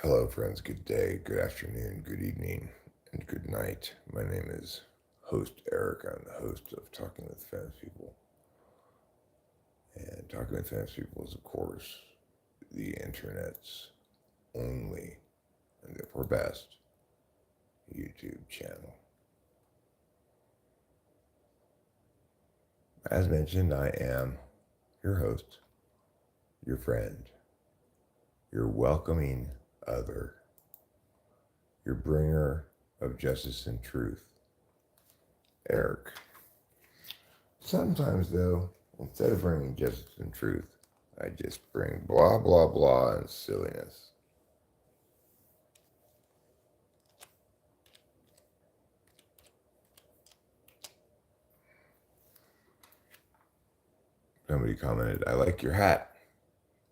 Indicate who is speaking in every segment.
Speaker 1: Hello, friends. Good day, good afternoon, good evening, and good night. My name is host Eric. I'm the host of Talking with Famous People. And Talking with Famous People is, of course, the internet's only and therefore best YouTube channel. As mentioned, I am your host, your friend, your welcoming other, your bringer of justice and truth, Eric. Sometimes, though, instead of bringing justice and truth, I just bring blah, blah, blah and silliness. Somebody commented, "I like your hat."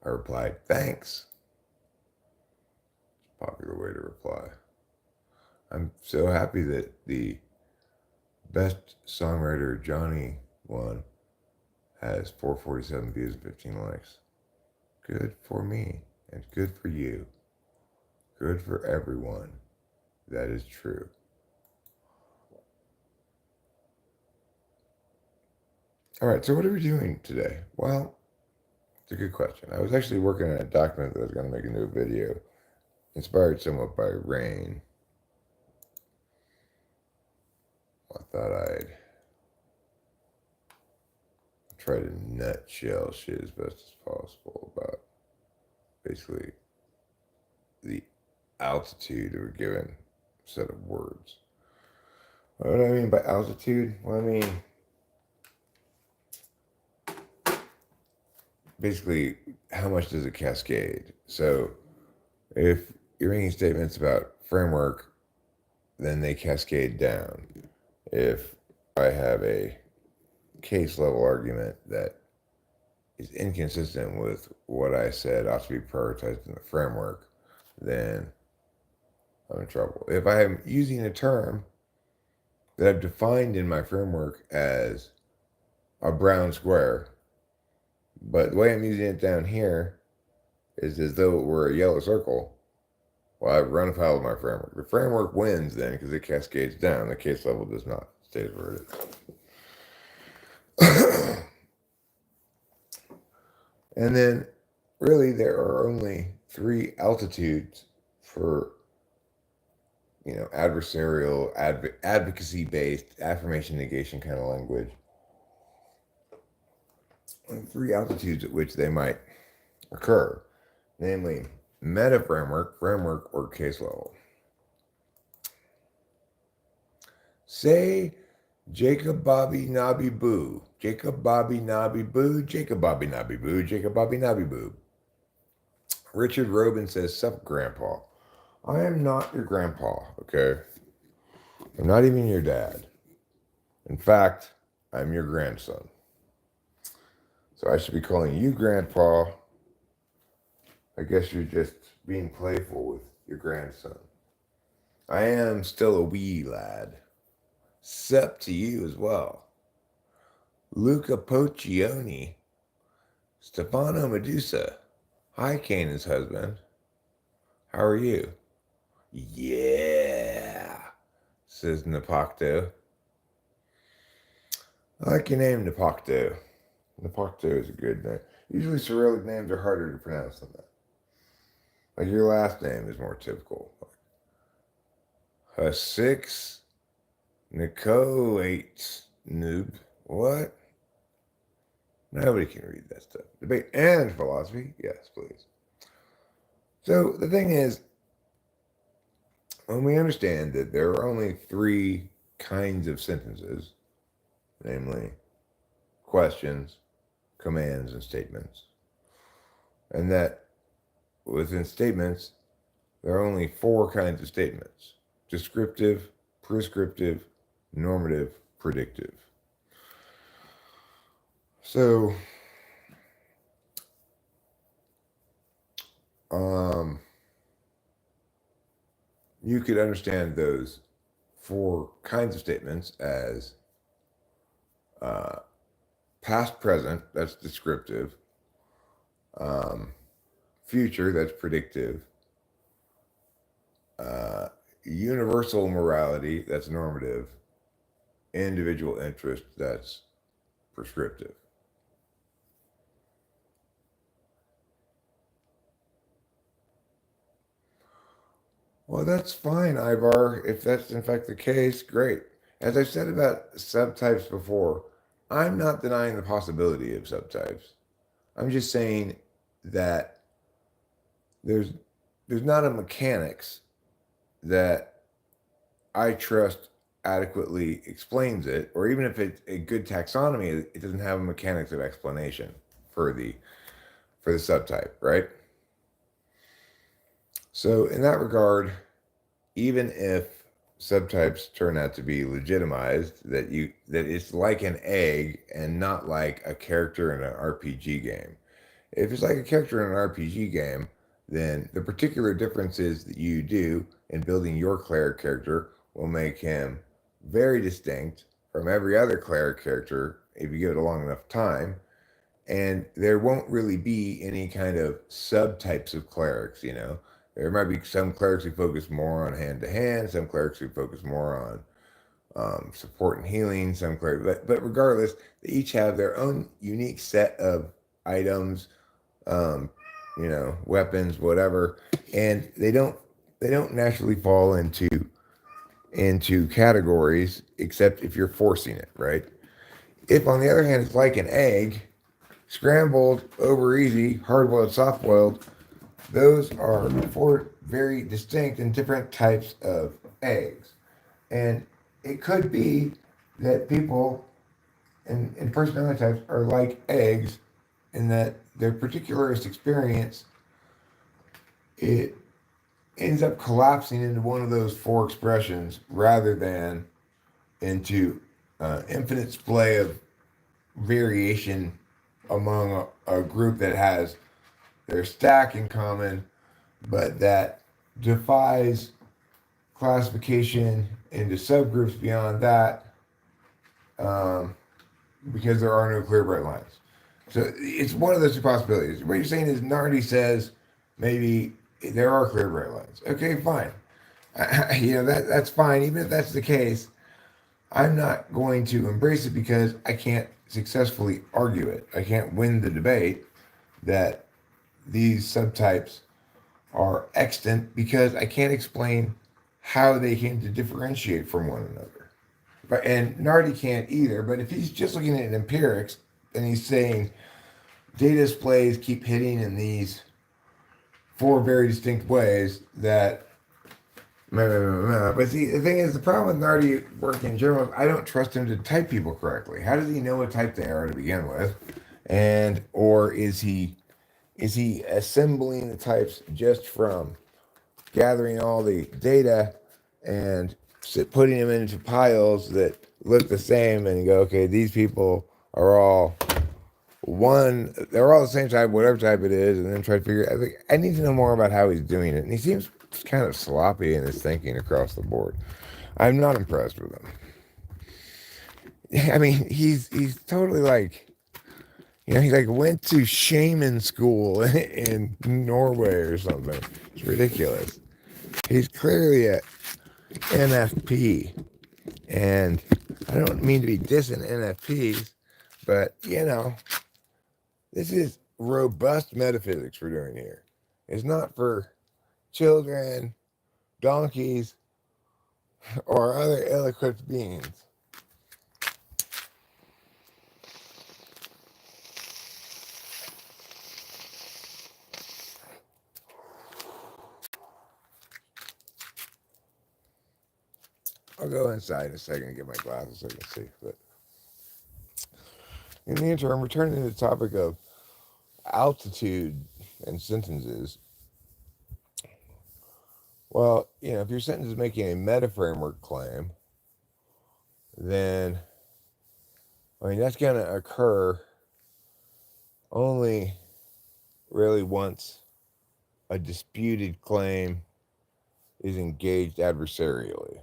Speaker 1: I replied, "Thanks." Popular way to reply. I'm so happy that the best songwriter Johnny won has 447 views and 15 likes. Good for me and good for you. Good for everyone. That is true. All right, so what are we doing today? Well, it's a good question. I was actually working on a document that I was going to make into a video, inspired somewhat by rain. I thought I'd try to nutshell shit as best as possible about basically the altitude of a given set of words. What do I mean by altitude? Well, I mean basically how much does it cascade? So if you're making statements about framework, then they cascade down. If I have a case level argument that is inconsistent with what I said ought to be prioritized in the framework, then I'm in trouble. If I am using a term that I've defined in my framework as a brown square, but the way I'm using it down here is as though it were a yellow circle, well, I've run afoul of my framework. The framework wins then because it cascades down. The case level does not. It stays where it is. And then, really, there are only three altitudes for, adversarial, advocacy-based, affirmation negation kind of language. And three altitudes at which they might occur, namely meta framework, framework, or case level. Say Jacob Bobby Nobby Boo. Jacob Bobby Nobby Boo. Jacob Bobby Nobby Boo. Jacob Bobby Nobby Boo. Richard Robin says, "Sup, Grandpa." I am not your grandpa, okay? I'm not even your dad. In fact, I'm your grandson. So I should be calling you Grandpa. I guess you're just being playful with your grandson. I am still a wee lad. Sup to you as well. Luca Poccioni. Stefano Medusa. Hi, Canaan's husband. How are you? Yeah, says Napocto. I like your name, Napocto. Napocto is a good name. Usually Cyrillic names are harder to pronounce than that. Like your last name is more typical. H6 Nicolate Noob. What? Nobody can read that stuff. Debate and philosophy? Yes, please. So the thing is, when we understand that there are only three kinds of sentences, namely questions, commands, and statements, and that within statements, there are only four kinds of statements: descriptive, prescriptive, normative, predictive. So, you could understand those four kinds of statements as past present, that's descriptive, future, that's predictive, universal morality, that's normative, individual interest, that's prescriptive. Well, that's fine, Ivar. If that's in fact the case, great. As I said about subtypes before, I'm not denying the possibility of subtypes. I'm just saying that there's there's not a mechanics that I trust adequately explains it, or even if it's a good taxonomy, it doesn't have a mechanics of explanation for the subtype, right? So in that regard, even if subtypes turn out to be legitimized, that it's like an egg and not like a character in an RPG game. If it's like a character in an RPG game, then the particular differences that you do in building your cleric character will make him very distinct from every other cleric character if you give it a long enough time. And there won't really be any kind of subtypes of clerics, you know. There might be some clerics who focus more on hand to hand, some clerics who focus more on support and healing, some clerics, but regardless, they each have their own unique set of items, um, you know, weapons, whatever, and they don't naturally fall into categories except if you're forcing it, right? If on the other hand it's like an egg, scrambled, over easy, hard boiled, soft boiled, those are four very distinct and different types of eggs. And it could be that people in personality types are like eggs in that their particularized experience, it ends up collapsing into one of those four expressions rather than into infinite display of variation among a group that has their stack in common, but that defies classification into subgroups beyond that, um, because there are no clear bright lines. So it's one of those two possibilities. What you're saying is Nardi says maybe there are clear bright lines. Okay, fine. You know that's fine. Even if that's the case, I'm not going to embrace it because I can't successfully argue it. I can't win the debate that these subtypes are extant because I can't explain how they came to differentiate from one another. And Nardi can't either. But if he's just looking at empirics and he's saying data displays keep hitting in these four very distinct ways that. But see, the thing is, the problem with Nardi work in general, I don't trust him to type people correctly. How does he know what type they are to begin with? And or is he assembling the types just from gathering all the data and putting them into piles that look the same and you go, okay, these people are all they're all the same type, whatever type it is, and then try to figure. I need to know more about how he's doing it, and he seems kind of sloppy in his thinking across the board. I'm not impressed with him. I mean, he's totally like, you know, he like went to shaman school in Norway or something. It's ridiculous. He's clearly a NFP, and I don't mean to be dissing NFPs, but you know, this is robust metaphysics we're doing here. It's not for children, donkeys, or other ill-equipped beings. I'll go inside in a second and get my glasses so I can see. But in the interim, returning to the topic of altitude and sentences. Well, you know, if your sentence is making a meta framework claim, then I mean that's going to occur only really once a disputed claim is engaged adversarially.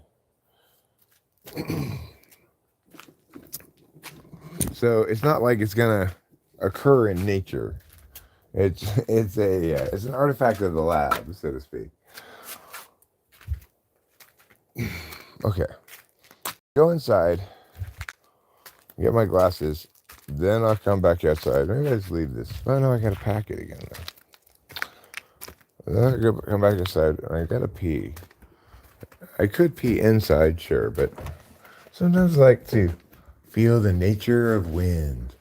Speaker 1: So it's not like it's going to occur in nature. It's an artifact of the lab, so to speak. Okay. Go inside, get my glasses, then I'll come back outside. Maybe I just leave this. Oh no, I gotta pack it again though. Then I come back outside and I gotta pee. I could pee inside, sure, but sometimes I like to feel the nature of wind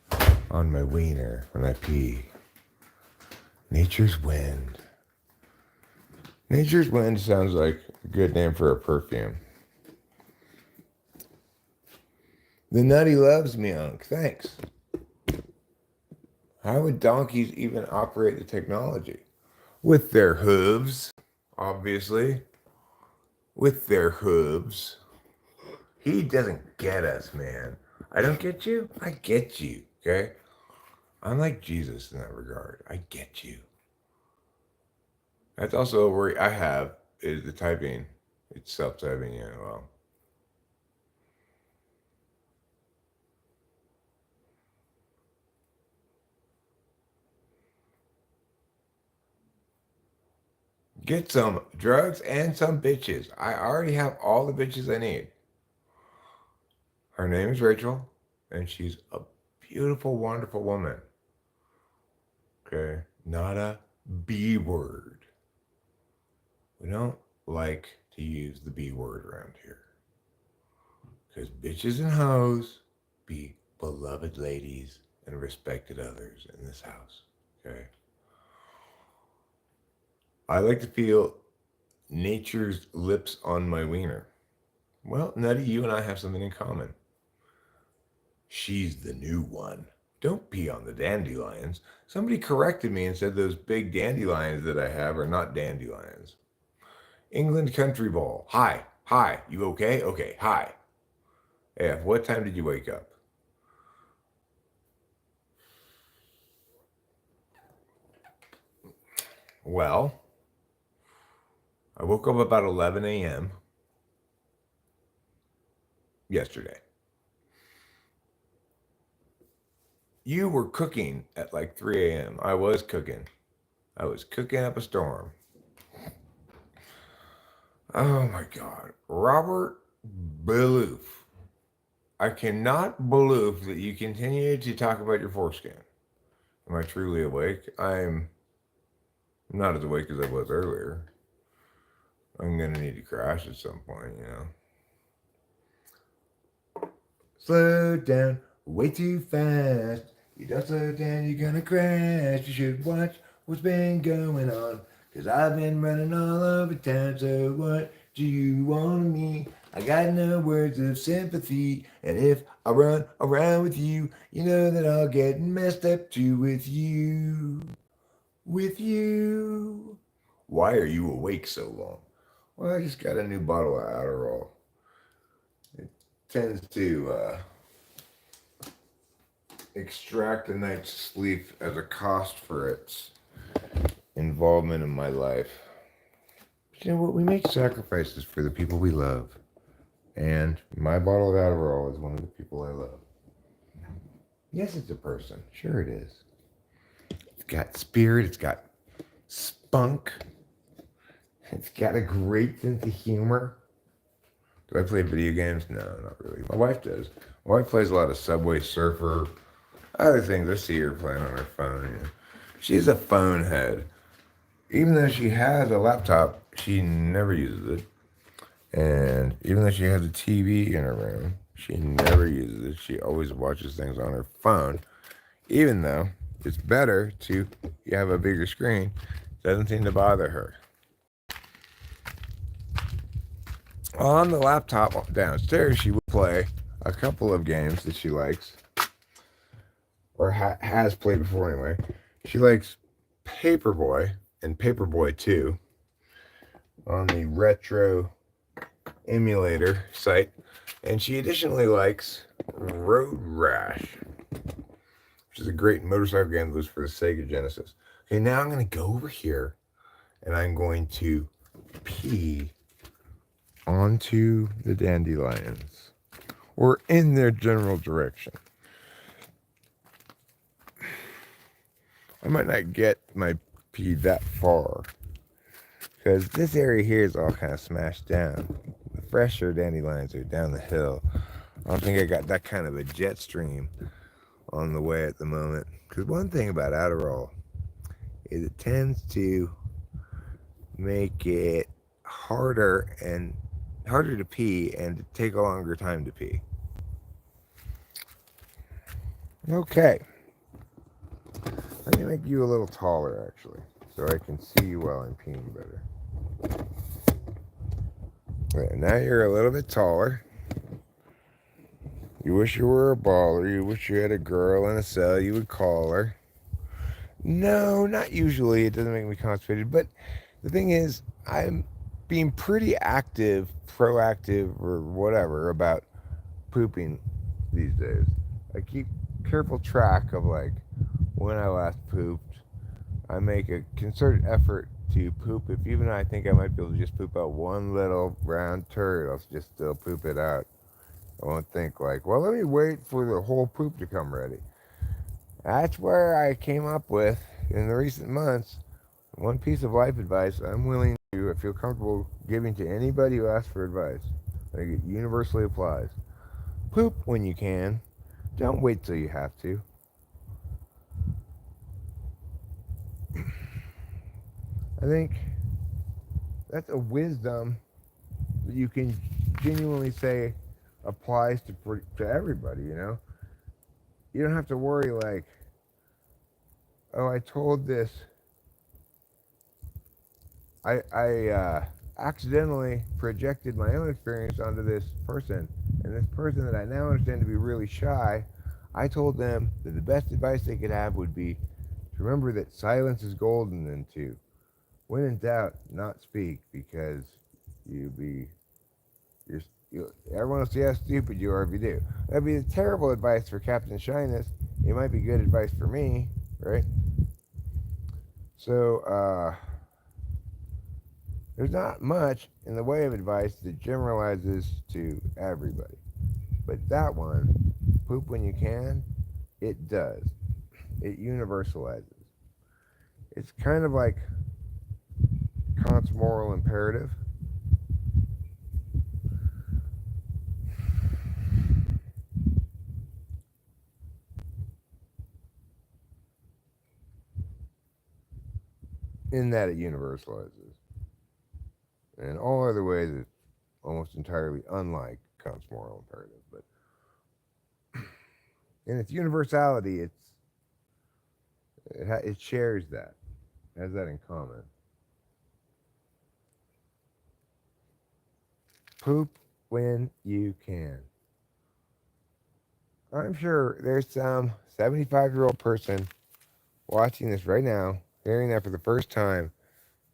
Speaker 1: on my wiener when I pee. Nature's wind. Nature's wind sounds like a good name for a perfume. The nutty loves me, Unc. Thanks. How would donkeys even operate the technology? With their hooves, obviously. With their hooves. He doesn't get us, man. I don't get you. I get you, okay? I'm like Jesus in that regard. I get you. That's also a worry I have is the typing. It's self-typing, yeah, well. Get some drugs and some bitches. I already have all the bitches I need. Her name is Rachel, and she's a beautiful, wonderful woman. Okay? Not a B word. We don't like to use the B word around here. Because bitches and hoes be beloved ladies and respected others in this house. Okay? I like to feel nature's lips on my wiener. Well, Nutty, you and I have something in common. She's the new one. Don't pee on the dandelions. Somebody corrected me and said those big dandelions that I have are not dandelions. England country ball. Hi. Hi. You okay? Okay. Hi. F. What time did you wake up? Well, I woke up about 11 a.m. yesterday. You were cooking at like 3 a.m. I was cooking. I was cooking up a storm. Oh my God. Robert Billoof. I cannot believe that you continue to talk about your foreskin. Am I truly awake? I'm not as awake as I was earlier. I'm going to need to crash at some point, you know. Slow down, way too fast. You don't slow down, you're going to crash. You should watch what's been going on. Cause I've been running all over town, so what do you want of me? I got no words of sympathy, and if I run around with you, you know that I'll get messed up too with you. With you. Why are you awake so long? Well, I just got a new bottle of Adderall. It tends to extract a night's sleep as a cost for its involvement in my life. But you know what? We make sacrifices for the people we love. And my bottle of Adderall is one of the people I love. Yes, it's a person. Sure it is. It's got spirit. It's got spunk. It's got a great sense of humor. Do I play video games? No, not really. My wife does. My wife plays a lot of Subway Surfer, other things. I see her playing on her phone. You know. She's a phone head. Even though she has a laptop, she never uses it. And even though she has a TV in her room, she never uses it. She always watches things on her phone. Even though it's better to have a bigger screen, doesn't seem to bother her. On the laptop downstairs, she will play a couple of games that she likes, or has played before anyway. She likes Paperboy and Paperboy 2 on the retro emulator site, and she additionally likes Road Rash, which is a great motorcycle game that was for the Sega Genesis. Okay, now I'm going to go over here, and I'm going to pee onto the dandelions, or in their general direction. I might not get my pee that far, because this area here is all kind of smashed down with fresher dandelions are down the hill. I don't think I got that kind of a jet stream on the way at the moment. Because one thing about Adderall is it tends to make it harder to pee and to take a longer time to pee. Okay. Let me make you a little taller, actually, so I can see you while I'm peeing better. Right, now you're a little bit taller. You wish you were a baller. You wish you had a girl in a cell. You would call her. No, not usually. It doesn't make me constipated. But the thing is, I'm being pretty active, proactive, or whatever about pooping these days. I keep careful track of like when I last pooped. I make a concerted effort to poop. If even I think I might be able to just poop out one little round turd, I'll just still poop it out. I won't think like, well, let me wait for the whole poop to come ready. That's where I came up with, in the recent months, one piece of life advice I'm willing to, I feel comfortable giving to anybody who asks for advice. I think it universally applies. Poop when you can. Don't wait till you have to. I think that's a wisdom that you can genuinely say applies to everybody, you know? You don't have to worry like, oh, I told this. I accidentally projected my own experience onto this person, and this person that I now understand to be really shy, I told them that the best advice they could have would be to remember that silence is golden, and to, when in doubt, not speak, because everyone will see how stupid you are if you do. That'd be terrible advice for Captain Shyness. It might be good advice for me, right? So, there's not much in the way of advice that generalizes to everybody. But that one, poop when you can, it does. It universalizes. It's kind of like Kant's moral imperative. In that it universalizes. In all other ways, it's almost entirely unlike Kant's moral imperative. But in its universality, it shares that. It has that in common. Poop when you can. I'm sure there's some 75-year-old person watching this right now, hearing that for the first time,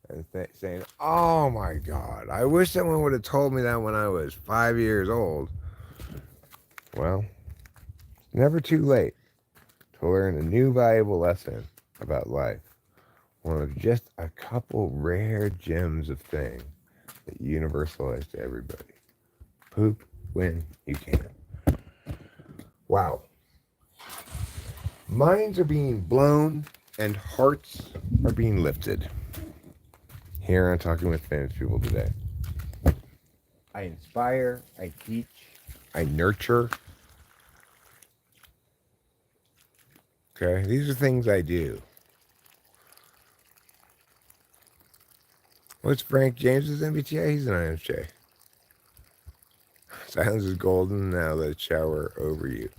Speaker 1: and saying, oh my God, I wish someone would have told me that when I was 5 years old. Well, it's never too late to learn a new valuable lesson about life. One of just a couple rare gems of things that universalize to everybody. Poop when you can. Wow. Minds are being blown and hearts are being lifted. Here on Talking with Famous People today. I inspire, I teach, I nurture. Okay, these are things I do. What's Frank James's MBTI? He's an INFJ. Silence is golden, now let it shower over you.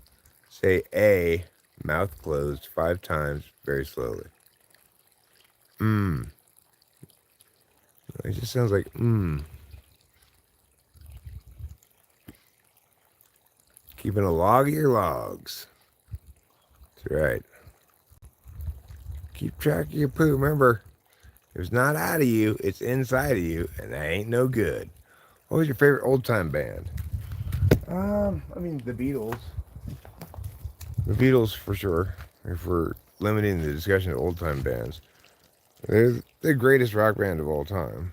Speaker 1: Say A, mouth closed 5 times, very slowly. It just sounds like Keeping a log of your logs. That's right. Keep track of your poo. Remember, it's not out of you, it's inside of you, and that ain't no good. What was your favorite old-time band? The Beatles. The Beatles, for sure. If we're limiting the discussion to old-time bands. They're the greatest rock band of all time.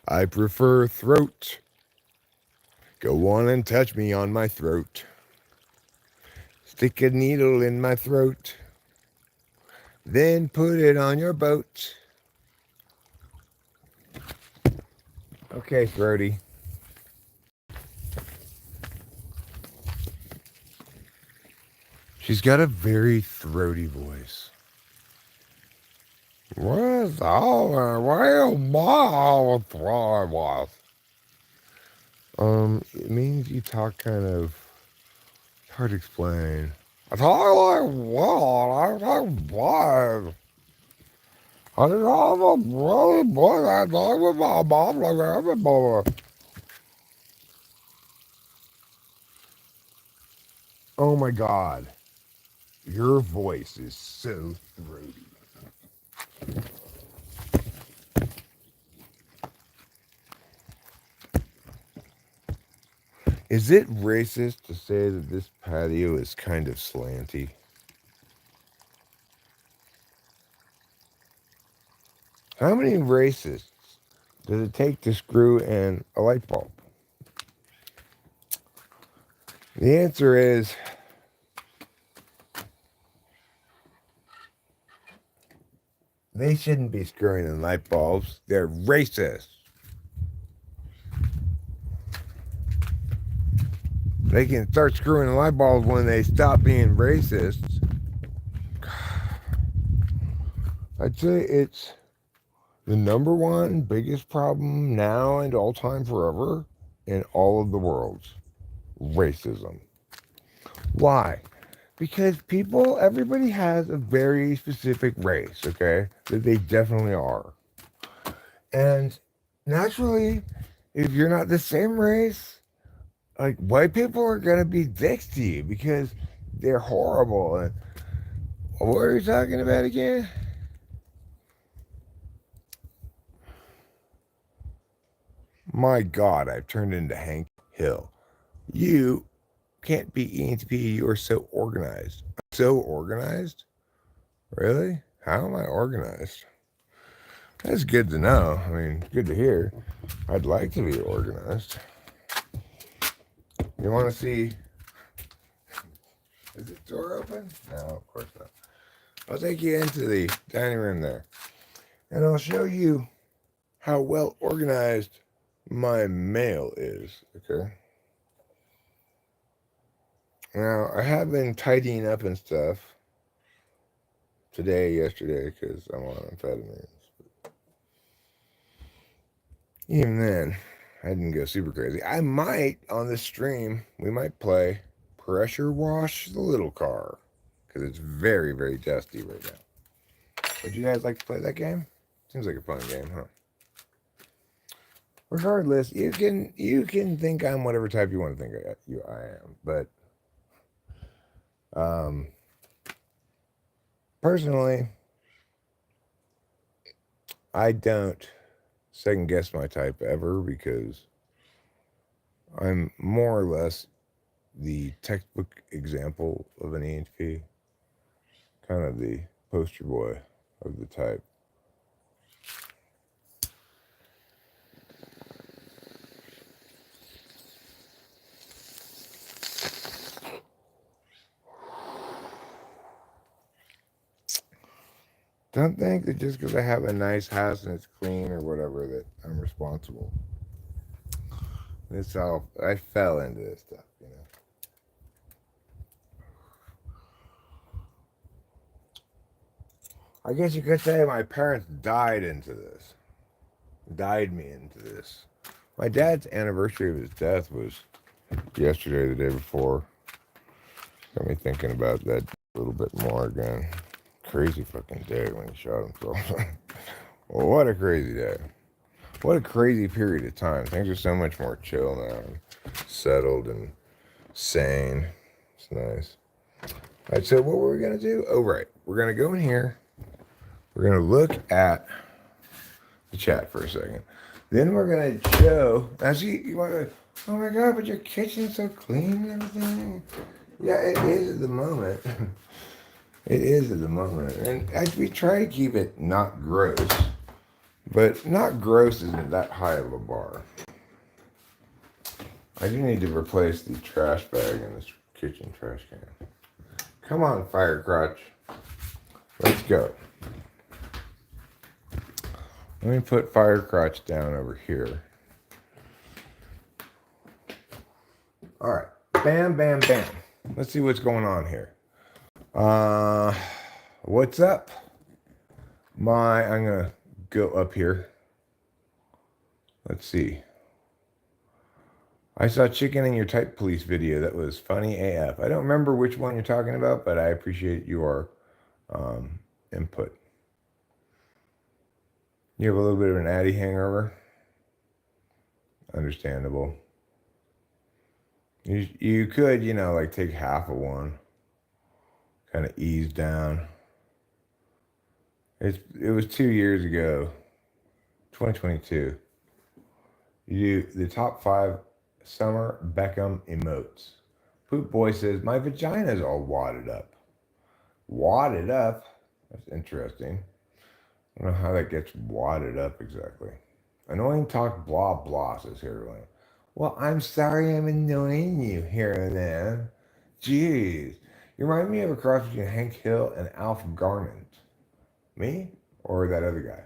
Speaker 1: I prefer Throat. Go on and touch me on my throat. Stick a needle in my throat. Then put it on your boat. Okay, throaty. She's got a very throaty voice. Where's all where my throat was? It means you talk kind of hard to explain. I talk like what? I talk bad. I just have a really boy. I talk with my mom like everybody. Oh my God. Your voice is so throaty. Is it racist to say that this patio is kind of slanty? How many racists does it take to screw in a light bulb? The answer is they shouldn't be screwing in light bulbs. They're racist. They can start screwing in light bulbs when they stop being racist. I'd say it's the number one biggest problem now and all time forever in all of the worlds. Racism. Why? Because everybody has a very specific race, okay? That they definitely are. And naturally, if you're not the same race, like white people are gonna be dicks to you because they're horrible. And what are you talking about again? My God, I've turned into Hank Hill. You can't be ENTP. You are so organized. So organized? Really? How am I organized? That's good to know. I mean, good to hear. I'd like to be organized. You want to see? Is the door open? No, of course not. I'll take you into the dining room there, and I'll show you how well organized my mail is. Okay. Now, I have been tidying up and stuff today, yesterday, because I'm on amphetamines. Even then, I didn't go super crazy. I might, on this stream, we might play Pressure Wash the Little Car, because it's very, very dusty right now. Would you guys like to play that game? Seems like a fun game, huh? Regardless, you can think I'm whatever type you want to think I am, but personally, I don't second guess my type ever because I'm more or less the textbook example of an ENTP, kind of the poster boy of the type. Don't think that just because I have a nice house and it's clean or whatever that I'm responsible. I fell into this stuff, you know. I guess you could say my parents died me into this. My dad's anniversary of his death was yesterday, the day before. Got me thinking about that a little bit more again. Crazy fucking day when he shot himself. Well, what a crazy day. What a crazy period of time. Things are so much more chill now and settled and sane. It's nice. All right, so what were we going to do? Oh, right. We're going to go in here. We're going to look at the chat for a second. Then we're going to show. Now, see, you want to, oh my God, but your kitchen's so clean and everything. Yeah, it is at the moment. It is at the moment. And we try to keep it not gross. But not gross isn't that high of a bar. I do need to replace the trash bag in this kitchen trash can. Come on, fire crotch. Let's go. Let me put fire crotch down over here. All right. Bam, bam, bam. Let's see what's going on here. What's up? I'm gonna go up here. Let's see. I saw chicken in your type police video. That was funny AF. I don't remember which one you're talking about, but I appreciate your input. You have a little bit of an Addy hangover. Understandable. You could, like take half of one, kind of ease down. It was 2 years ago, 2022. You do the top 5 summer Beckham emotes. Poop Boy says, my vagina's all wadded up. Wadded up? That's interesting. I don't know how that gets wadded up exactly. Annoying talk blah blah, says Hairline. Well, I'm sorry I'm annoying you here and there. Jeez. You remind me of a cross between Hank Hill and Alf Garnett. Me? Or that other guy?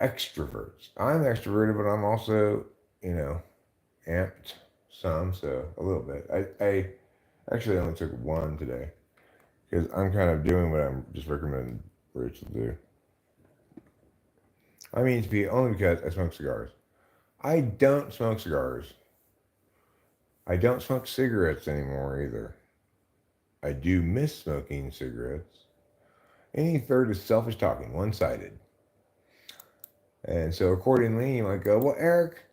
Speaker 1: Extroverts. I'm extroverted, but I'm also, amped some, so a little bit. I actually only took one today because I'm kind of doing what I'm just recommending Rachel to do. I mean, to be only because I smoke cigars. I don't smoke cigars. I don't smoke cigarettes anymore either. I do miss smoking cigarettes. Any third is selfish talking, one-sided. And so accordingly, you might go, well, Eric,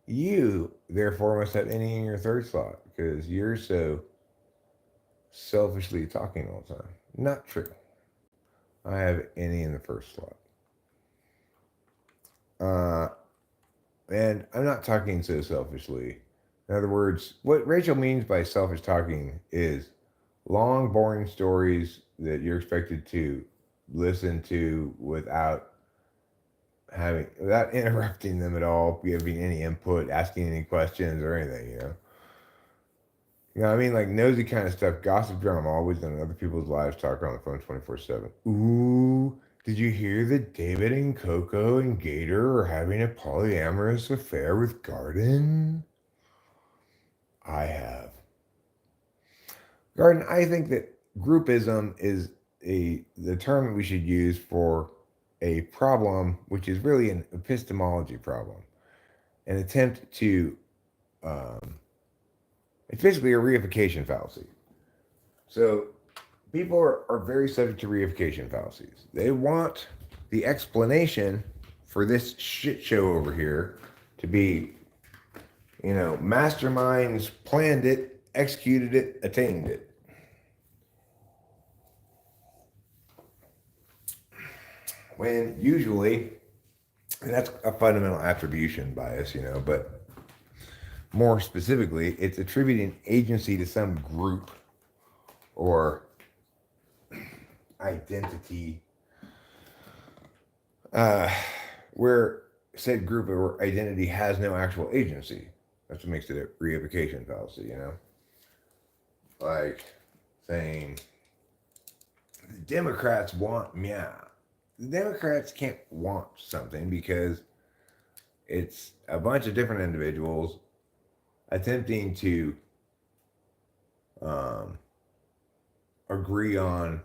Speaker 1: you therefore must have any in your third slot because you're so selfishly talking all the time. Not true. I have any in the first slot. And I'm not talking so selfishly. In other words, what Rachel means by selfish talking is long, boring stories that you're expected to listen to without interrupting them at all, giving any input, asking any questions or anything, You know what I mean? Like nosy kind of stuff, gossip drama, always done in other people's lives, talk on the phone 24/7. Ooh, did you hear that David and Coco and Gator are having a polyamorous affair with Garden? I have. Garden, I think that groupism is the term that we should use for a problem, which is really an epistemology problem, an attempt to, it's basically a reification fallacy. So people are very subject to reification fallacies. They want the explanation for this shit show over here to be, masterminds planned it, executed it, attained it. When usually, and that's a fundamental attribution bias, but more specifically, it's attributing agency to some group or identity where said group or identity has no actual agency. That's what makes it a reification fallacy, Like saying the Democrats want meow. The Democrats can't want something because it's a bunch of different individuals attempting to agree on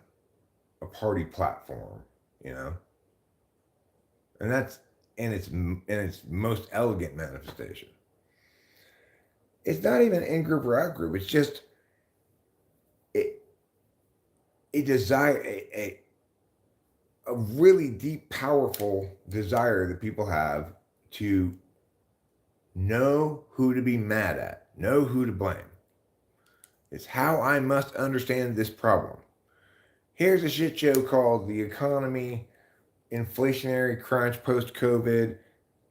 Speaker 1: a party platform, and that's in its most elegant manifestation. It's not even in group or out group. It's just a desire, a really deep, powerful desire that people have to know who to be mad at, know who to blame. It's how I must understand this problem. Here's a shit show called the economy, inflationary crunch post-COVID,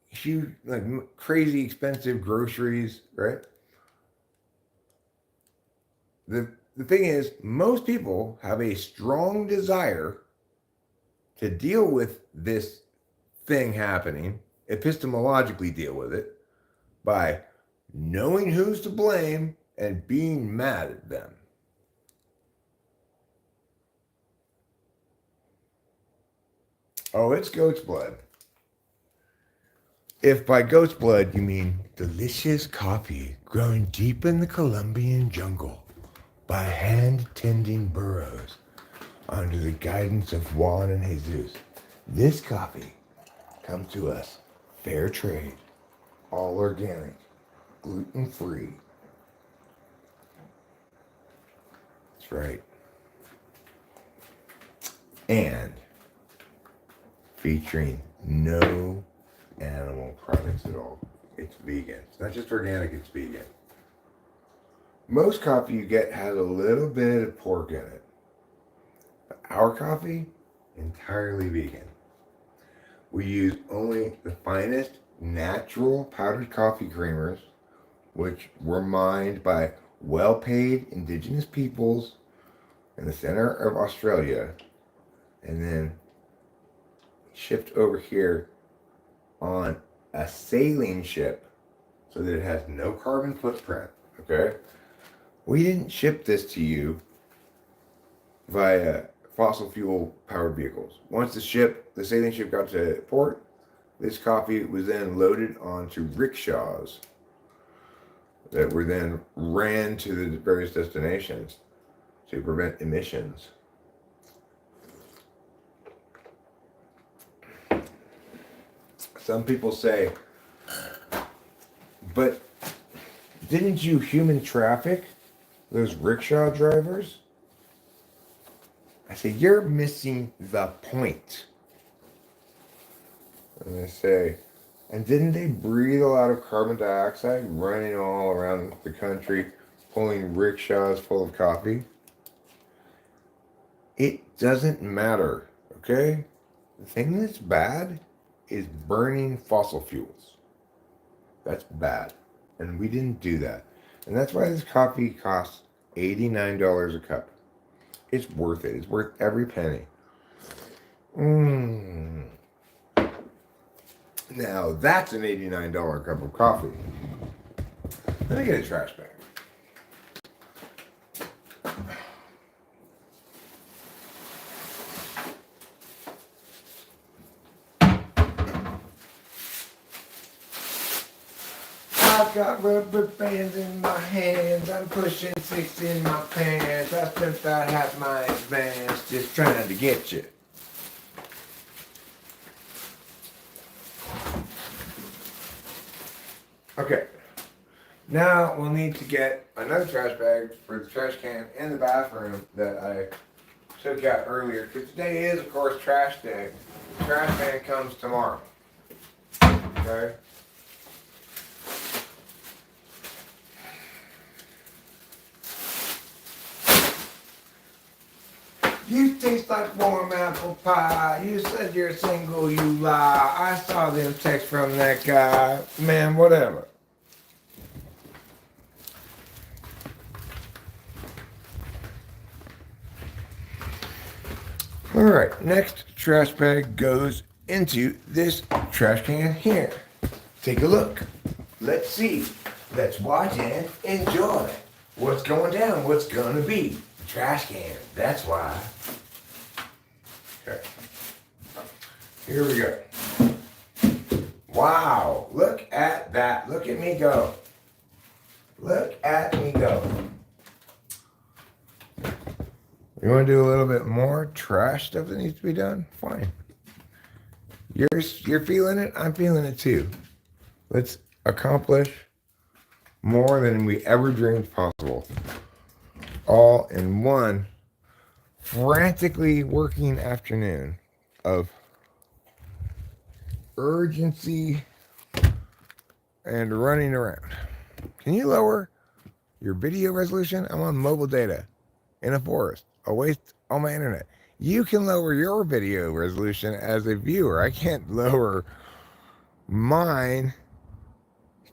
Speaker 1: huge, like crazy expensive groceries, right? The thing is, most people have a strong desire to deal with this thing happening, epistemologically deal with it, by knowing who's to blame and being mad at them. Oh, it's goat's blood. If by goat's blood you mean delicious coffee growing deep in the Colombian jungle by hand tending burrows under the guidance of Juan and Jesus, this coffee comes to us fair trade, all organic, gluten-free. That's right. And featuring no animal products at all. It's vegan. It's not just organic, it's vegan. Most coffee you get has a little bit of pork in it. But our coffee, entirely vegan. We use only the finest natural powdered coffee creamers, which were mined by well-paid indigenous peoples in the center of Australia, and then shipped over here on a sailing ship so that it has no carbon footprint, okay? We didn't ship this to you via fossil fuel powered vehicles. Once the sailing ship got to port, this coffee was then loaded onto rickshaws that were then ran to the various destinations to prevent emissions. Some people say, but didn't you human traffic those rickshaw drivers? I say, you're missing the point. And they say, and didn't they breathe a lot of carbon dioxide running all around the country, pulling rickshaws full of coffee? It doesn't matter, okay? The thing that's bad is burning fossil fuels. That's bad. And we didn't do that. And that's why this coffee costs $89 a cup. It's worth it. It's worth every penny. Now that's an $89 cup of coffee. Let me get a trash bag. I've got rubber bands in my hands. I'm pushing 6 in my pants. I spent about half my advance just trying to get you. Okay. Now we'll need to get another trash bag for the trash can in the bathroom that I took out earlier. Because today is, of course, trash day. The trash man comes tomorrow. Okay? You taste like warm apple pie. You said you're single, you lie. I saw them texts from that guy. Man, whatever. Alright, next trash bag goes into this trash can here. Take a look. Let's see. Let's watch and enjoy. What's going down? What's gonna be? Trash can. That's why. Okay. Here we go. Wow. Look at that. Look at me go. Look at me go. You want to do a little bit more trash stuff that needs to be done? Fine. You're feeling it? I'm feeling it too. Let's accomplish more than we ever dreamed possible. All in one frantically working afternoon of urgency and running around. Can you lower your video resolution? I'm on mobile data in a forest. I'll waste all my internet. You can lower your video resolution as a viewer. I can't lower mine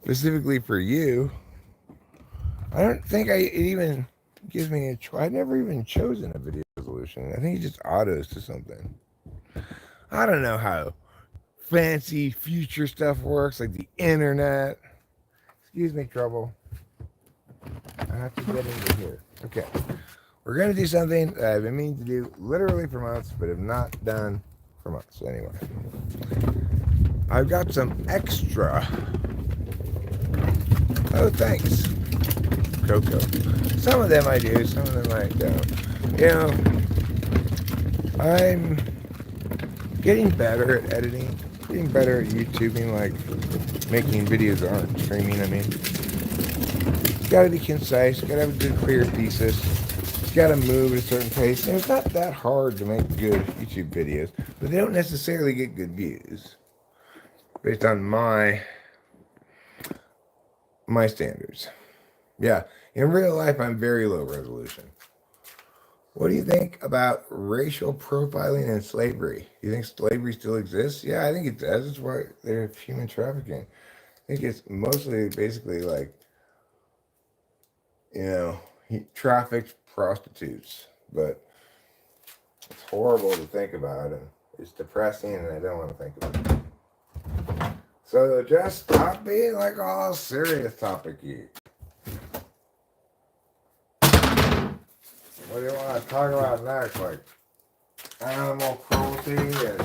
Speaker 1: specifically for you. I don't think it even gives me a choice. I've never even chosen a video resolution. I think it just autos to something. I don't know how fancy future stuff works, like the internet. Excuse me, trouble. I have to get into here. Okay. We're going to do something that I've been meaning to do literally for months, but have not done for months. Anyway. I've got some extra. Oh, thanks, Coco. Some of them I do, some of them I don't. You know, I'm getting better at editing, getting better at YouTubing, like making videos that aren't streaming. I mean, it's got to be concise, got to have a good, clear thesis. It's got to move at a certain pace. And it's not that hard to make good YouTube videos, but they don't necessarily get good views based on my standards. Yeah, in real life, I'm very low resolution. What do you think about racial profiling and slavery? Do you think slavery still exists? Yeah, I think it does. That's why there's human trafficking. I think it's mostly basically like, you know, trafficked prostitutes. But it's horrible to think about, and it's depressing, and I don't want to think about it. So just stop being like all serious topic-y. What do you want to talk about next? Like animal cruelty and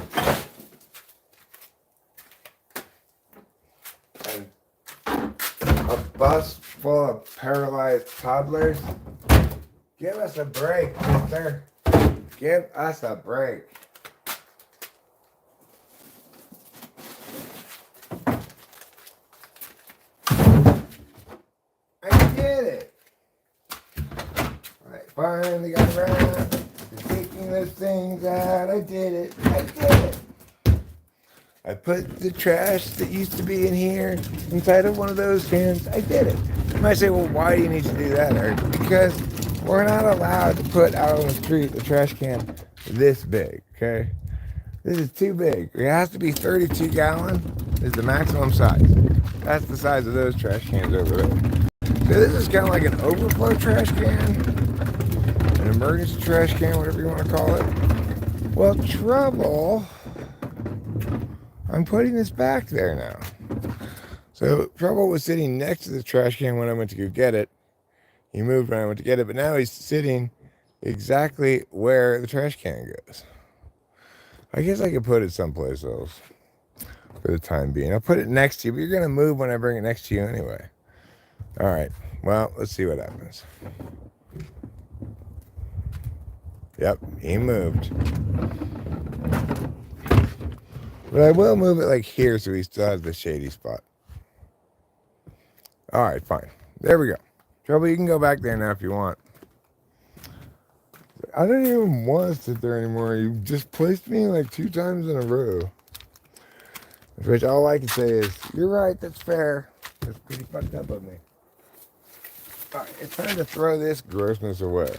Speaker 1: a bus full of paralyzed toddlers? Give us a break, mister. Give us a break. I did it. I finally got around to taking those things out. I did it. I did it. I put the trash that used to be in here inside of one of those cans. I did it. You might say, well, why do you need to do that, Eric? Because we're not allowed to put out on the street a trash can this big, okay? This is too big. It has to be 32 gallon is the maximum size. That's the size of those trash cans over there. So this is kind of like an overflow trash can, an emergency trash can, whatever you want to call it. Well, trouble, I'm putting this back there now. So Trouble was sitting next to the trash can when I went to go get it. He moved when I went to get it, but now he's sitting exactly where the trash can goes. I guess I could put it someplace else for the time being. I'll put it next to you, but you're going to move when I bring it next to you anyway. All right. Well, let's see what happens. Yep, he moved. But I will move it like here so he still has the shady spot. All right, fine. There we go. Trouble, you can go back there now if you want. I don't even want to sit there anymore. You just placed me like 2 times in a row. Which all I can say is, you're right, that's fair. That's pretty fucked up of me. All right, it's time to throw this grossness away.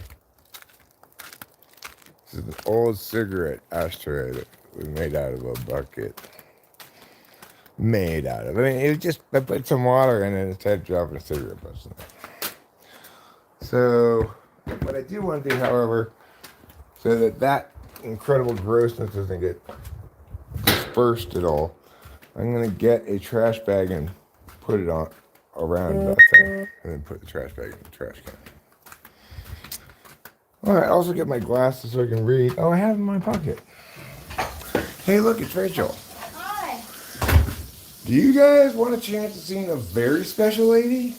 Speaker 1: This is an old cigarette ashtray that was made out of a bucket. Made out of. I mean, it was just, I put some water in it and started dropping a cigarette butts in there. So, what I do want to do, however, so that that incredible grossness doesn't get dispersed at all, I'm going to get a trash bag and put it on around that thing, and then put the trash bag in the trash can. All right, also get my glasses so I can read. Oh, I have them in my pocket. Hey, look, it's Rachel.
Speaker 2: Hi.
Speaker 1: Do you guys want a chance of seeing a very special lady?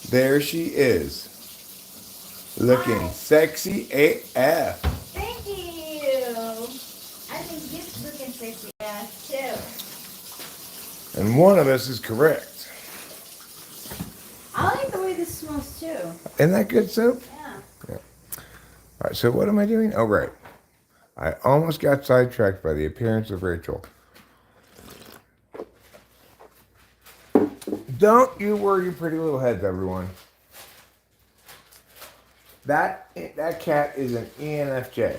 Speaker 1: There she is. Looking
Speaker 2: Hi.
Speaker 1: sexy AF.
Speaker 2: Thank you. I think you're looking sexy ass too.
Speaker 1: And one of us is correct.
Speaker 2: I like the way this smells too.
Speaker 1: Isn't that good soap?
Speaker 2: Yeah.
Speaker 1: All right, so what am I doing? Oh, right. I almost got sidetracked by the appearance of Rachel. Don't you worry your pretty little heads, everyone. That cat is an ENFJ.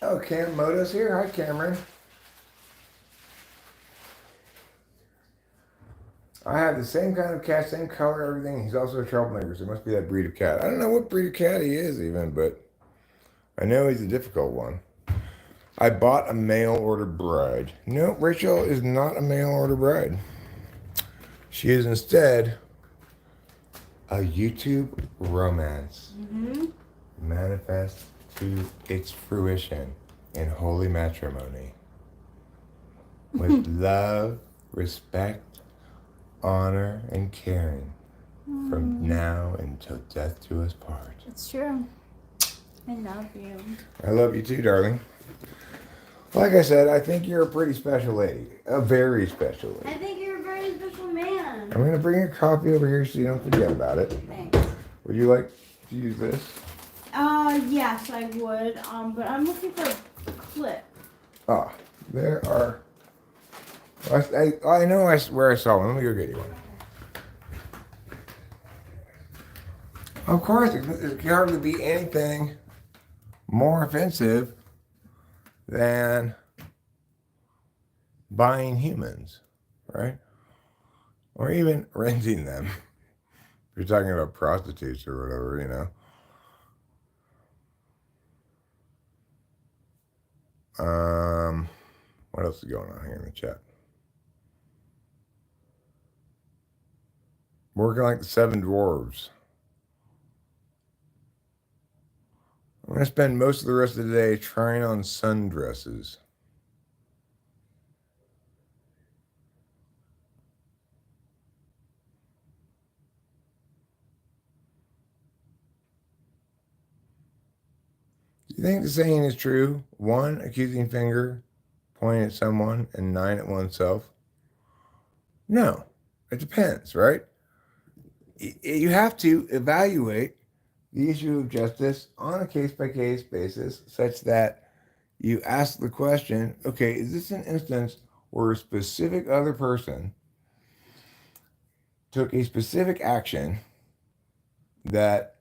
Speaker 1: Oh, Cam Moto's here. Hi, Cameron. I have the same kind of cat, same color, everything. He's also a troublemaker, so it must be that breed of cat. I don't know what breed of cat he is even, but I know he's a difficult one. I bought a mail order bride. No, Rachel is not a mail order bride. She is instead a YouTube romance. Manifest to its fruition. in holy matrimony with love, respect, honor, and caring from now until death do us part.
Speaker 2: It's true. I love you.
Speaker 1: I love you too, darling. Like I said, I think you're a pretty special lady. A very special lady.
Speaker 2: I think you're a very special man.
Speaker 1: I'm going to bring a copy over here so you don't forget about it.
Speaker 2: Thanks.
Speaker 1: Would you like to use this?
Speaker 2: Yes, I would. But I'm looking for a clip.
Speaker 1: Ah, there are. I know where I saw one. Let me go get you one. Of course, it can hardly be anything more offensive than buying humans, right? Or even renting them. If you're talking about prostitutes or whatever, you know. What else is going on here in the chat? Working like the 7 dwarves. I'm going to spend most of the rest of the day trying on sundresses. Do you think the saying is true? 1 accusing finger pointing at someone and 9 at oneself? No, it depends, right? You have to evaluate the issue of justice on a case-by-case basis such that you ask the question, okay, is this an instance where a specific other person took a specific action that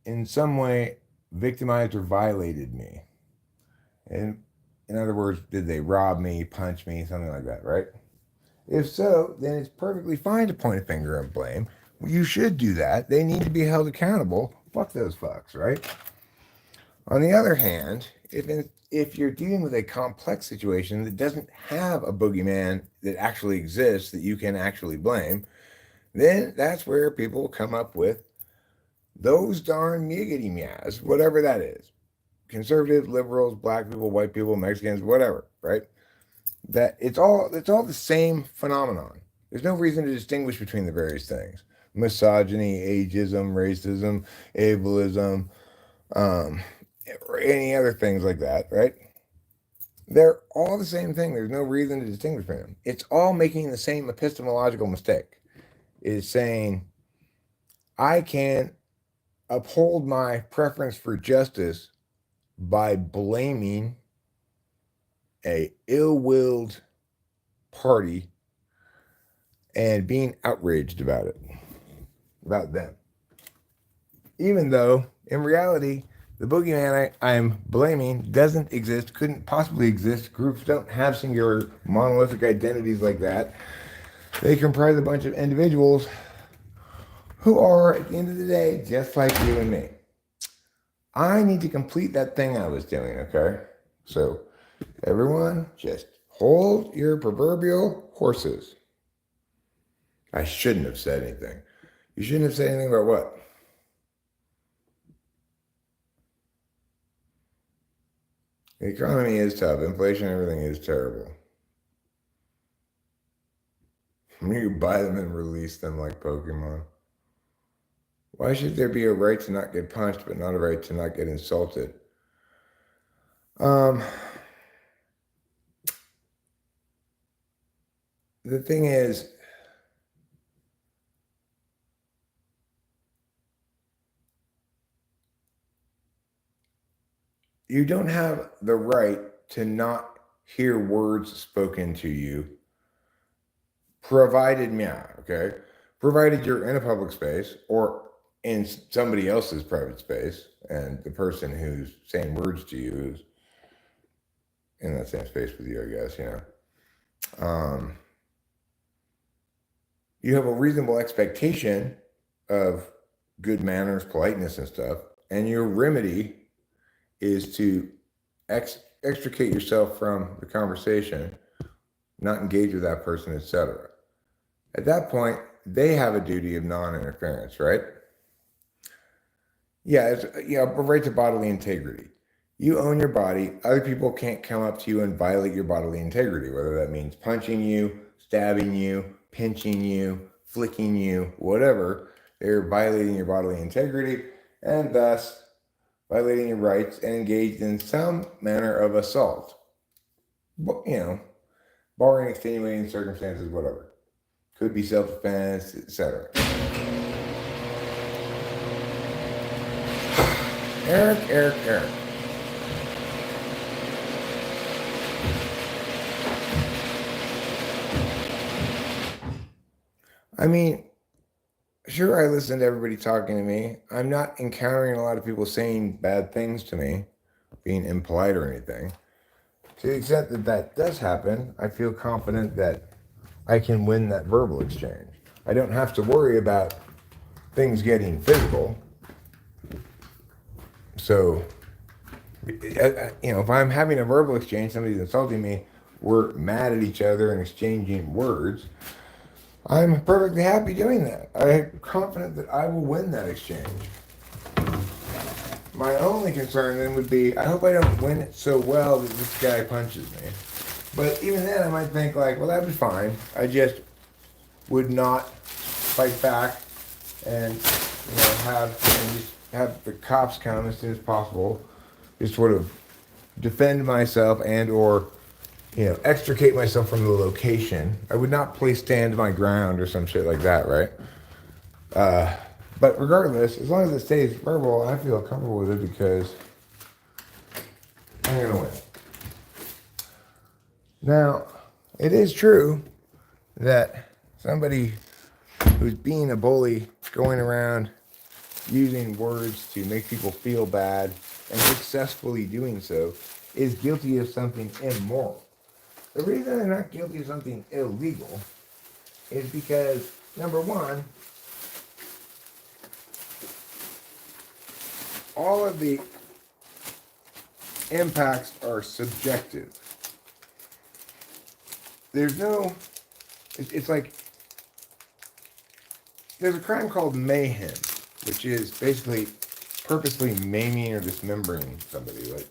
Speaker 1: in some way victimized or violated me? And in other words, did they rob me, punch me, something like that, right? If so, then it's perfectly fine to point a finger and blame. You should do that. They need to be held accountable. Fuck those fucks, right? On the other hand, if you're dealing with a complex situation that doesn't have a boogeyman that actually exists that you can actually blame, then that's where people come up with those darn niggity meows, whatever that is. Conservatives, liberals, black people, white people, Mexicans, whatever, right? That it's all the same phenomenon. There's no reason to distinguish between the various things. Misogyny, ageism, racism, ableism, or any other things like that, right? They're all the same thing. There's no reason to distinguish between them. It's all making the same epistemological mistake. Is saying, I can uphold my preference for justice by blaming a ill-willed party and being outraged about it, about them. Even though, in reality, the boogeyman I'm blaming doesn't exist, couldn't possibly exist. Groups don't have singular monolithic identities like that. They comprise a bunch of individuals who are, at the end of the day, just like you and me. I need to complete that thing I was doing, okay? So, everyone, just hold your proverbial horses. I shouldn't have said anything. You shouldn't have said anything about what? The economy is tough. Inflation, everything is terrible. You buy them and release them like Pokemon. Why should there be a right to not get punched, but not a right to not get insulted? The thing is, you don't have the right to not hear words spoken to you, provided okay? Provided you're in a public space or in somebody else's private space, and the person who's saying words to you is in that same space with you, I guess, you know. You have a reasonable expectation of good manners, politeness, and stuff, and your remedy is to extricate yourself from the conversation, not engage with that person, etc. At that point, they have a duty of non-interference, right? Yeah, it's a right to bodily integrity. You own your body. Other people can't come up to you and violate your bodily integrity, whether that means punching you, stabbing you, pinching you, flicking you, whatever. They're violating your bodily integrity and thus violating your rights and engaged in some manner of assault. Barring extenuating circumstances, whatever. Could be self-defense, etc. Eric. I mean, sure, I listen to everybody talking to me. I'm not encountering a lot of people saying bad things to me, being impolite or anything. To the extent that that does happen, I feel confident that I can win that verbal exchange. I don't have to worry about things getting physical. So, if I'm having a verbal exchange, somebody's insulting me, we're mad at each other and exchanging words, I'm perfectly happy doing that. I'm confident that I will win that exchange. My only concern then would be, I hope I don't win it so well that this guy punches me. But even then, I might think like, well, that'd be fine. I just would not fight back and have the cops come as soon as possible, just sort of defend myself and or extricate myself from the location. I would not stand my ground or some shit like that, right? But regardless, as long as it stays verbal, I feel comfortable with it because I'm gonna win. Now, it is true that somebody who's being a bully, going around using words to make people feel bad and successfully doing so, is guilty of something immoral. The reason they're not guilty of something illegal is because, number one, all of the impacts are subjective. It's like, there's a crime called mayhem, which is basically purposely maiming or dismembering somebody. Like,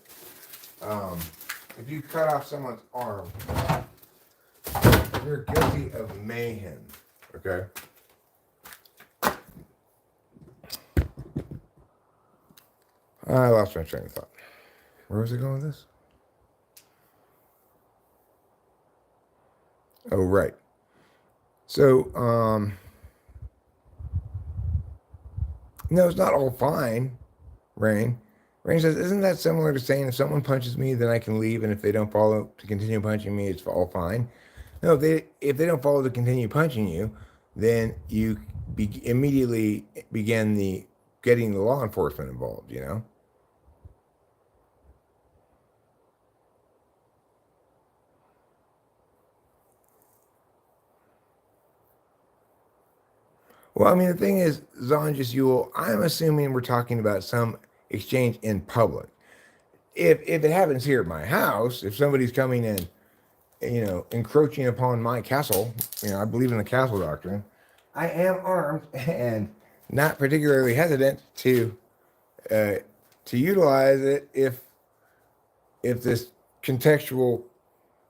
Speaker 1: if you cut off someone's arm, you're guilty of mayhem, okay? I lost my train of thought. Where was I going with this? Oh, right. So, no, it's not all fine, Rain. Rain says, isn't that similar to saying if someone punches me, then I can leave, and if they don't follow to continue punching me, it's all fine? No, if they don't follow to continue punching you, then you immediately begin getting the law enforcement involved, Well, I mean, the thing is, Zonjus Yule, I'm assuming we're talking about some exchange in public. If it happens here at my house, if somebody's coming in, encroaching upon my castle, I believe in the castle doctrine, I am armed and not particularly hesitant to utilize it if this contextual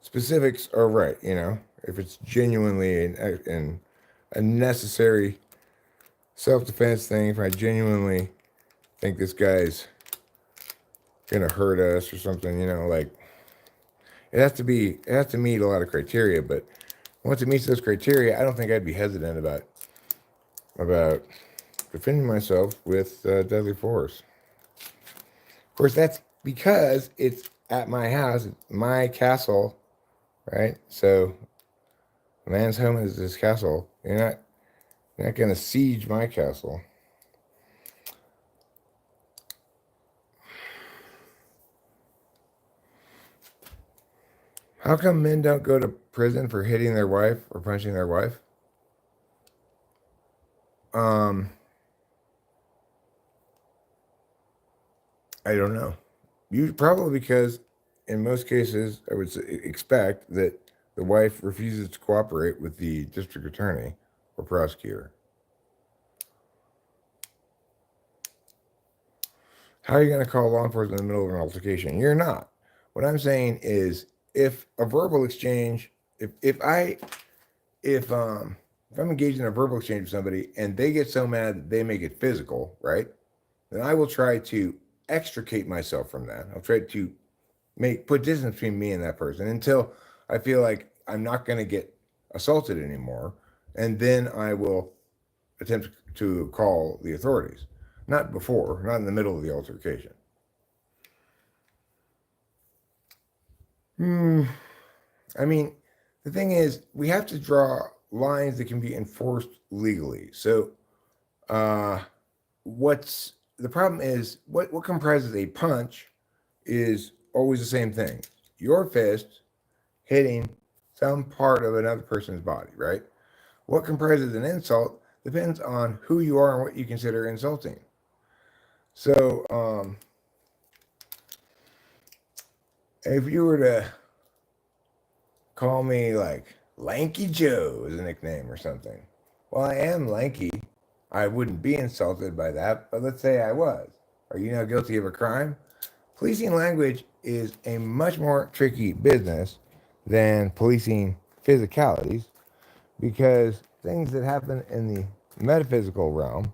Speaker 1: specifics are right, if it's genuinely a necessary self-defense thing, if I genuinely think this guy's gonna hurt us or something, like it has to meet a lot of criteria, but once it meets those criteria, I don't think I'd be hesitant about defending myself with deadly force. Of course, that's because it's at my house, it's my castle, right? So a man's home is his castle. You're not gonna siege my castle. How come men don't go to prison for hitting their wife or punching their wife? I don't know. Probably because in most cases, I would expect that the wife refuses to cooperate with the district attorney or prosecutor. How are you going to call law enforcement in the middle of an altercation? You're not. What I'm saying is, if a verbal exchange, if I'm engaged in a verbal exchange with somebody and they get so mad that they make it physical, right? Then I will try to extricate myself from that. I'll try to put distance between me and that person until I feel like I'm not going to get assaulted anymore, and then I will attempt to call the authorities. Not before, not in the middle of the altercation. I mean, the thing is, we have to draw lines that can be enforced legally. So, what's the problem is what comprises a punch is always the same thing. Your fist hitting some part of another person's body, right? What comprises an insult depends on who you are and what you consider insulting. So, if you were to call me like Lanky Joe as a nickname or something, well, I am lanky. I wouldn't be insulted by that, but let's say I was. Are you now guilty of a crime? Policing language is a much more tricky business than policing physicalities because things that happen in the metaphysical realm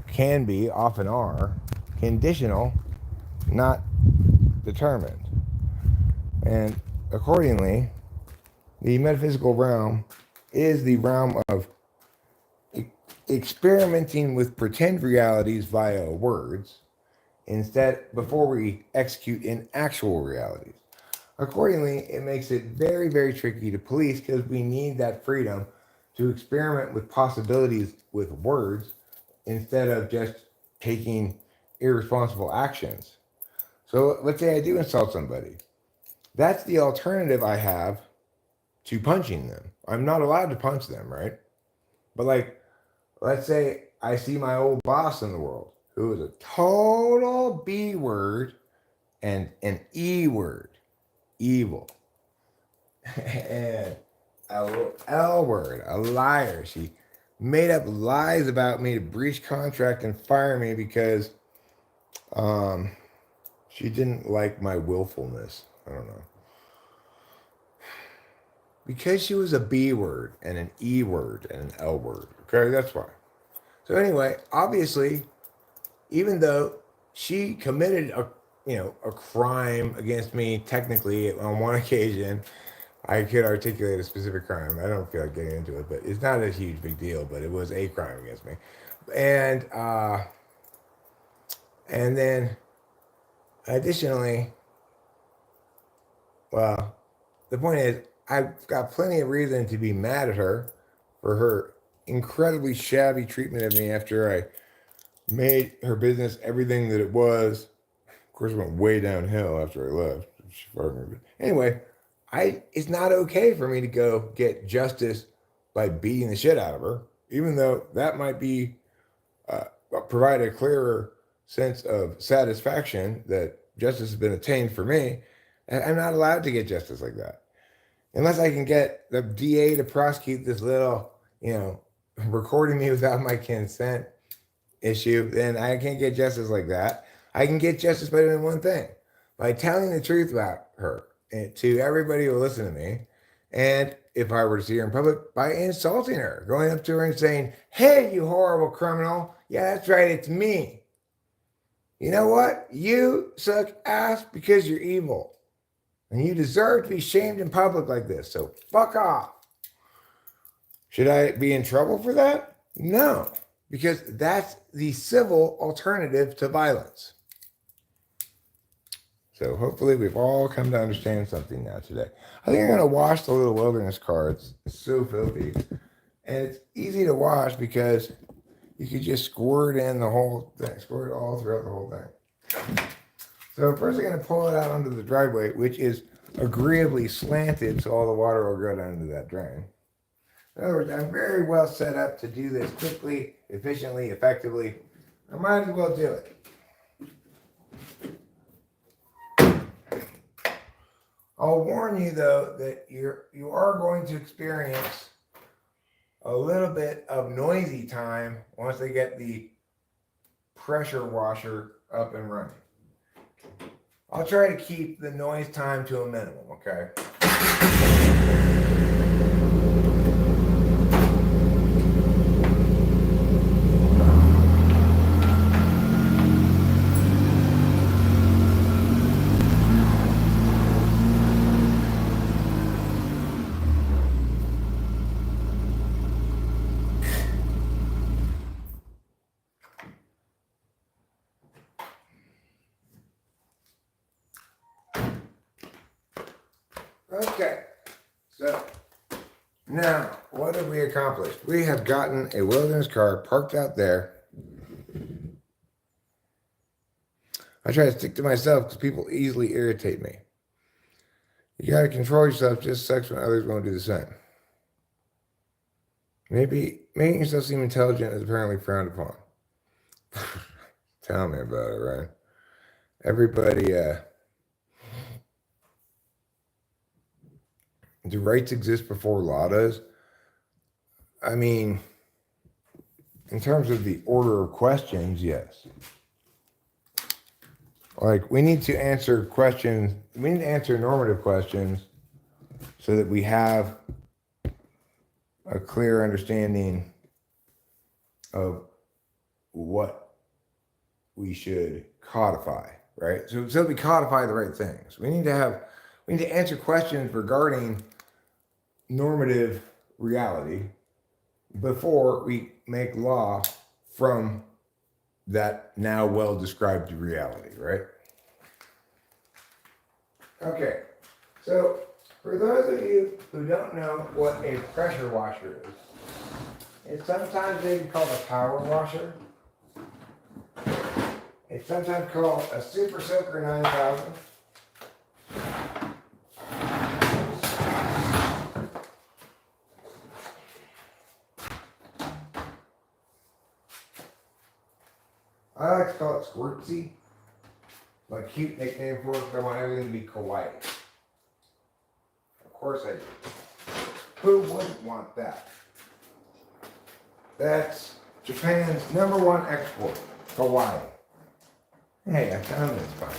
Speaker 1: can be, often are, conditional, not determined. And accordingly, the metaphysical realm is the realm of experimenting with pretend realities via words instead before we execute in actual realities. Accordingly, it makes it very, very tricky to police because we need that freedom to experiment with possibilities with words instead of just taking irresponsible actions. So let's say I do insult somebody. That's the alternative I have to punching them. I'm not allowed to punch them, right? But like, let's say I see my old boss in the world who is a total B word and an E word, evil, and a L word, a liar. She made up lies about me to breach contract and fire me because she didn't like my willfulness. I don't know. Because she was a B word and an E word and an L word. Okay, that's why. So anyway, obviously, even though she committed a crime against me technically on one occasion, I could articulate a specific crime. I don't feel like getting into it, but it's not a huge big deal. But it was a crime against me, and then additionally, well, the point is, I've got plenty of reason to be mad at her for her incredibly shabby treatment of me after I made her business everything that it was. Of course, it went way downhill after I left. She fired me. But anyway, it's not okay for me to go get justice by beating the shit out of her, even though that might be provide a clearer sense of satisfaction that justice has been attained for me. And I'm not allowed to get justice like that unless I can get the DA to prosecute this little, recording me without my consent issue. Then I can't get justice like that. I can get justice by doing one thing, by telling the truth about her to everybody who will listen to me. And if I were to see her in public, by insulting her, going up to her and saying, "Hey, you horrible criminal. Yeah, that's right. It's me. You know what? You suck ass because you're evil. And you deserve to be shamed in public like this. So fuck off." Should I be in trouble for that? No, because that's the civil alternative to violence. So hopefully we've all come to understand something now today. I think I'm going to wash the little wilderness cards. It's so filthy. And it's easy to wash because you could just squirt in the whole thing, squirt it all throughout the whole thing. So first I'm going to pull it out onto the driveway, which is agreeably slanted so all the water will go down into that drain. In other words, I'm very well set up to do this quickly, efficiently, effectively. I might as well do it. I'll warn you though that you are going to experience a little bit of noisy time once they get the pressure washer up and running. I'll try to keep the noise time to a minimum, okay? Okay, so now what have we accomplished? We have gotten a wilderness car parked out there. I try to stick to myself because people easily irritate me. You got to control yourself. Just sucks when others won't do the same. Maybe making yourself seem intelligent is apparently frowned upon. Tell me about it, right? Everybody, do rights exist before law does? I mean, in terms of the order of questions, yes. Like, we need to answer questions, we need to answer normative questions so that we have a clear understanding of what we should codify, right? So we codify the right things. We need to answer questions regarding normative reality before we make law from that now well-described reality, right? Okay, so for those of you who don't know what a pressure washer is, it's sometimes maybe called a power washer. It's sometimes called a Super Soaker 9000. I like to call it squirtsy. My cute nickname for it because I want everything to be kawaii. Of course I do. Who wouldn't want that? That's Japan's #1 export, kawaii. Hey, I found this fine.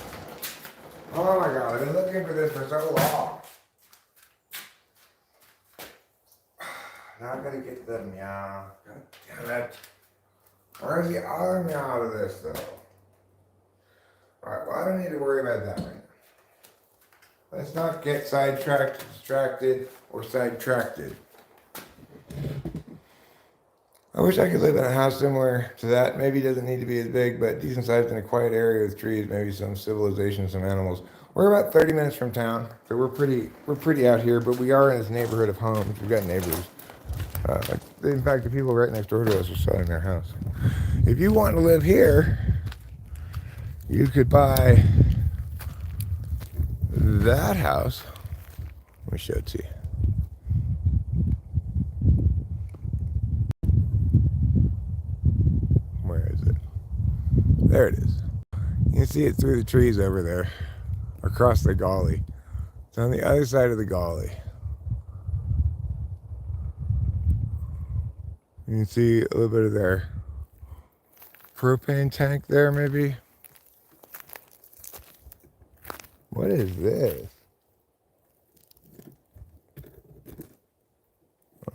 Speaker 1: Oh my god, I've been looking for this for so long. Now I gotta get the meow. God damn it. Where's the other meow out of this though? Alright, well I don't need to worry about that right now. Let's not get sidetracked, distracted, or sidetracked. I wish I could live in a house similar to that. Maybe it doesn't need to be as big, but decent sized in a quiet area with trees, maybe some civilization, some animals. We're about 30 minutes from town, so we're pretty out here, but we are in this neighborhood of homes. We've got neighbors. In fact, the people right next door to us are selling their house. If you want to live here, you could buy that house. Let me show it to you. Where is it? There it is. You can see it through the trees over there, across the gully. It's on the other side of the gully. You can see a little bit of their propane tank there, maybe. What is this? I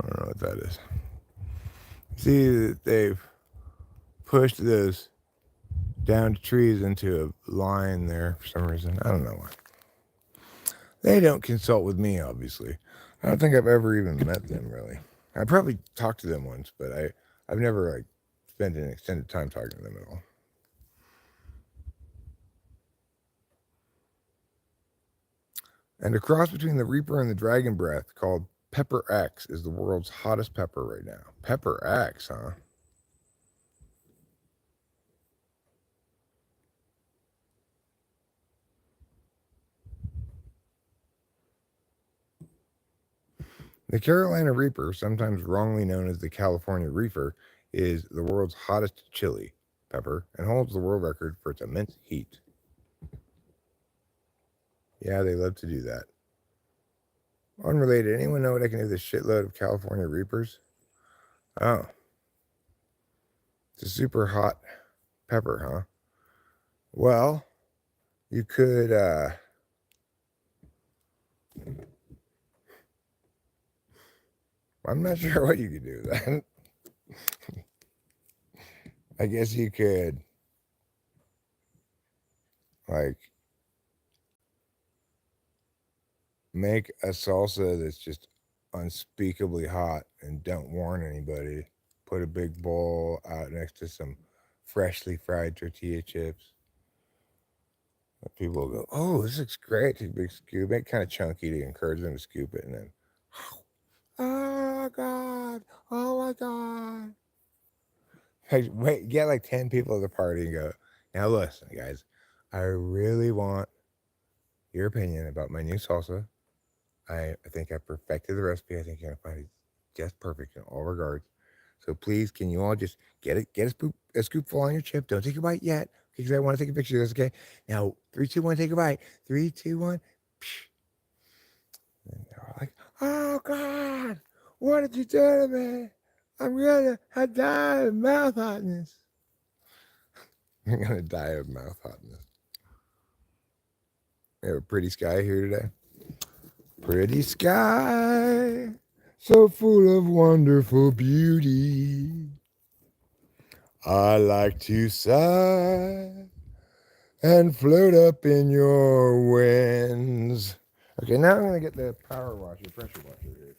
Speaker 1: don't know what that is. See that they've pushed those down trees into a line there for some reason. I don't know why. They don't consult with me, obviously. I don't think I've ever even met them, really. I probably talked to them once, but I've never spent an extended time talking to them at all. And a cross between the Reaper and the Dragon Breath called Pepper X is the world's hottest pepper right now. Pepper X, huh? The Carolina Reaper, sometimes wrongly known as the California Reefer, is the world's hottest chili pepper and holds the world record for its immense heat. Yeah, they love to do that. Unrelated, anyone know what I can do with this shitload of California Reapers? Oh. It's a super hot pepper, huh? Well, you could, I'm not sure what you could do with that. I guess you could, like, make a salsa that's just unspeakably hot and don't warn anybody. Put a big bowl out next to some freshly fried tortilla chips. People will go, oh, this looks great. Take a big scoop. Make it kind of chunky to encourage them to scoop it. And then, oh, God. Oh, my God. Like, wait, get like 10 people at the party and go, now listen, guys, I really want your opinion about my new salsa. I think I perfected the recipe. I think you're going to find it just perfect in all regards. So please, can you all just get a scoopful on your chip? Don't take a bite yet, because I want to take a picture of this, okay? Now, 3, 2, 1, take a bite. 3, 2, 1. And they're like, oh, God, what did you do to me? I'm going to die of mouth hotness. I'm going to die of mouth hotness. We have a pretty sky here today. Pretty sky, so full of wonderful beauty. I like to sigh and float up in your winds. Okay, now I'm going to get the pressure washer here.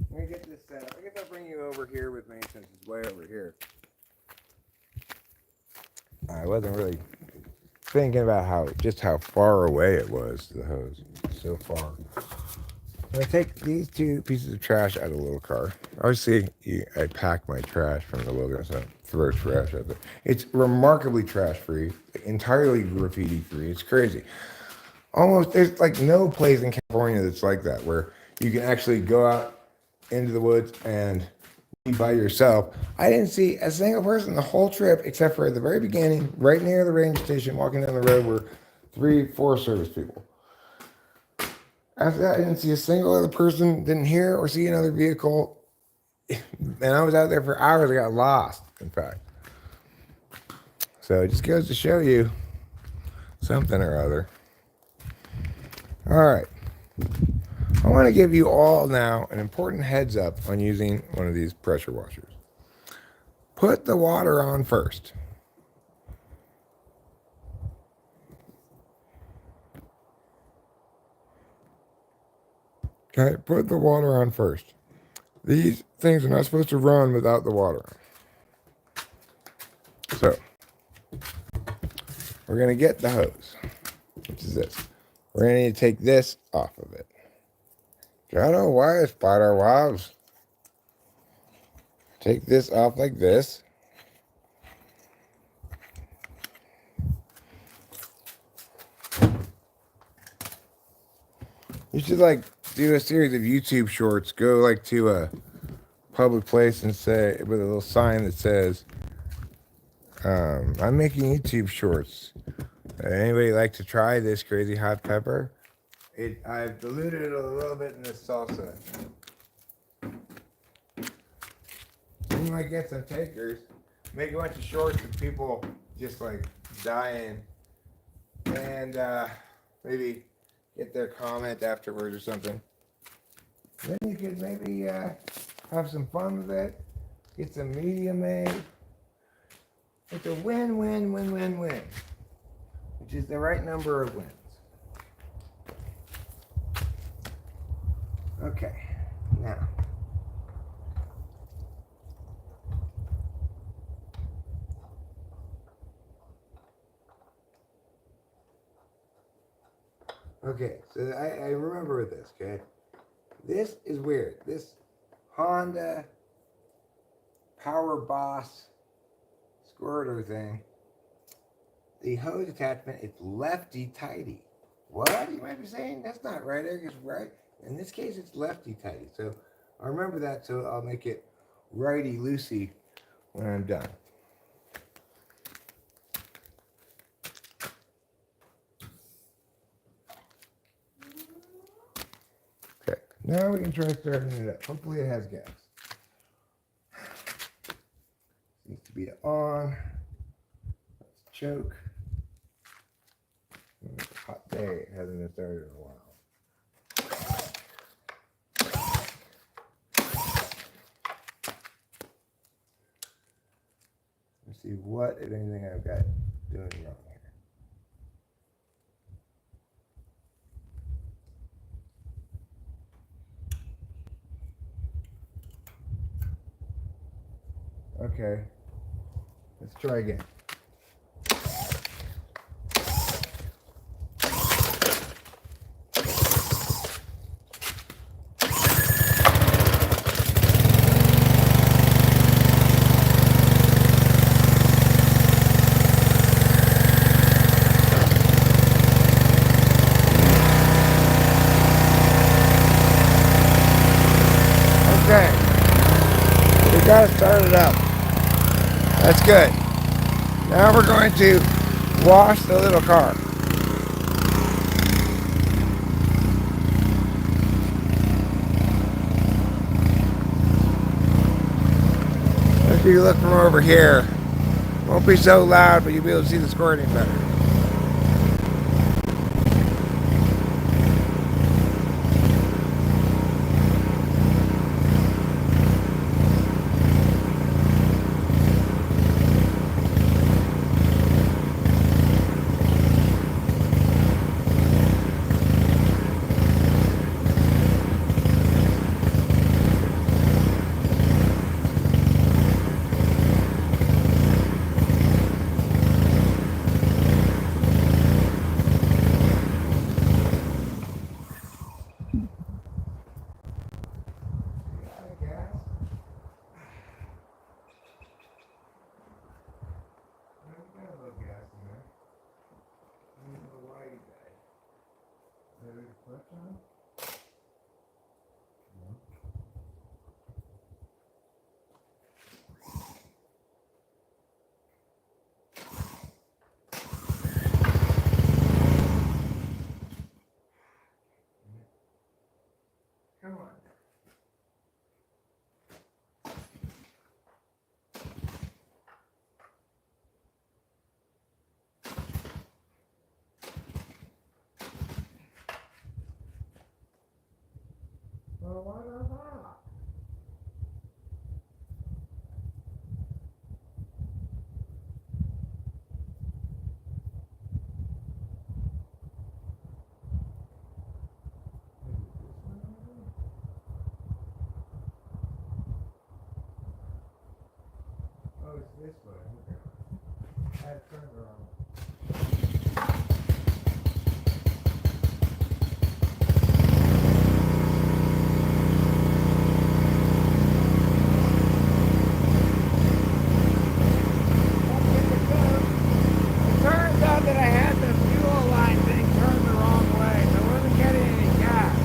Speaker 1: I'm going to get this set up. I guess I'll bring you over here with me since it's way over here. I wasn't really thinking about how far away it was, the hose. So far. I'm going to take these 2 pieces of trash out of the little car. Obviously, I pack my trash from the wilderness. I don't throw trash out there. It's remarkably trash-free, entirely graffiti-free. It's crazy. Almost, there's like no place in California that's like that, where you can actually go out into the woods and be by yourself. I didn't see a single person the whole trip, except for at the very beginning, right near the ranger station, walking down the road, were 3 Forest Service people. After that, I didn't see a single other person, didn't hear or see another vehicle. And I was out there for hours. I got lost, in fact. So it just goes to show you something or other. All right. I want to give you all now an important heads up on using one of these pressure washers. Put the water on first. Okay, put the water on first. These things are not supposed to run without the water on. So, we're going to get the hose, which is this. We're going to need to take this off of it. Got a wire, spider webs. Take this off like this. You should like do a series of YouTube shorts. Go like to a public place and say, with a little sign that says, I'm making YouTube shorts. Anybody like to try this crazy hot pepper? I've diluted it a little bit in this salsa. You might get some takers. Make a bunch of shorts of people just like dying. And maybe get their comment afterwards or something. Then you could maybe have some fun with it. Get some media made. It's a win-win-win-win-win. Which is the right number of wins. Okay, now. Okay, so I remember this, okay? This is weird. This Honda Power Boss squirter thing, the hose attachment, it's lefty-tighty. What? You might be saying, that's not right. I guess right. In this case, it's lefty-tighty. So I remember that, so I'll make it righty-loosey when I'm done. Okay, now we can try starting it up. Hopefully it has gas. Needs to be on. choke. Hot day. It hasn't been started in a while. Let's see what, if anything, I've got doing wrong here. Okay. Let's try again. Okay. We got it started up. That's good. Now we're going to wash the little car. If you look from over here, won't be so loud, but you'll be able to see the squirting better. Come on. Well, why not? Oh, it's this way. Okay. I had turned around. Turns out that I had the fuel line thing turned the wrong way, so I wasn't getting any gas.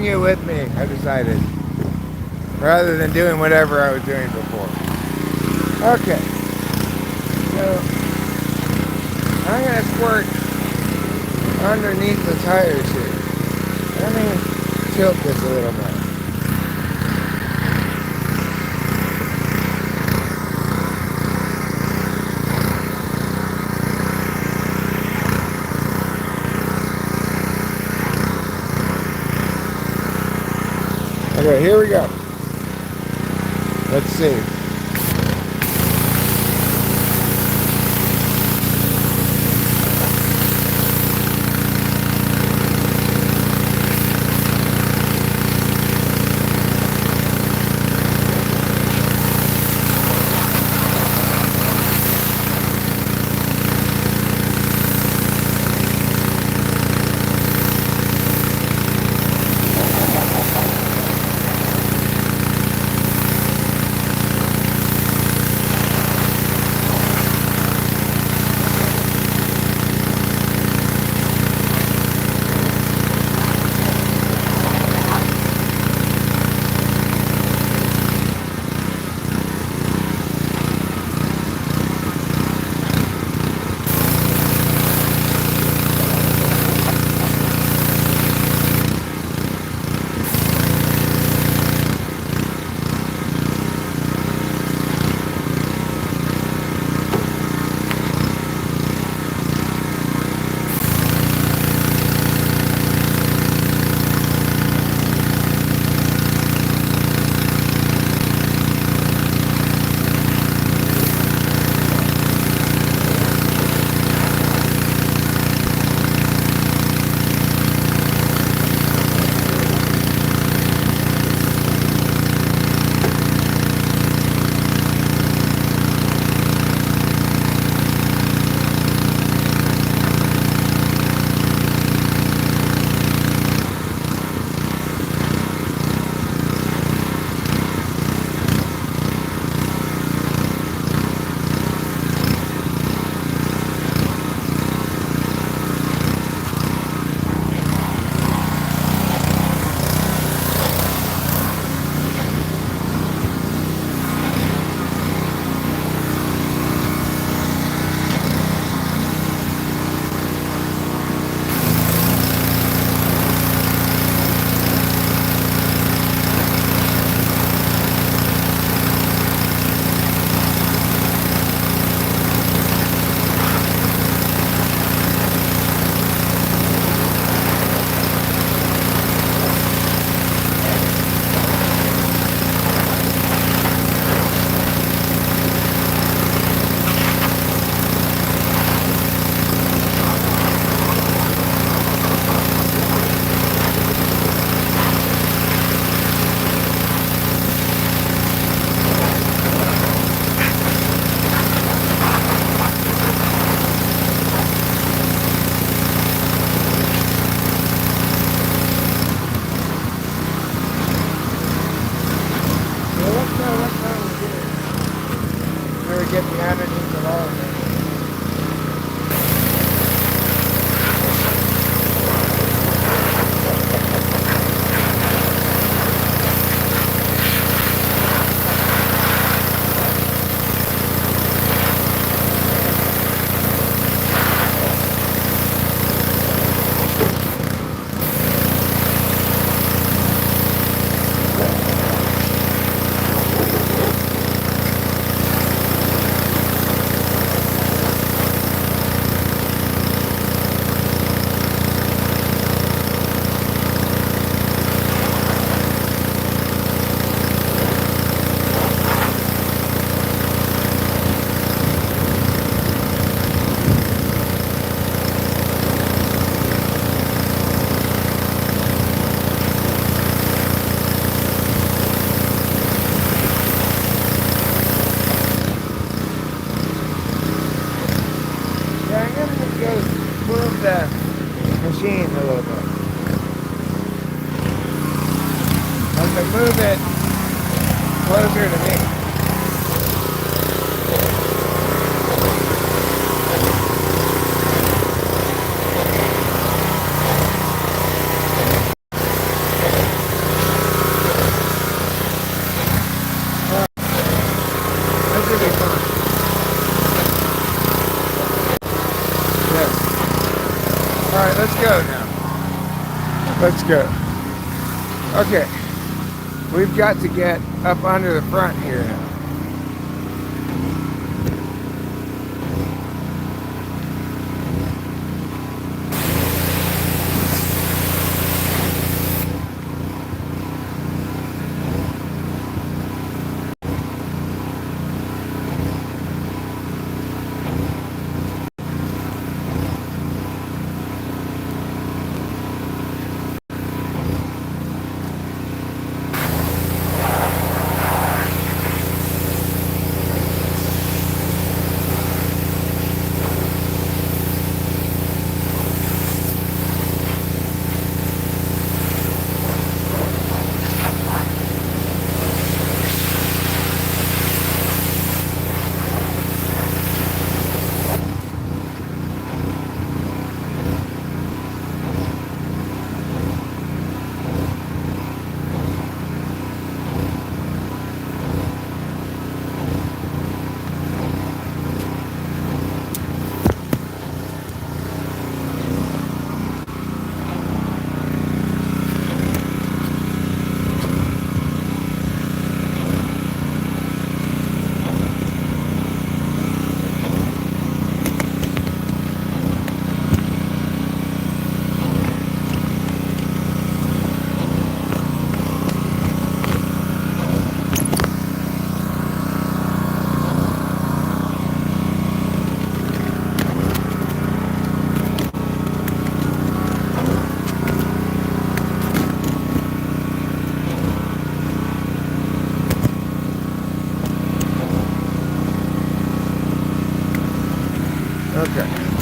Speaker 1: you with me, I decided, rather than doing whatever I was doing before. Okay, so I'm going to squirt underneath the tires here. Let me tilt this a little more. Okay, here we go. Let's see. Get the underneath of all of this. Machine a little bit. I can move it closer to me. go now. Let's go. Okay. We've got to get up under the front here now. Okay.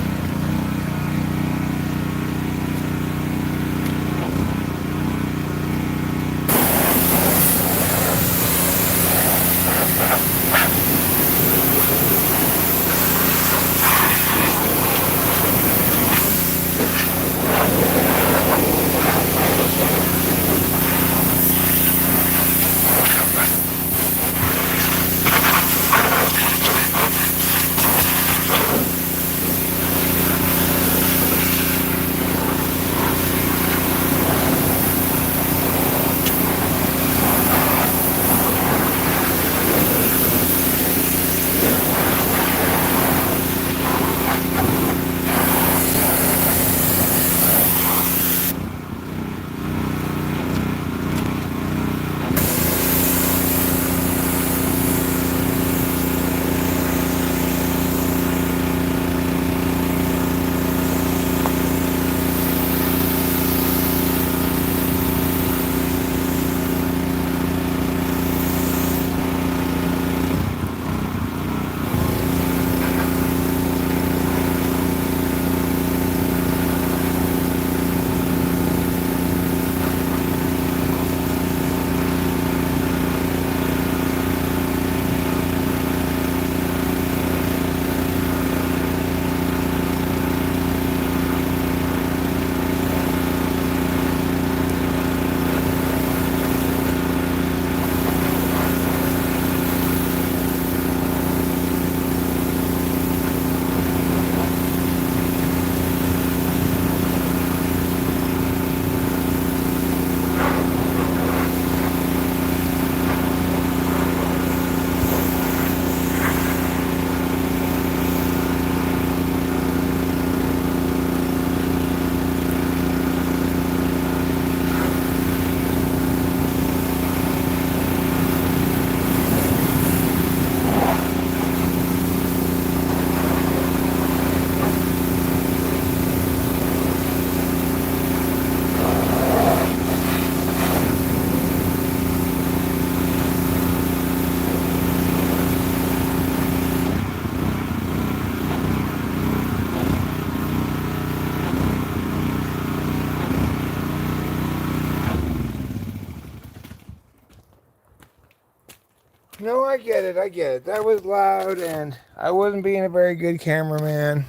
Speaker 1: No, I get it. I get it. That was loud, and I wasn't being a very good cameraman.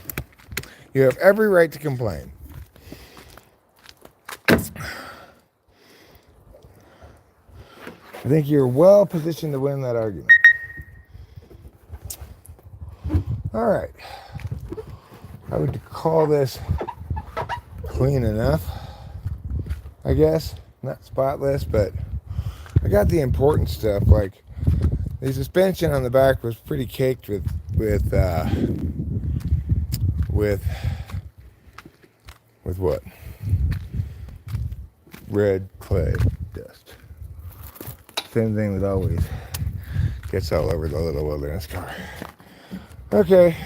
Speaker 1: You have every right to complain. I think you're well positioned to win that argument. All right. I would call this close. clean enough, I guess. Not spotless, but I got the important stuff. Like the suspension on the back was pretty caked with what? Red clay dust. Same thing with always gets all over the little wilderness car. Okay,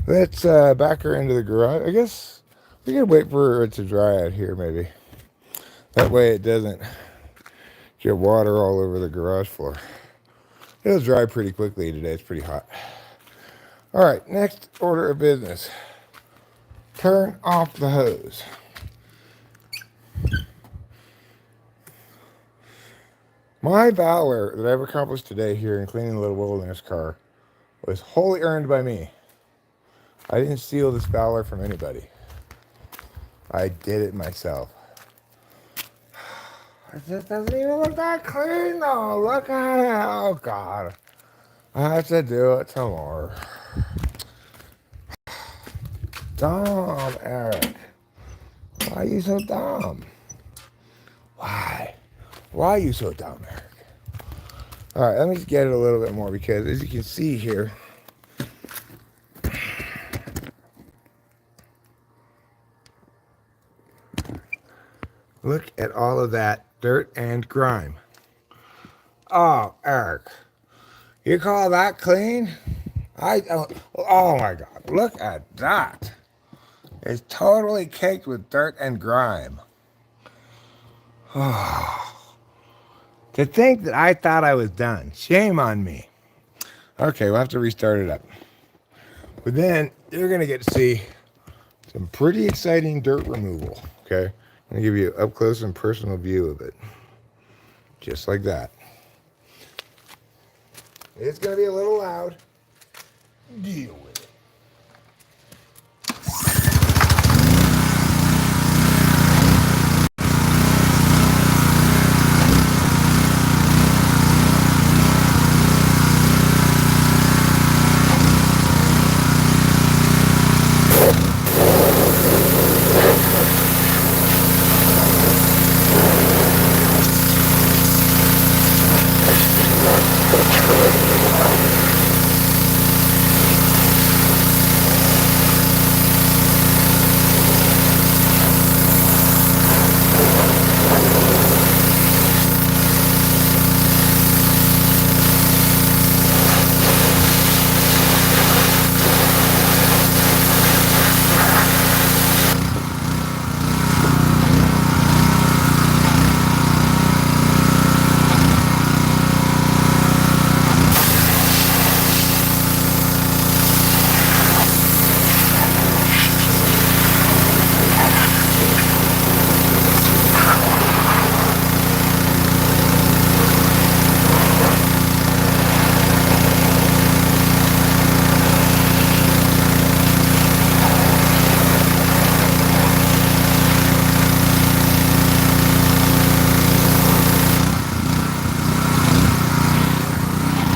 Speaker 1: let's back her into the garage. I guess we can wait for it to dry out here, maybe. That way it doesn't get water all over the garage floor. It'll dry pretty quickly today. It's pretty hot. All right, next order of business. Turn off the hose. My valor that I've accomplished today here in cleaning the little wilderness car was wholly earned by me. I didn't steal this valor from anybody. I did it myself. It doesn't even look that clean though. Look at it. Oh God. I have to do it tomorrow. Dumb, Eric. Why are you so dumb? Why? Why are you so dumb, Eric? All right, let me just get it a little bit more because as you can see here, look at all of that dirt and grime. Oh, Eric, you call that clean? I don't. Oh my God, look at that. It's totally caked with dirt and grime. Oh. To think that I thought I was done. Shame on me. Okay, we'll have to restart it up. But then you're going to get to see some pretty exciting dirt removal. Okay? I'm going to give you an up close and personal view of it. Just like that. It's going to be a little loud. Deal with it.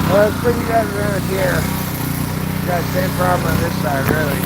Speaker 1: Well, it's pretty good around here. Got the same problem on this side, really.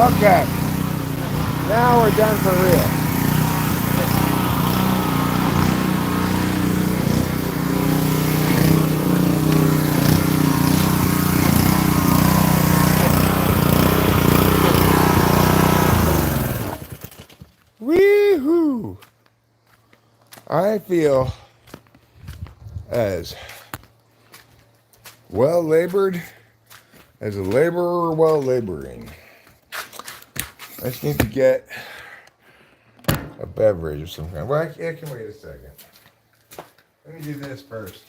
Speaker 1: Okay. Now we're done for real. Wee-hoo! I feel as well labored as a laborer while laboring. I just need to get a beverage of some kind. Well, I can wait a second. Let me do this first.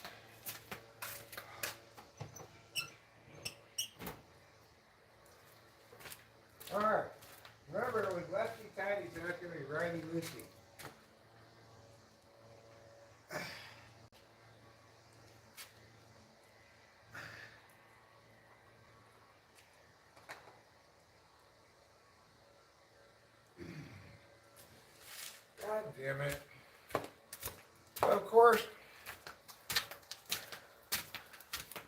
Speaker 1: All right. Remember, it was lefty-tighty, so it's going to be righty-loosey. God damn it. Of course,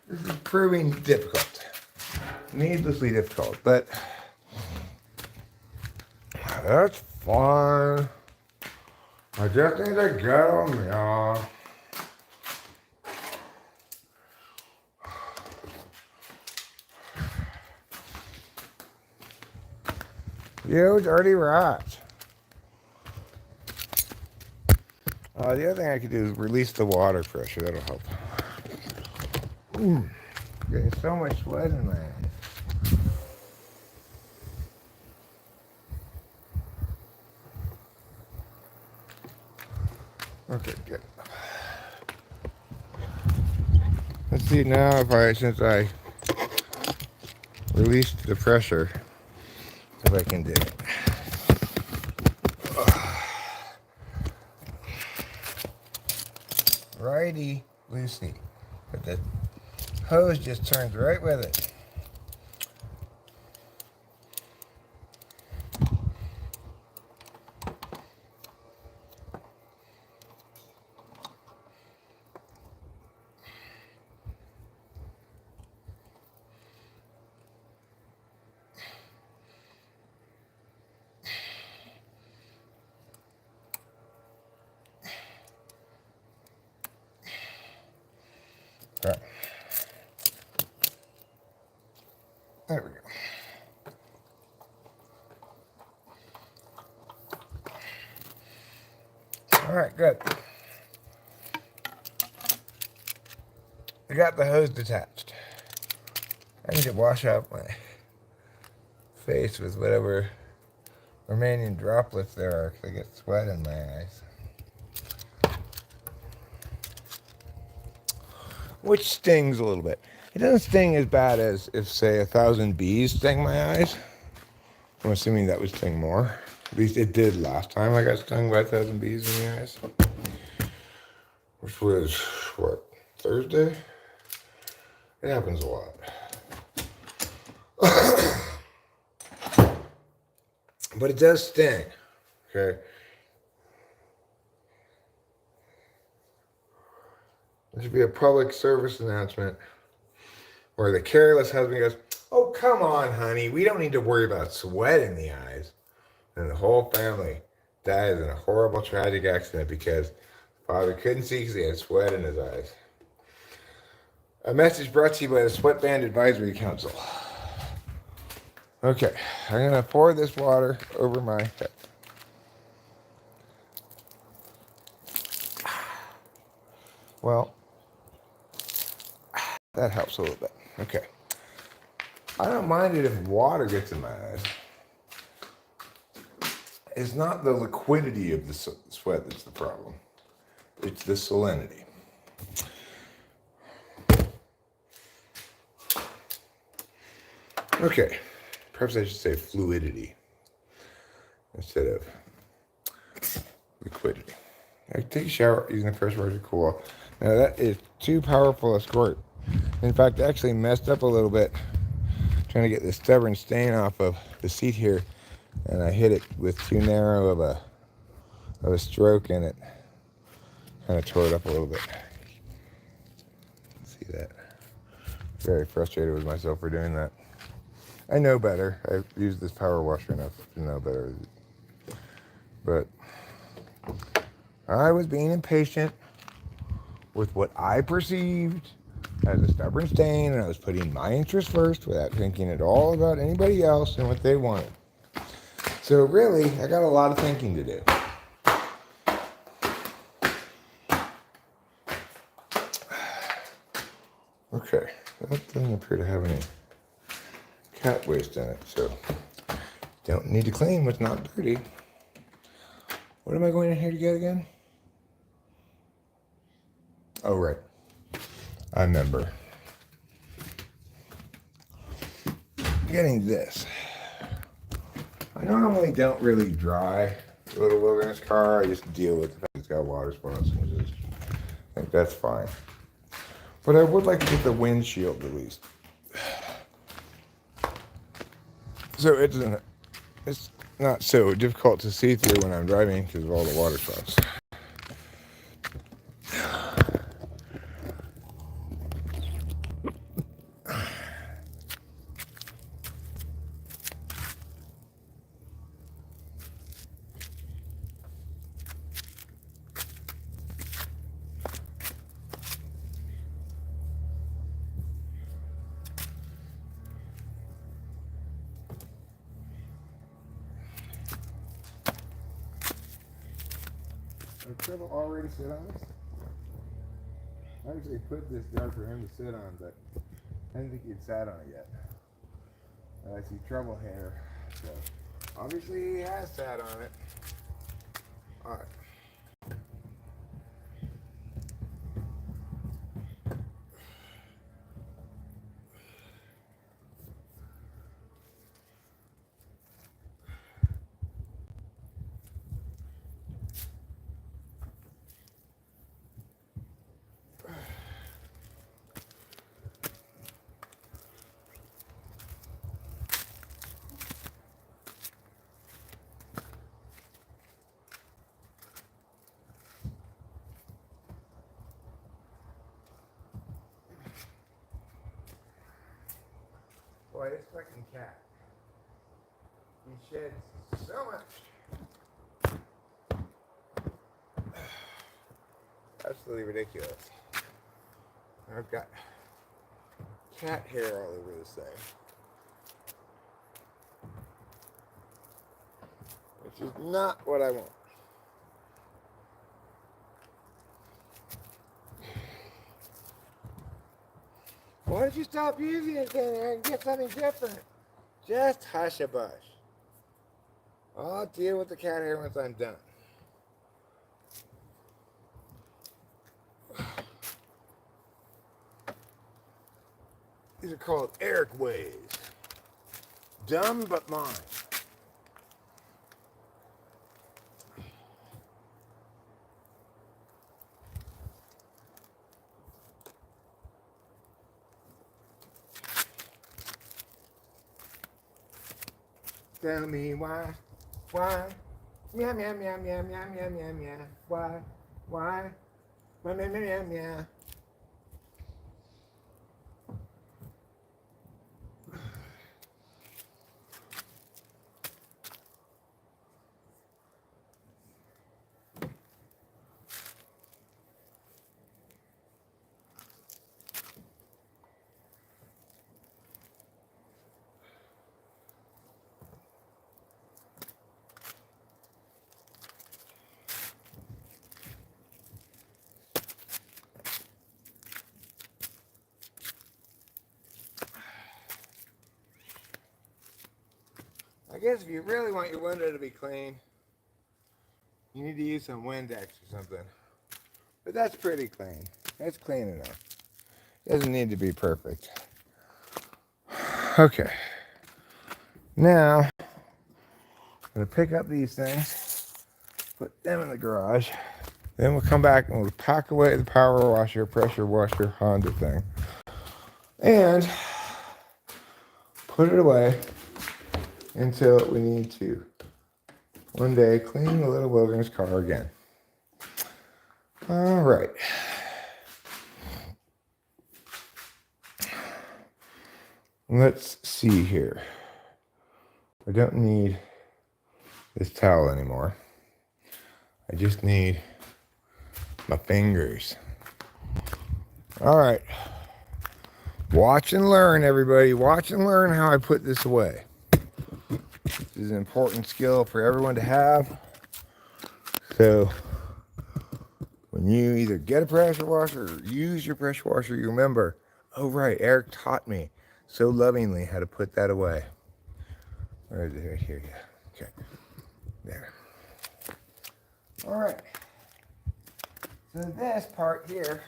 Speaker 1: this is proving difficult. Needlessly difficult, but that's fine. I just need to get them, yeah. You dirty rats. The other thing I could do is release the water pressure. That'll help. Getting so much sweat in my eyes. Okay, good. Let's see now since I released the pressure, if I can do it. Righty, loosey. But the hose just turns right with it. All right. There we go. All right, good. I got the hose detached. I need to wash out my face with whatever remaining droplets there are because I get sweat in my eyes. Which stings a little bit. It doesn't sting as bad as if, say, 1,000 bees sting my eyes. I'm assuming that would sting more. At least it did last time I got stung by 1,000 bees in the eyes. Which was, what, Thursday? It happens a lot. But it does sting, okay? There should be a public service announcement where the careless husband goes, "Oh, come on, honey. We don't need to worry about sweat in the eyes." And the whole family dies in a horrible, tragic accident because the father couldn't see because he had sweat in his eyes. A message brought to you by the Sweatband Advisory Council. Okay, I'm going to pour this water over my head. Well, that helps a little bit. Okay. I don't mind it if water gets in my eyes. It's not the liquidity of the sweat that's the problem. It's the salinity. Okay. Perhaps I should say fluidity instead of liquidity. I take a shower using the pressure washer to cool off. Now that is too powerful a squirt. In fact, I actually messed up a little bit trying to get this stubborn stain off of the seat here, and I hit it with too narrow of a stroke, and it kind of tore it up a little bit. See that? Very frustrated with myself for doing that. I know better. I've used this power washer enough to know better. But I was being impatient with what I perceived as a stubborn stain, and I was putting my interest first without thinking at all about anybody else and what they wanted. So really, I got a lot of thinking to do. Okay, that doesn't appear to have any cat waste in it, so don't need to clean what's not dirty. What am I going in here to get again? Oh, right. I remember. Getting this. I normally don't really dry the little wilderness car. I just deal with the fact it's got water spots. And just, I think that's fine. But I would like to get the windshield at least. So it's not so difficult to see through when I'm driving because of all the water spots. Did Trevor already sit on this? I actually put this down for him to sit on, but I didn't think he'd sat on it yet. I see trouble here, so obviously he has sat on it. Alright. Boy, this fucking cat. He sheds so much. Absolutely ridiculous. I've got cat hair all over this thing. Which is not what I want. Why don't you stop using it then and get something different? Just hush a bush. I'll deal with the cat hair once I'm done. These are called Eric ways. Dumb but mine. Tell me why, meow meow meow meow meow meow meow meow, why, meow meow meow meow meow. I guess if you really want your window to be clean, you need to use some Windex or something. But that's pretty clean. That's clean enough. Doesn't need to be perfect. Okay. Now, I'm going to pick up these things, put them in the garage. Then we'll come back and we'll pack away the power washer, pressure washer, Honda thing. And put it away until we need to one day clean the little wilderness car again. All right. Let's see here. I don't need this towel anymore. I just need my fingers. All right. Watch and learn, everybody. Watch and learn how I put this away. This is an important skill for everyone to have. So when you either get a pressure washer or use your pressure washer, you remember, oh right, Eric taught me so lovingly how to put that away. Where is it? Right here, yeah. Okay. There. All right. So this part here,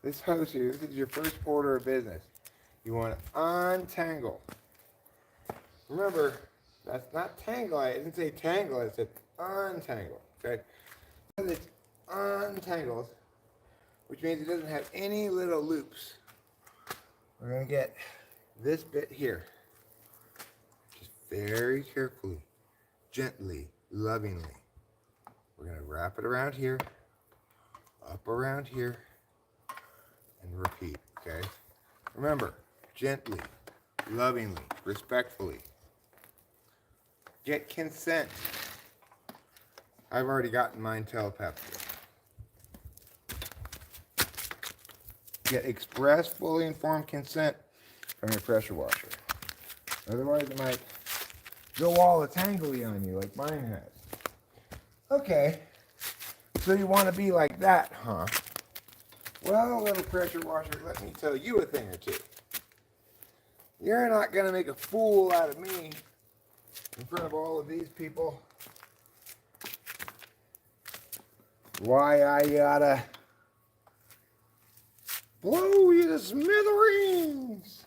Speaker 1: this hose here, this is your first order of business. You want to untangle. Remember, that's not tangle. I didn't say tangle, I said untangle. Okay? It's untangled, which means it doesn't have any little loops. We're going to get this bit here. Just very carefully, gently, lovingly. We're going to wrap it around here, up around here, and repeat, okay? Remember, gently, lovingly, respectfully. Get consent. I've already gotten mine telepathically. Get express, fully informed consent from your pressure washer. Otherwise, it might go all tangly on you like mine has. Okay, so you want to be like that, huh? Well, little pressure washer, let me tell you a thing or two. You're not going to make a fool out of me in front of all of these people. Why I gotta blow you to smithereens.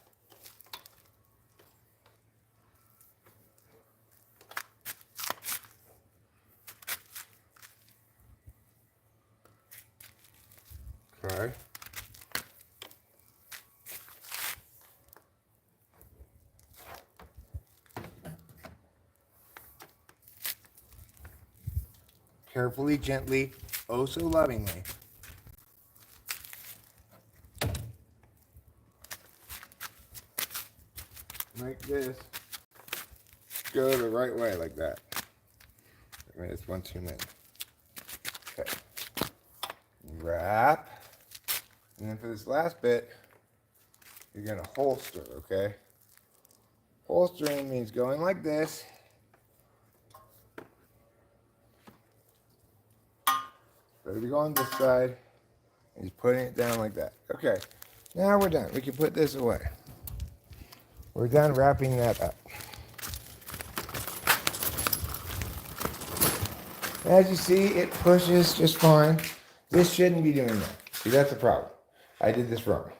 Speaker 1: Okay. Carefully, gently, oh so lovingly. Make this go the right way like that. I mean, it's one too many. Okay. Wrap. And then for this last bit, you're going to holster, okay? Holstering means going like this. So you go on this side, and he's putting it down like that. Okay, now we're done. We can put this away. We're done wrapping that up. As you see, it pushes just fine. This shouldn't be doing that. See, that's the problem. I did this wrong.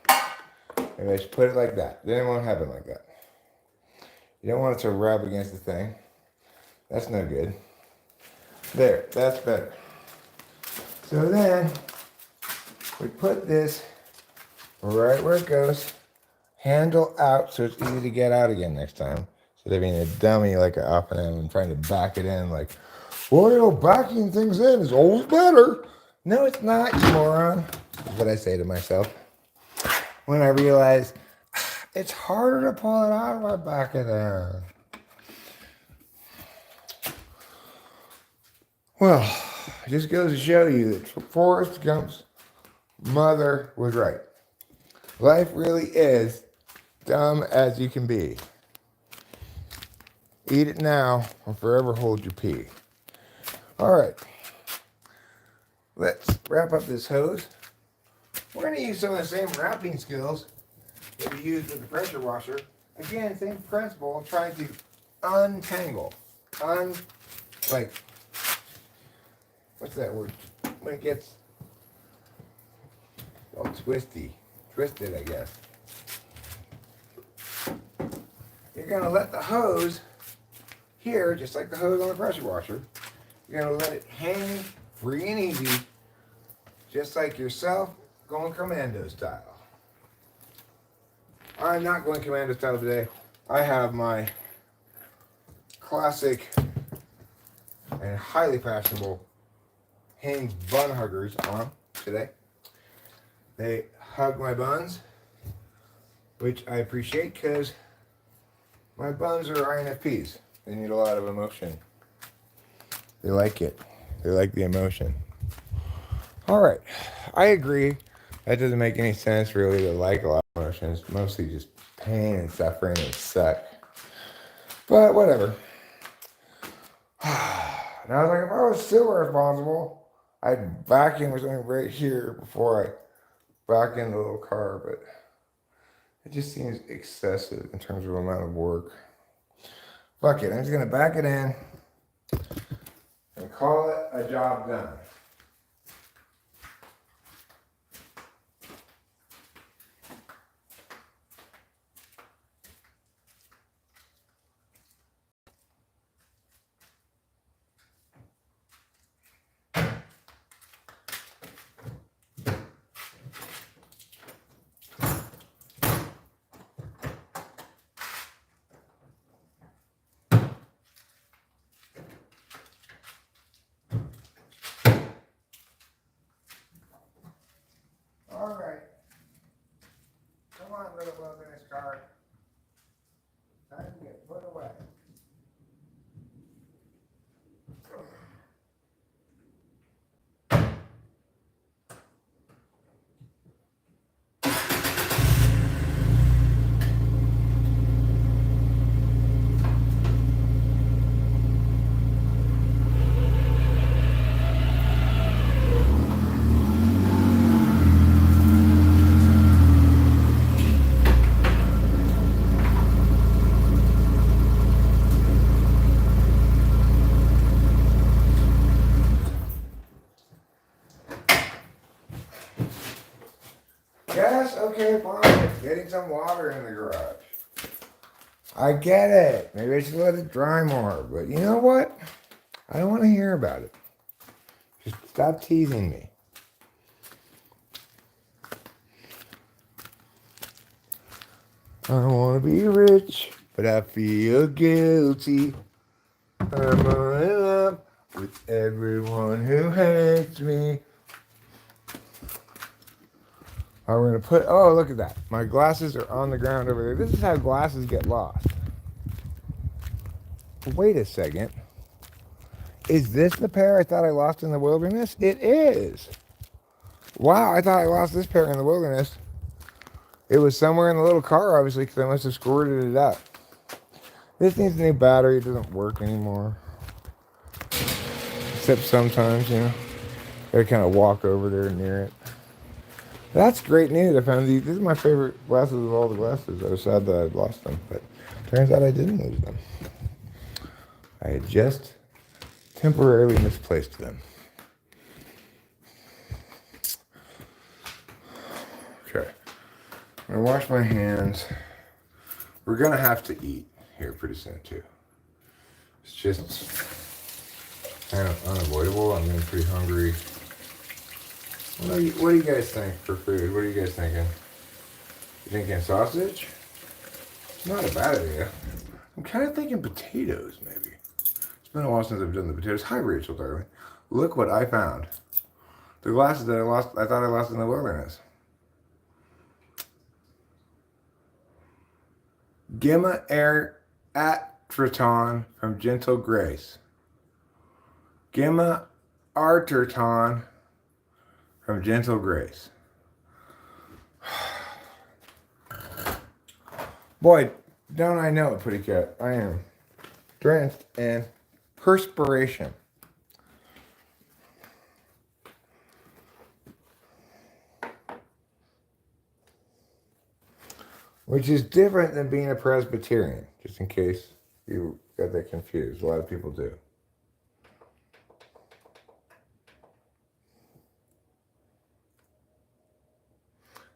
Speaker 1: Maybe I should put it like that. Then it won't happen like that. You don't want it to rub against the thing. That's no good. There, that's better. So then, we put this right where it goes, handle out so it's easy to get out again next time. Instead of being a dummy like an up and in and trying to back it in like, well, you know, backing things in is always better. No, it's not, you moron. That's what I say to myself. When I realize it's harder to pull it out if I back it in. Well, it just goes to show you that Forrest Gump's mother was right. Life really is dumb as you can be. Eat it now or forever hold your pee. All right, let's wrap up this hose. We're going to use some of the same wrapping skills that we used with the pressure washer. Again, same principle of trying to untangle. What's that word? When it gets all twisted, I guess. You're going to let the hose here, just like the hose on the pressure washer, you're going to let it hang free and easy, just like yourself going commando style. I'm not going commando style today. I have my classic and highly fashionable Hanes bun huggers on today. They hug my buns, which I appreciate because my buns are INFPs. They need a lot of emotion. They like it. They like the emotion. All right. I agree. That doesn't make any sense, really, to like a lot of emotions. Mostly just pain and suffering and suck. But whatever. And I was like, if I was super responsible, I'd vacuum or something right here before I back in the little car. But it just seems excessive in terms of amount of work. Fuck it. I'm just going to back it in and call it a job done. All right. Come on, little wilderness car. Time to get put away. Yes, okay, fine. Getting some water in the garage. I get it. Maybe I should let it dry more. But you know what? I don't want to hear about it. Just stop teasing me. I want to be rich, but I feel guilty. I'm in love with everyone who hates me. We're going to put, oh, look at that. My glasses are on the ground over there. This is how glasses get lost. Wait a second. Is this the pair I thought I lost in the wilderness? It is. Wow, I thought I lost this pair in the wilderness. It was somewhere in the little car, obviously, because I must have squirted it up. This needs a new battery. It doesn't work anymore. Except sometimes, you know. I kind of walk over there near it. That's great news. I found these. This is my favorite glasses of all the glasses. I was sad that I'd lost them, but turns out I didn't lose them. I had just temporarily misplaced them. Okay. I'm going to wash my hands. We're going to have to eat here pretty soon, too. It's just kind of unavoidable. I'm getting pretty hungry. What do you guys think for food? What are you guys thinking? You thinking sausage? It's not a bad idea. I'm kind of thinking potatoes, maybe. It's been a while since I've done the potatoes. Hi, Rachel, darling. Look what I found. The glasses that I thought I lost in the wilderness. Gemma Air Atraton from Gentle Grace. Gemma Arterton from Gentle Grace. Boy, don't I know it, pretty cat. I am drenched in perspiration. Which is different than being a Presbyterian, just in case you got that confused. A lot of people do.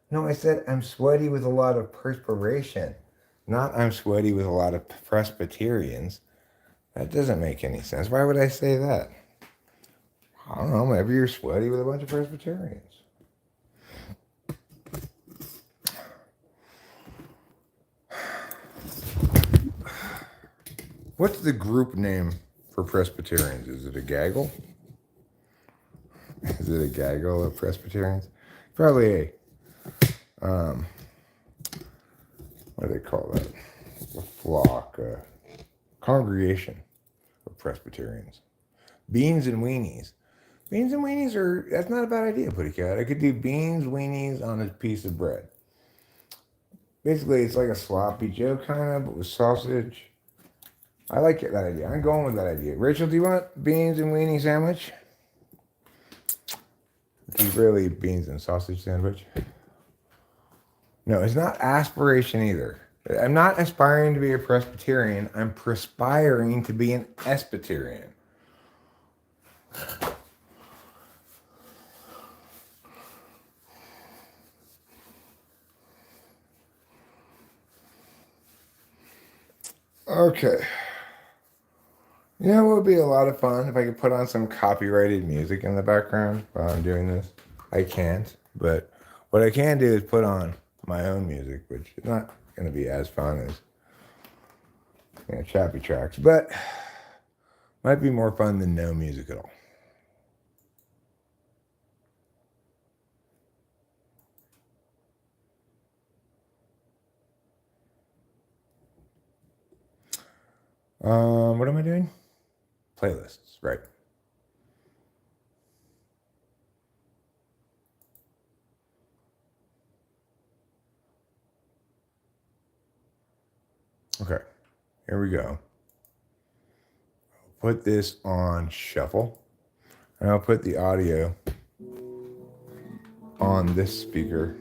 Speaker 1: No, I said I'm sweaty with a lot of perspiration. Not I'm sweaty with a lot of Presbyterians. That doesn't make any sense. Why would I say that? I don't know. Maybe you're sweaty with a bunch of Presbyterians. What's the group name for Presbyterians? Is it a gaggle? Is it a gaggle of Presbyterians? Probably what do they call that? A flock, a congregation of Presbyterians. Beans and weenies. Beans and weenies that's not a bad idea, Putty Cat. I could do beans, weenies on a piece of bread. Basically, it's like a sloppy Joe kind of, but with sausage. I like that idea. I'm going with that idea. Rachel, do you want beans and weenie sandwich? It's really beans and sausage sandwich. No, it's not aspiration either. I'm not aspiring to be a Presbyterian. I'm perspiring to be an Esbyterian. Okay. You know what would be a lot of fun if I could put on some copyrighted music in the background while I'm doing this? I can't, but what I can do is put on my own music, which is not going to be as fun as chappy tracks, but might be more fun than no music at all. What am I doing? Playlists, right. Okay, here we go. I'll put this on shuffle, and I'll put the audio on this speaker.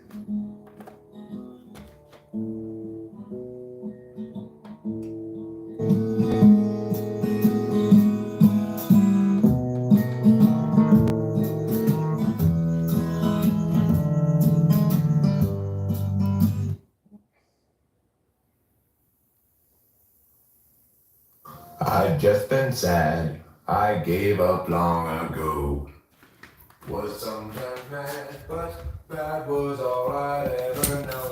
Speaker 1: I'd just been sad, I gave up long ago. Was sometimes mad, but bad was all I'd ever known.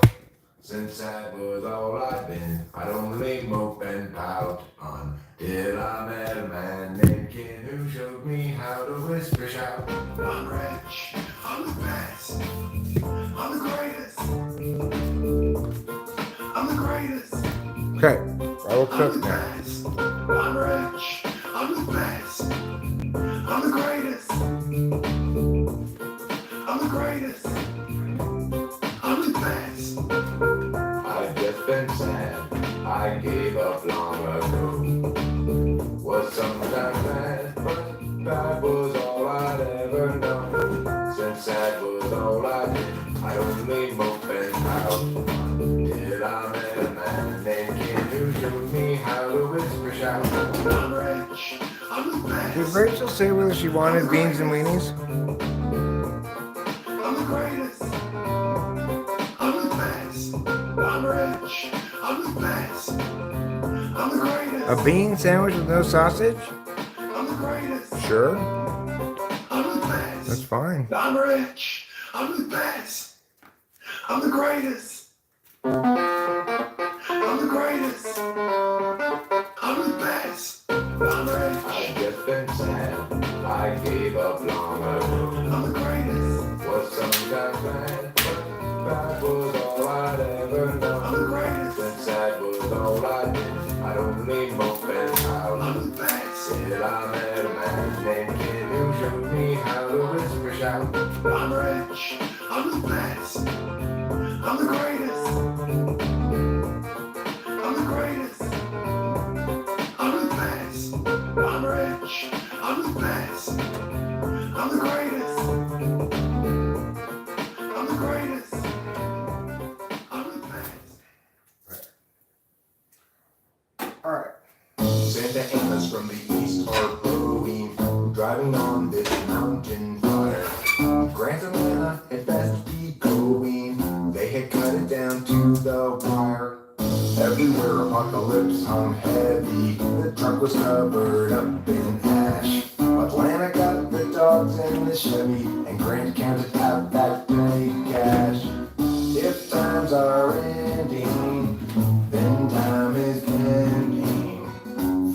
Speaker 1: Since that was all I'd been, I'd only mope and pout until I met a man named Ken who showed me how to whisper shout. I'm rich, I'm the best, I'm the greatest, I'm the greatest. Okay, I will cook now. I'm rich, I'm the best, I'm the greatest, I'm the greatest, I'm the best. I've just been sad, I gave up long ago. Was sometimes mad, but that was all I'd ever known. Since that was all I did, I only mope and pout till I met a man named Ken who showed me how to whisper shout. I'm rich, I'm the best. Did Rachel say whether she wanted beans and weenies? I'm the greatest, I'm the best. I'm rich, I'm the best, I'm the greatest. A bean sandwich with no sausage? I'm the greatest. Sure. I'm the best. That's fine. I'm rich, I'm the best, I'm the greatest. I'm the greatest. I'm the best. I'm rich. I've just been sad, I gave up long ago. I'm the greatest. Was sometimes mad, but that was all I'd ever known. I'm the greatest. Since that was all I did, I'd only mope and pout. I'm the best. Till I met a man named Ken who showed me how to whisper shout. I'm rich, I'm the best, I'm the greatest, I'm the greatest, I'm the best. I'm rich, I'm the best, I'm the greatest, I'm the greatest, I'm the best. All right. Santa Ana's from the east are blowing, driving on this mountain fire. Grant and Lana had best be going, they had cut it down to the wire. Everywhere apocalypse hung heavy, the trunk was covered up in ash. But Lana got the dogs in the Chevy, and Grant counted out that petty cash. If times are ending, then time is ending.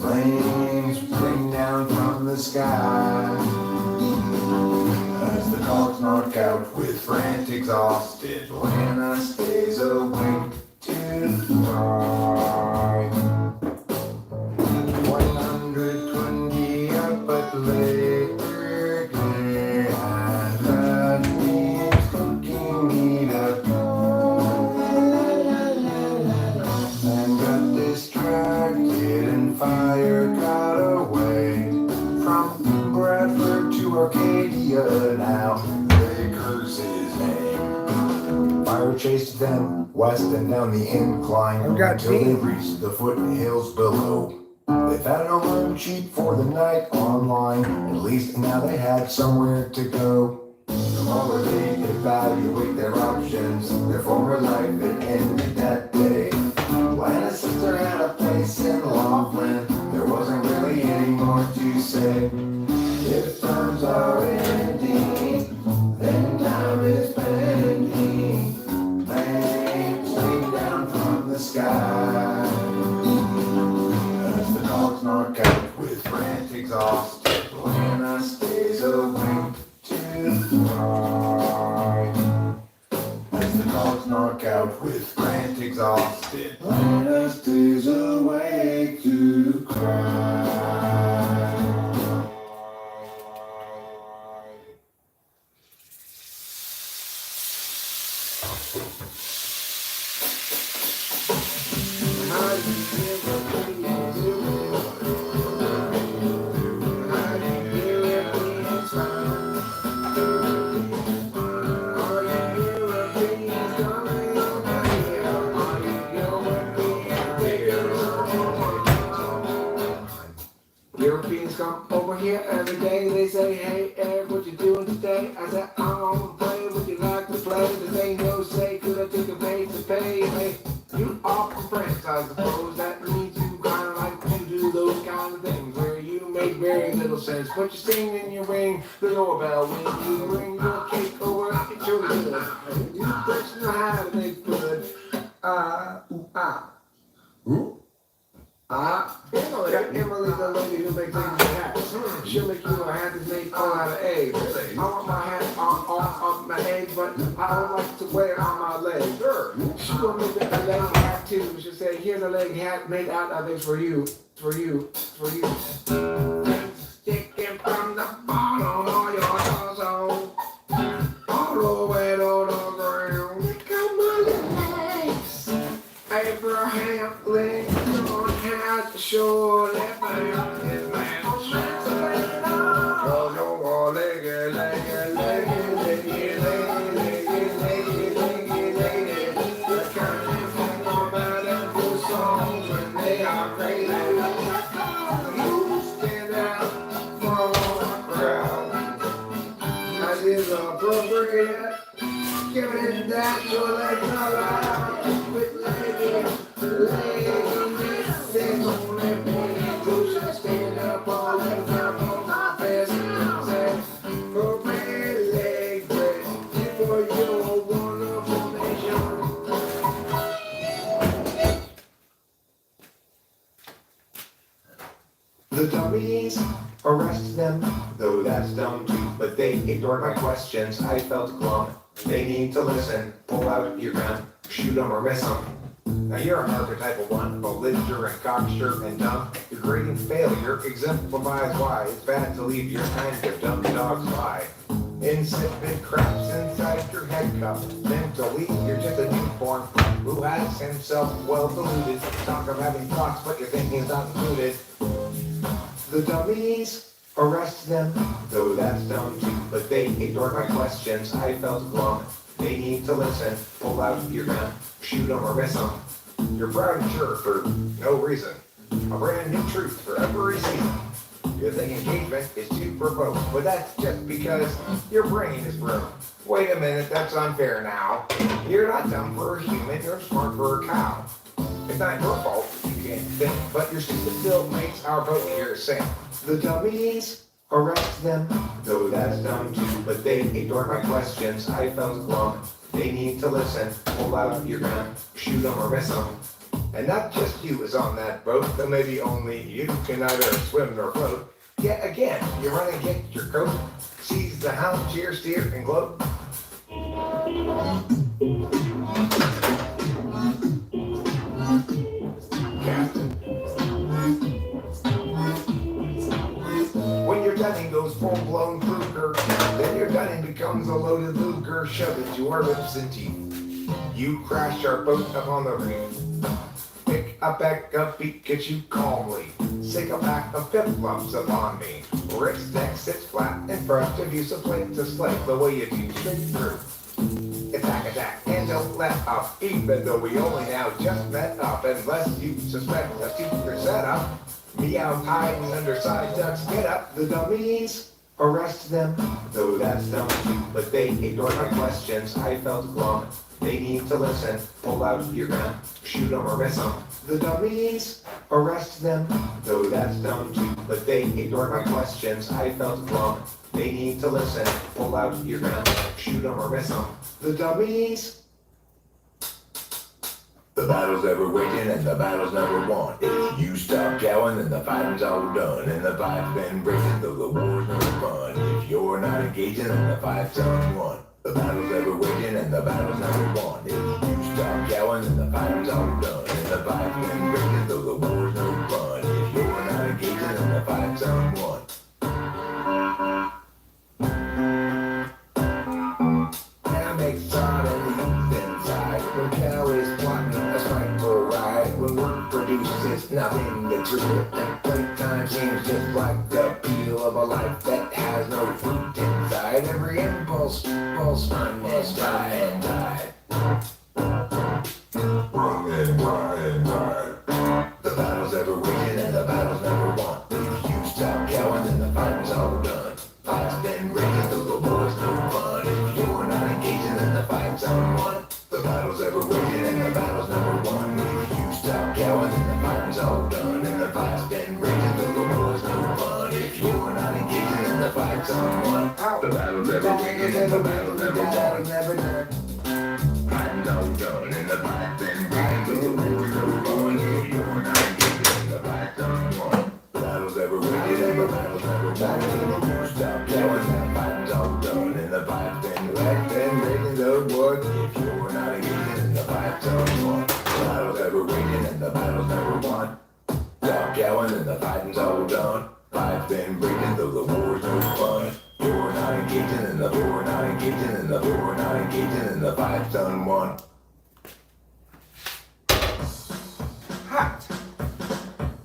Speaker 1: Flames rain down from the sky as the dogs mark out with frantic exhausted. Lana stays awake till dawn.
Speaker 3: Australia now. Vickers his name. Fire chased them west and down the incline until they reached the foothills below. They found a room cheap for the night online. At least now they had somewhere to go. The more they evaluate their options, their former life had ended that day. Lana's sister had a place in Laughlin. There wasn't really any more to say. If terms are ending, then time is pending. Flames rain down from the sky. As the dogs knock out with rant exhausted, Lana stays awake to cry. As the dogs knock out with rant exhausted, Lana stays awake to cry.
Speaker 4: Europeans come over here every day. They say, hey, Ed, what you doing today? I said, I wanna play. Would you like to play? There ain't no say, could I take a pay to pay? Hey, you are from France, I suppose. That means you kinda like to do those kind of things where you make very little sense. But you sing and you ring the doorbell when you bring your cake over your children. You just know how to make good. Emily, the lady who makes things hats. She'll make you a hat that's made all out of eggs. I want my hat on my eggs, but I don't like to wear it on my legs. She gonna make a leg hat too. She'll say, here's a leg hat made out of it for you. Sticking from the bottom of your torso, all the way to the ground. Look at my legs. Abraham Lincoln has a short left hand. His man translated all. Oh, no more leggy. The kind of thing about them good songs when they are crazy. You stand out from the crowd. As is appropriate, given that your legs are loud. With leggy, there's only one who should stand up all the time on my best. Say, for red leg break, for your wonderful nation.
Speaker 3: The dummies arrested them, though that's dumb too. But they ignored my questions, I felt glum. They need to listen, pull out your gun, shoot them or miss them. Now you're an archetypal one, belligerent, cocksure, and dumb. Your grading failure exemplifies why it's bad to leave your kind of dumb dogs lie. Insipid craps inside your head cup. Mentally, you're just a newborn who has himself well deluded. Talk of having thoughts, but your thinking is not included. The dummies arrested them, though that's dumb too. But they ignored my questions, I felt glum. They need to listen, pull out your gun, shoot them or miss them. You're proud and sure for no reason. A brand new truth for every season. You think engagement is to provoke, but that's just because your brain is broke. Wait a minute, that's unfair now. You're not dumb for a human, you're smart for a cow. It's not your fault you can't think, but your stupid still makes our boat here sink. The dummies arrested them, though that's dumb too. But they ignored my questions, I felt glum. They need to listen, pull out your gun, shoot them or miss them. And not just you is on that boat, though maybe only you can neither swim nor float. Yet again, you run and get your coat, seize the helm, cheer, steer, and gloat. Captain. When your gunning goes full-blown Kruger, then your gunning becomes a loaded Luger, shove it to our lips and teeth. You crash our boat up on the reef. Pick a back up, Pikachu calmly. Sick a pack of pip lumps upon me. Rick's neck sits flat in front of you, so plate to slate the way you do straight through. Attack, and don't let up, even though we only now just met up. Unless you suspect a secret setup, meow hiding under side ducks, get up, the dummies. Arrest them, though that's dumb too, but they ignored my questions, I felt glum. They need to listen, pull out your gun, shoot 'em or miss 'em. The dummies, arrest them, though that's dumb too, but they ignored my questions, I felt glum. They need to listen, pull out your gun, shoot 'em or miss 'em. The dummies.
Speaker 1: The battle's ever waging and the battle's never won. If you stop cowing, then the fighting's all done. And the fight's been breaking, though the war's no fun. If you're not engaging, then the fight's unwon. The battle's ever waging and the battle's never won. If you stop cowing, then the fighting's all done. And the fight's been breaking, though the war's no fun. If you're not engaging, then the fight's unwon. Now make side and leaves inside. When cow is plotting a strike for a ride. When work produces nothing to trigger. And playtime seems just like the peel of a life that has no fruit inside. Every impulse run is dry and tied. Wrong and tied. The battle's ever waging and the battle's never won. If you stop cowing, then the fighting's all done. Fight's been raging, though the war's no fun. If you're not engaging, then the fight's unwon. The battle's ever waging and the battle's never won. If you stop cowing, then the fighting's all done. And the fight's been raging, though the war's no fun. If you're not engaging, then the fight's unwon. The battle's ever waging and the battle's never won. Fighting's all done and the fight's been raging, though the war's no fun. If you're not engaging, then the fight's unwon. The battle's ever waging and the battle's never won. If you stop cowing, then the fighting's all done. And the fight's been raging, though the war's no fun. If you're not engaging, then the fight's unwon. The battle's ever waging and the battle's never won. Stop cowing and the fighting's all done. Fight's been breaking, though the war's no fun. You're not engaging and the you're not engaging and the you're not engaging and the fight's unwon.
Speaker 4: Hot.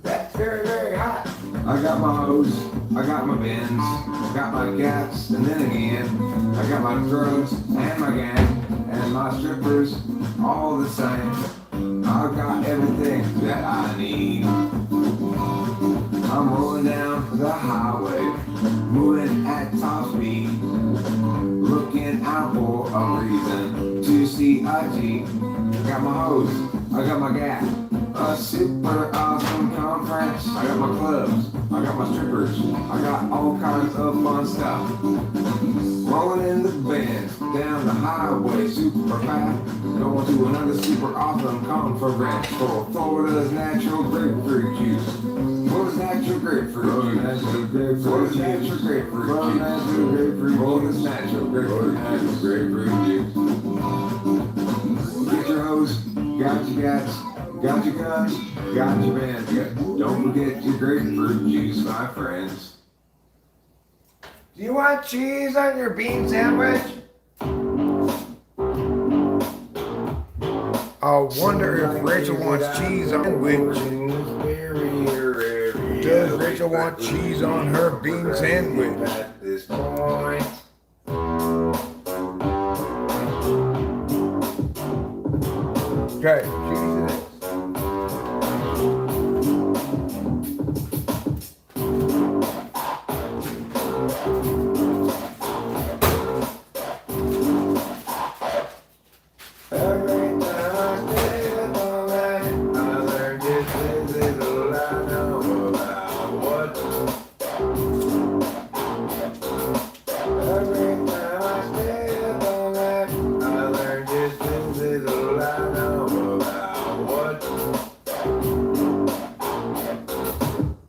Speaker 4: That's very, very hot. I got my hose, I got my bins, I got my cats, and then again, I got my drugs and my gang, and my strippers, all the same. I've got everything that I need. I'm rolling down the highway, moving at top speed, looking out for a reason to see a G. I got my hose, I got my gas, a super awesome conference. I got my clubs, I got my strippers, I got all kinds of fun stuff. Rolling in the Benz, down the highway, super fast, going to another super awesome conference for Florida's natural grapefruit juice. Florida's natural grapefruit juice. Florida's natural grapefruit juice. Florida's natural grapefruit juice. Get your hose, got your gats, got your guns, got your bands. Don't forget your grapefruit juice, my friends.
Speaker 1: Do you want cheese on your bean sandwich? I wonder if Rachel wants cheese on her sandwich. Does Rachel want cheese on her bean sandwich?
Speaker 3: At this point.
Speaker 1: Okay, cheese it is.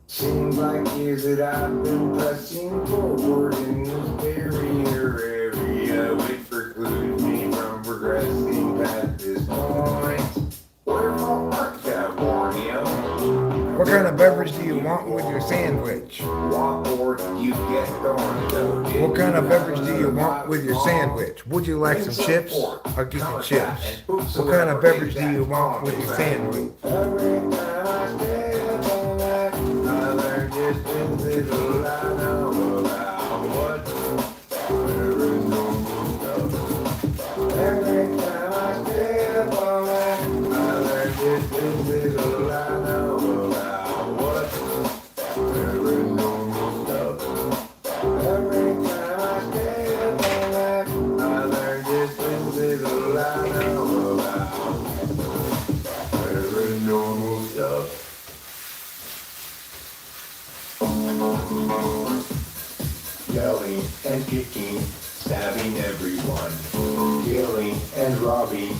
Speaker 3: Seems like years that I've been pressing forward in this barrier area, which precludes me from progressing past this point. Wherefore art thou, Borneo?
Speaker 1: What kind of beverage do you want with your sandwich?
Speaker 3: Walk or you get thorn toed.
Speaker 1: What kind of beverage do you want with your sandwich? Would you like some chips? I'll get you chips. What kind of beverage do you want with your sandwich?
Speaker 3: Every time I stay up all night, I learn just a little I know and kicking, stabbing everyone, killing and robbing,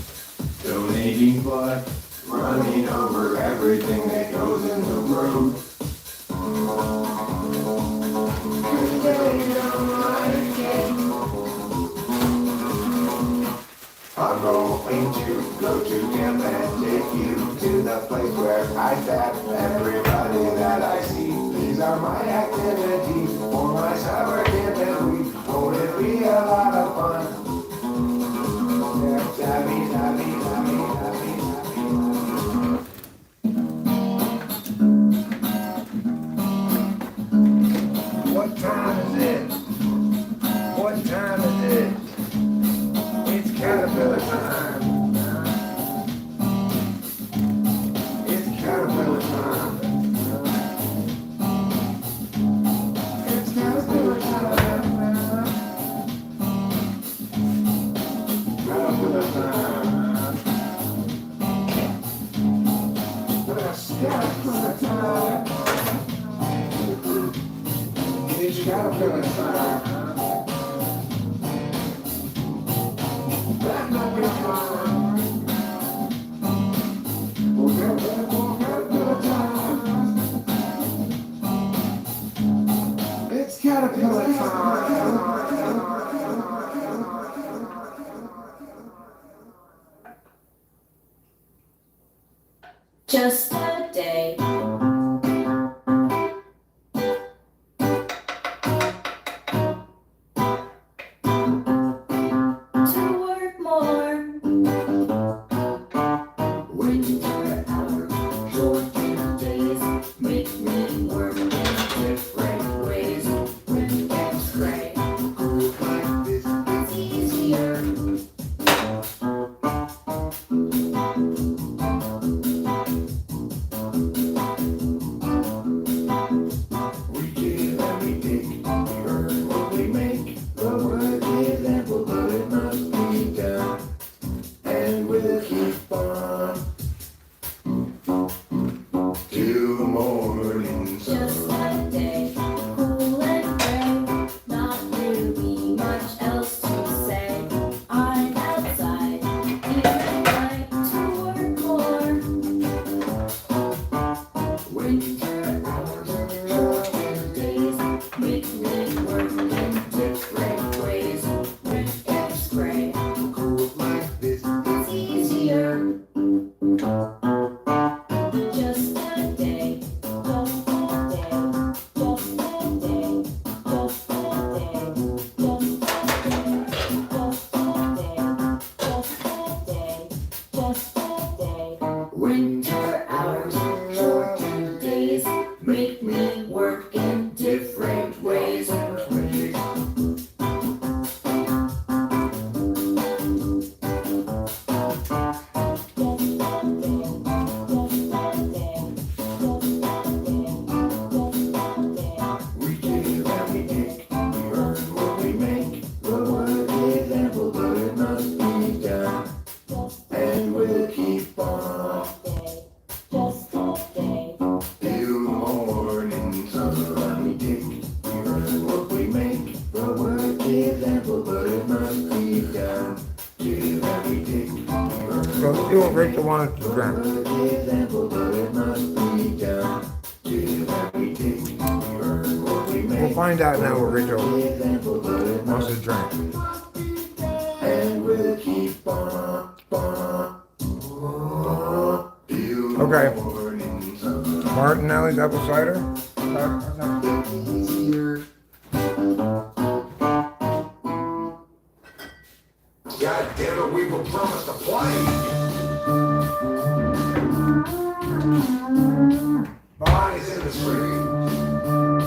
Speaker 3: donating blood, running over everything that goes in the road. I'm going to go to camp and take you to the place where I stab everybody that I see. These are my activities for my summer camp and week. Won't it be a lot of fun? Stabby, stabby, stabby, stabby, stabby. What time is it? What time is it? It's caterpillar time. It's caterpillar time. It's caterpillar time. Caterpillar time. It's caterpillar time. It's caterpillar time. It's caterpillar time.
Speaker 2: Just a day. To work more. Winter hours, shorter days, make me work in different ways. When it's gray,
Speaker 3: Groove like this.
Speaker 2: it's easier.
Speaker 3: We give and we take, we earn what we make. The work is ample, but it must be done. And we'll keep on till morning
Speaker 2: Just
Speaker 3: sun.
Speaker 2: a day, cool and gray, not really much else to say. I'm outside, even like to work more. Winter hours, shorter days, make me work in different ways. When it's gray,
Speaker 3: Cool like this.
Speaker 2: it's easier. Just a day, just a day, just a day, just a day, just a day, just a day, just a day. Winter hours, shorter days, make me work in different ways.
Speaker 3: We give and we take, we earn what we make. The work is ample, but it must be done. And we'll keep on till morning sun. We take, we earn what we make. The work is ample, but it must be done. Till and we take, we earn.
Speaker 1: So let's see what Rachel wanted to drink.
Speaker 3: Work is ample, but it must be done. Till and we take, we earn what we make.
Speaker 1: We'll find out now what Rachel
Speaker 3: Is ample, but it
Speaker 1: wants
Speaker 3: must
Speaker 1: to drink.
Speaker 3: and we'll keep on, till
Speaker 1: Okay.
Speaker 3: morning sun.
Speaker 1: Martinelli's apple cider.
Speaker 3: Easier. God damn it, we were promised a play. Bonnie's in the street.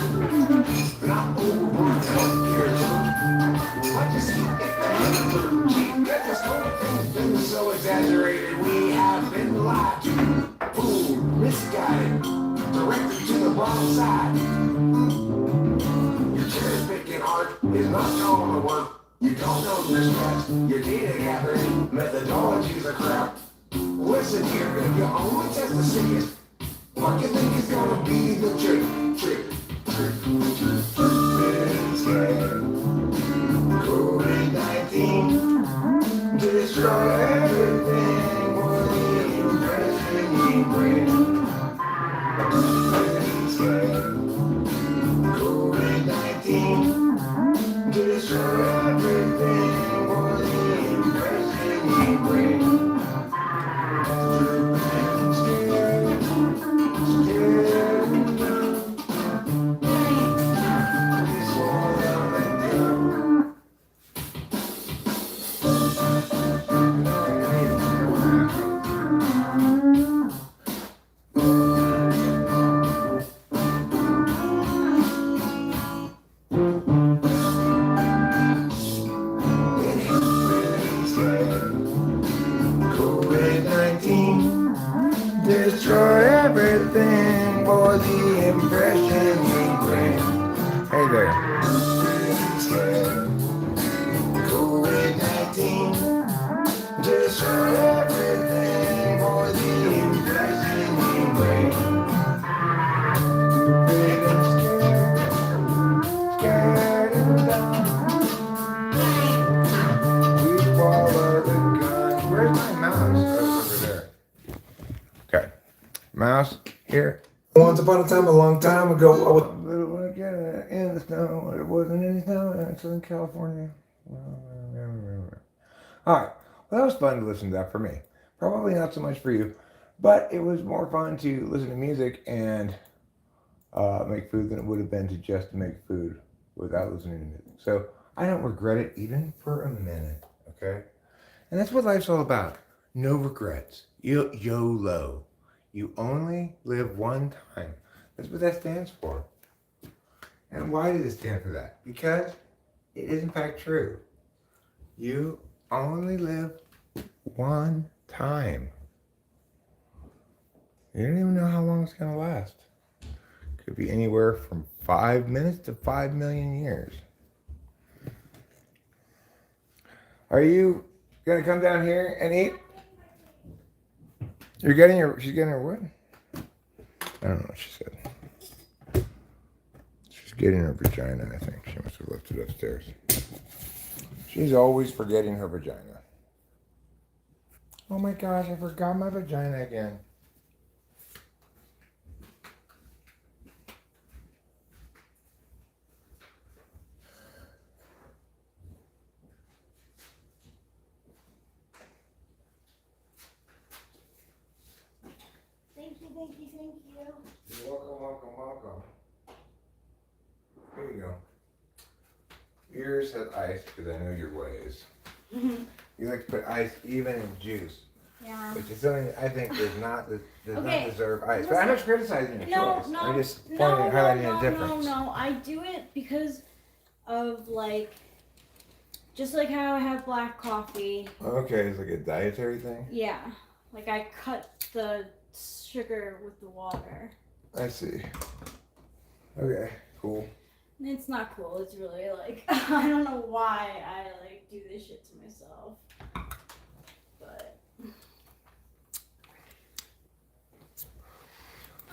Speaker 3: Not overrun healthcare. I just Things so exaggerated, we have been lied to, fooled, misguided, directed to the wrong side. Your cherry picking art is not going to work. You don't know your steps, your data gathering methodologies are crap.
Speaker 4: Listen here, if you only test to see it, what you think is gonna be the trick? COVID-19 destroy everything with the impression you bring. COVID-19 destroy everything with the impression you bring. COVID-19 destroy everything for the impression we bring.
Speaker 1: Hey there.
Speaker 4: COVID-19 destroy everything for the impression we bring. Scared and dumb. We follow the gun.
Speaker 1: Where's my mouse? Oh, it's over there. Okay. Mouse here.
Speaker 4: Once upon a time, a long time ago, I was
Speaker 1: Little one again in the snow. It wasn't any snow in Southern California. Alright. Well, that was fun to listen to that for me. Probably not so much for you. But it was more fun to listen to music and make food than it would have been to just make food without listening to music. So I don't regret it even for a minute. Okay? And that's what life's all about. No regrets. YOLO. You only live one time. That's what that stands for. And why does it stand for that? Because it is in fact true. You only live one time. You don't even know how long it's going to last. Could be anywhere from 5 minutes to 5 million years. Are you going to come down here and eat? She's getting her what? I don't know what she said. She's getting her vagina, I think. She must have left it upstairs. She's always forgetting her vagina. Oh my gosh, I forgot my vagina again.
Speaker 5: Thank you.
Speaker 1: You're welcome. Here you go. Yours has ice because I know your ways. You like to put ice even in juice,
Speaker 5: Yeah.
Speaker 1: which is something I think does not
Speaker 5: Okay,
Speaker 1: deserve ice. But I'm not criticizing your choice.
Speaker 5: No,
Speaker 1: I'm just pointing highlighting a difference.
Speaker 5: No. I do it because of just like how I have black coffee.
Speaker 1: Okay, it's like a dietary thing.
Speaker 5: Yeah. Like I cut the sugar with the water.
Speaker 1: I see. Okay, cool.
Speaker 5: And it's not cool. It's really I don't know why I do this shit to myself. But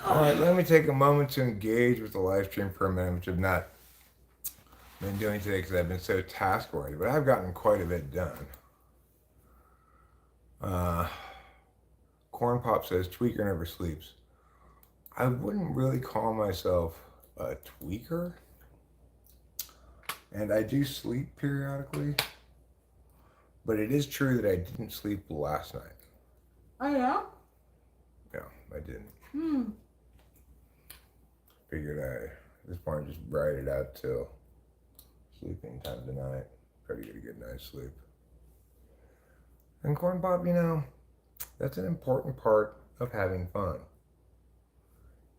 Speaker 1: All right, let me take a moment to engage with the live stream for a minute, which I've not been doing today because I've been so task-oriented, but I've gotten quite a bit done. Corn Pop says, tweaker never sleeps. I wouldn't really call myself a tweaker. And I do sleep periodically. But it is true that I didn't sleep last night.
Speaker 5: I don't know.
Speaker 1: No, I didn't.
Speaker 5: Hmm.
Speaker 1: Figured at this point just ride it out till sleeping time tonight. Try to get a good night's sleep. And Corn Pop, that's an important part of having fun.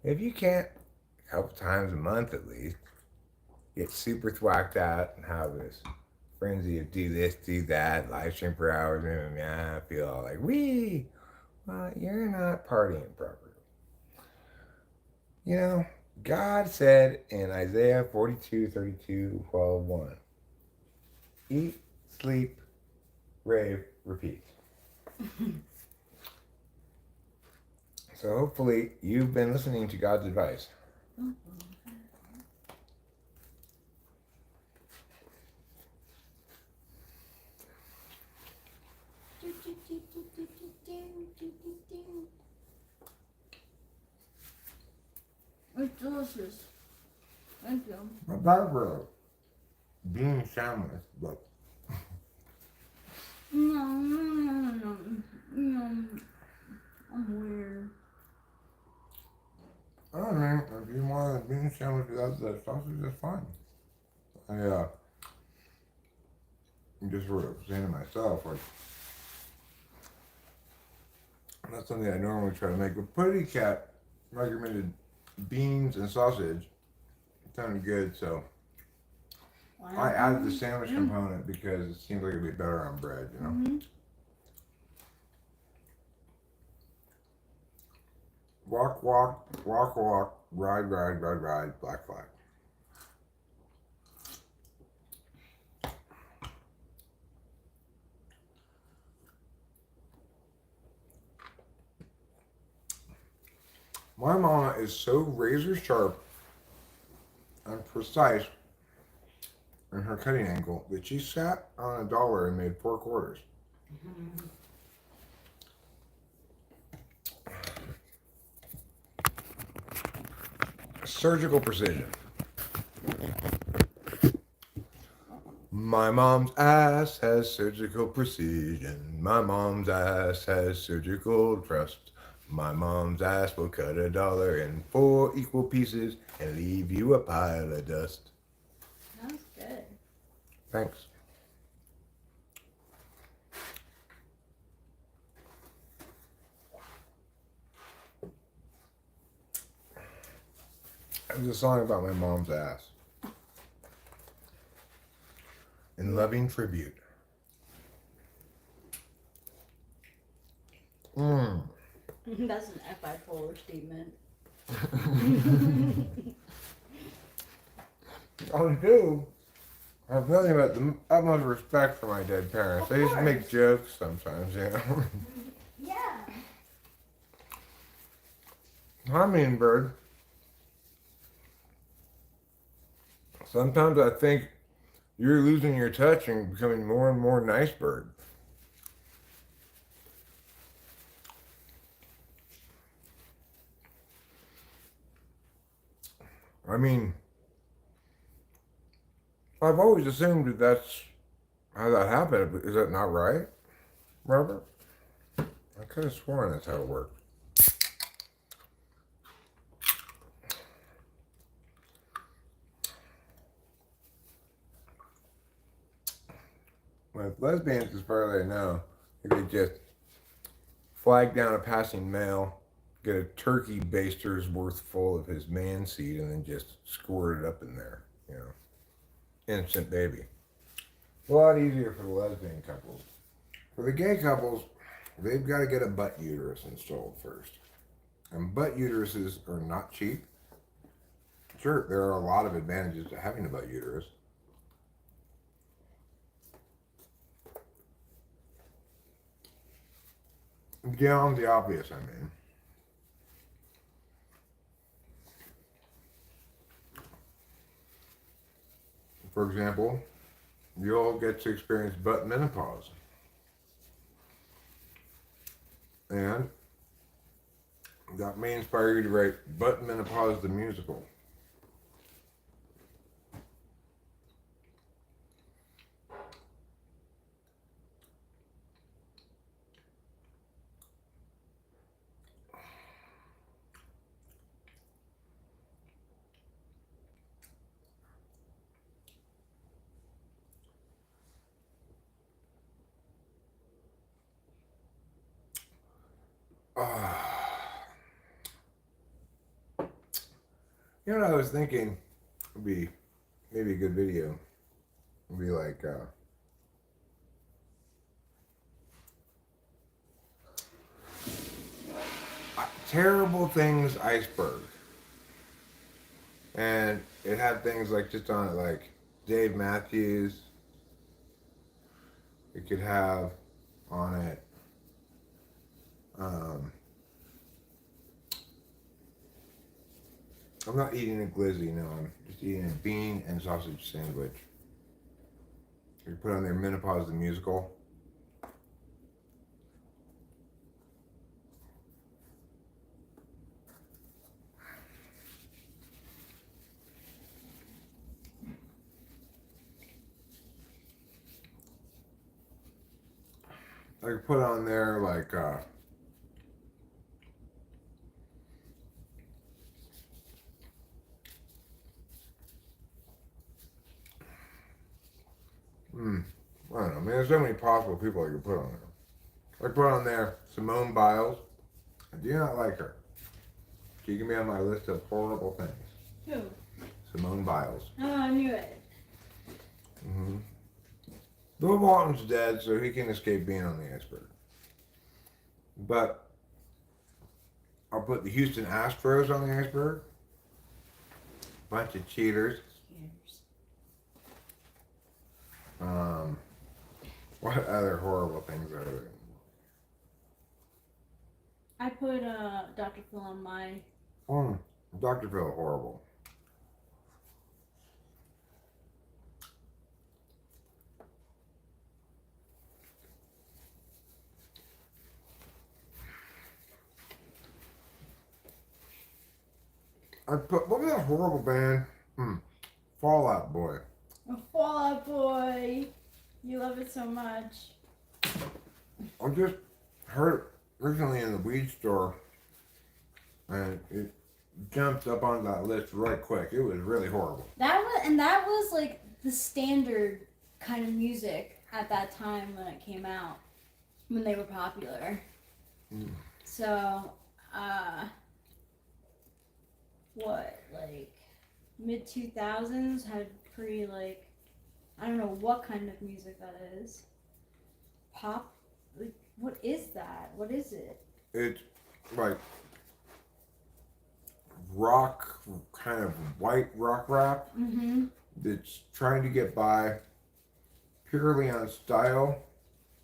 Speaker 1: If you can't, a couple times a month at least, get super thwacked out and have this frenzy of do this, do that, live stream for hours, and I feel all like, wee! Well, you're not partying properly. God said in Isaiah 42:32-12:1, eat, sleep, rave, repeat. So hopefully you've been listening to God's advice.
Speaker 5: It's delicious. Thank you.
Speaker 1: Not bad for a bean sandwich, but
Speaker 5: No. I'm weird.
Speaker 1: I don't know. If you want a bean sandwich without the sausage, that's fine. I'm just sort of saying to myself, like, that's something I normally try to make. But Putty Cat recommended beans and sausage. It sounded good, so I added the sandwich component because it seems like it'd be better on bread, you know?
Speaker 5: Mm-hmm.
Speaker 1: Walk, walk, walk, walk, ride, ride, ride, ride, black flag. My mama is so razor sharp and precise in her cutting angle that she sat on $1 and made 4 quarters. Surgical precision. My mom's ass has surgical precision. My mom's ass has surgical trust. My mom's ass will cut $1 in 4 equal pieces and leave you a pile of dust.
Speaker 5: That was good.
Speaker 1: Thanks. It was a song about my mom's ass. In loving tribute.
Speaker 5: That's an bipolar statement.
Speaker 1: I do have nothing but the utmost respect for my dead parents. They used to make jokes sometimes, you know.
Speaker 5: Yeah.
Speaker 1: Hummingbird. Sometimes I think you're losing your touch and becoming more and more nice bird. I mean, I've always assumed that that's how that happened. Is that not right, Robert? I could have sworn that's how it worked. With lesbians, as far as I know, they just flag down a passing male, get a turkey baster's worth full of his man seed, and then just squirt it up in there, you know. Instant baby. A lot easier for the lesbian couples. For the gay couples, they've got to get a butt uterus installed first. And butt uteruses are not cheap. Sure, there are a lot of advantages to having a butt uterus. Beyond the obvious, I mean. For example, you'll get to experience butt menopause. And that may inspire you to write Butt Menopause the Musical. You know what I was thinking would be maybe a good video? Would be like Terrible Things Iceberg. And it had things like just on it like Dave Matthews. It could have on it I'm not eating a glizzy, no. I'm just eating a bean and sausage sandwich. You put on there Menopause the Musical. I could put on there like I don't know. I mean, there's so many possible people I could put on there. I could put on there Simone Biles. I do not like her. She can be on my list of horrible things.
Speaker 5: Who?
Speaker 1: Simone Biles.
Speaker 5: Oh, I knew it.
Speaker 1: Mm-hmm. Bill Walton's dead, so he can escape being on the iceberg. But I'll put the Houston Astros on the iceberg. Bunch of cheaters. What other horrible things are there?
Speaker 5: I put Dr. Phil on my.
Speaker 1: Dr. Phil, horrible. I put, what was that horrible band? Fall Out Boy.
Speaker 5: A Fall Out Boy. You love it so much.
Speaker 1: I just heard it recently in the weed store, and it jumped up on that list right quick. It was really horrible.
Speaker 5: That was like the standard kind of music at that time when it came out, when they were popular. So, what, like mid 2000s had pretty, like, I don't know what kind of music that is. Pop? Like, what is that? What is it?
Speaker 1: It's like rock, kind of white rock rap.
Speaker 5: Mm-hmm.
Speaker 1: That's trying to get by purely on style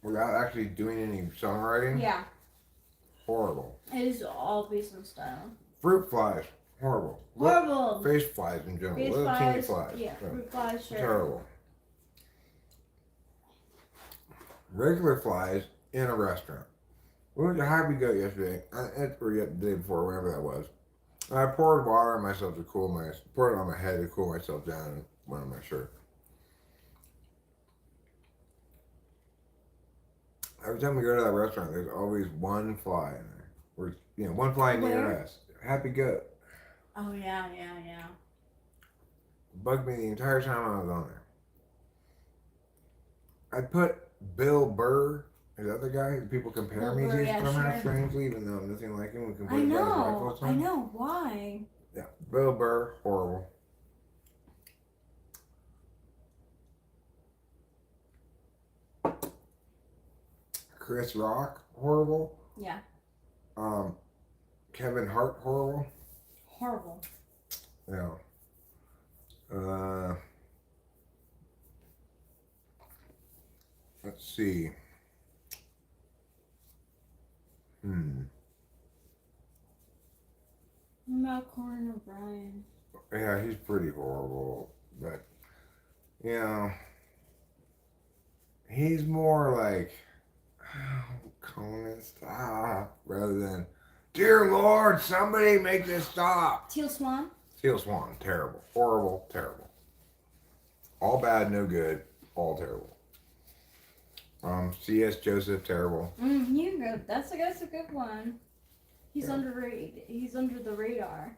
Speaker 1: without actually doing any songwriting.
Speaker 5: Yeah.
Speaker 1: Horrible.
Speaker 5: It is all based on style.
Speaker 1: Fruit flies. Horrible.
Speaker 5: Horrible.
Speaker 1: Face flies in general.
Speaker 5: Face
Speaker 1: Little teeny
Speaker 5: flies.
Speaker 1: flies.
Speaker 5: Yeah, fruit flies, sure.
Speaker 1: Terrible. Regular flies in a restaurant. We went to Happy Goat yesterday, or the day before, whenever that was. I poured water on myself to poured it on my head to cool myself down and went on my shirt. Every time we go to that restaurant, there's always one fly in there. Or, one fly near us. Happy Goat.
Speaker 5: Oh, yeah.
Speaker 1: Bugged me the entire time I was on there. I put Bill Burr. Is that the guy that people compare
Speaker 5: Bill
Speaker 1: me
Speaker 5: Burr,
Speaker 1: to?
Speaker 5: yeah,
Speaker 1: Somehow
Speaker 5: sure.
Speaker 1: strangely, even though I'm nothing like him.
Speaker 5: I know. Why?
Speaker 1: Yeah, Bill Burr, horrible. Chris Rock, horrible.
Speaker 5: Yeah.
Speaker 1: Kevin Hart, horrible.
Speaker 5: Horrible.
Speaker 1: Yeah. Let's see.
Speaker 5: What about Conan O'Brien?
Speaker 1: Yeah, he's pretty horrible, but he's more like, oh, Conan, stop, rather than, dear Lord, somebody make this stop.
Speaker 5: Teal Swan?
Speaker 1: Teal Swan, terrible, horrible, terrible. All bad, no good, all terrible. C.S. Joseph, terrible.
Speaker 5: You go. That's a good one. He's underrated. He's under the radar.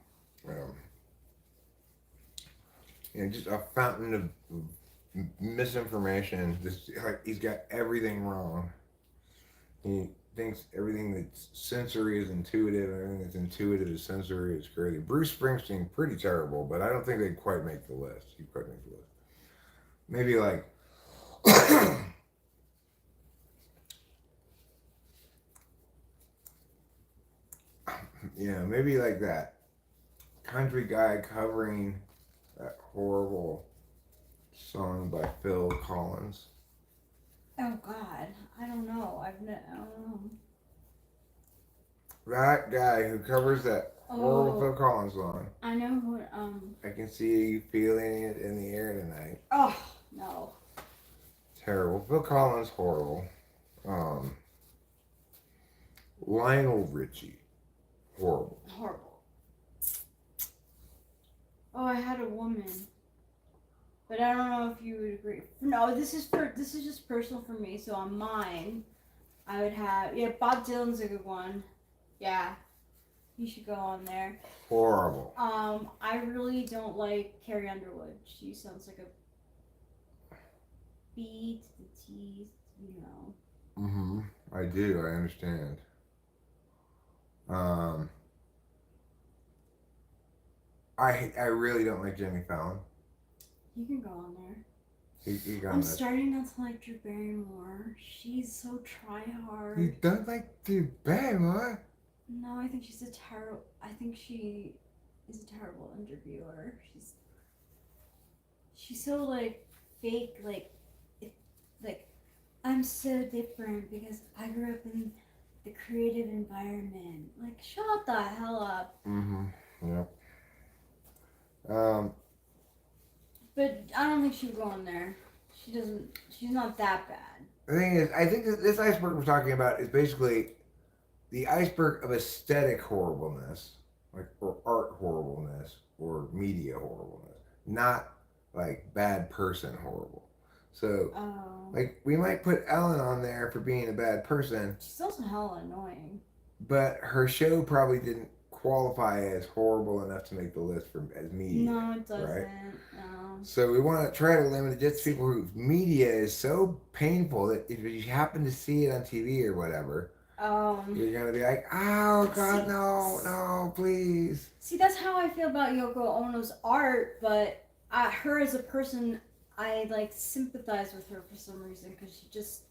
Speaker 1: Just a fountain of misinformation. He's got everything wrong. He thinks everything that's sensory is intuitive, and everything that's intuitive is sensory is crazy. Bruce Springsteen, pretty terrible, but I don't think they'd quite make the list. He'd quite make the list. Maybe like maybe like that country guy covering that horrible song by Phil Collins.
Speaker 5: Oh God, I don't know. I don't know.
Speaker 1: That guy who covers that Horrible Phil
Speaker 5: Oh,
Speaker 1: Collins song.
Speaker 5: I know what.
Speaker 1: I can see you feeling it in the air tonight.
Speaker 5: Oh no.
Speaker 1: Terrible. Phil Collins, horrible. Lionel Richie, horrible.
Speaker 5: Horrible. Oh, I had a woman, but I don't know if you would agree. No, this is just personal for me. So on mine, I would have Bob Dylan's a good one. Yeah, you should go on there.
Speaker 1: Horrible.
Speaker 5: I really don't like Carrie Underwood. She sounds like a B to the T, you know.
Speaker 1: Mm-hmm. I do. I understand. I really don't like Jimmy Fallon.
Speaker 5: You can go on there.
Speaker 1: He got
Speaker 5: I'm
Speaker 1: this.
Speaker 5: starting not to like Drew Barrymore. She's so try hard.
Speaker 1: You don't like Drew Barrymore?
Speaker 5: No, I think she's a terrible. I think she is a terrible interviewer. She's so like fake. Like I'm so different because I grew up in the creative environment. Like shut the hell up.
Speaker 1: Mm-hmm. Yep.
Speaker 5: But I don't think she would go on there. She doesn't. She's not that bad.
Speaker 1: The thing is, I think that this iceberg we're talking about is basically the iceberg of aesthetic horribleness, like or art horribleness or media horribleness, not like bad person horrible. So,
Speaker 5: Oh.
Speaker 1: like, we might put Ellen on there for being a bad person,
Speaker 5: She's also hella annoying.
Speaker 1: but her show probably didn't qualify as horrible enough to make the list for as media.
Speaker 5: No, it doesn't.
Speaker 1: Right?
Speaker 5: No.
Speaker 1: So we want to try to limit it just to people whose media is so painful that if you happen to see it on TV or whatever, you're gonna be like, oh God, no, please.
Speaker 5: See, that's how I feel about Yoko Ono's art, but her as a person, I like sympathize with her for some reason because she just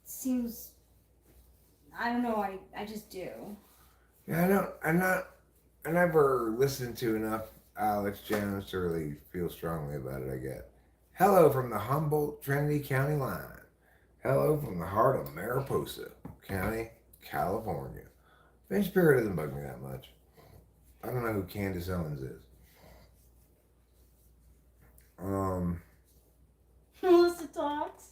Speaker 5: seems. I don't know. I just do.
Speaker 1: Yeah, I never listened to enough Alex Jones to really feel strongly about it, I guess. Hello from the Humboldt Trinity County line. Hello from the heart of Mariposa County, California. Finch Spirit doesn't bug me that much. I don't know who Candace Owens is.
Speaker 5: Melissa talks.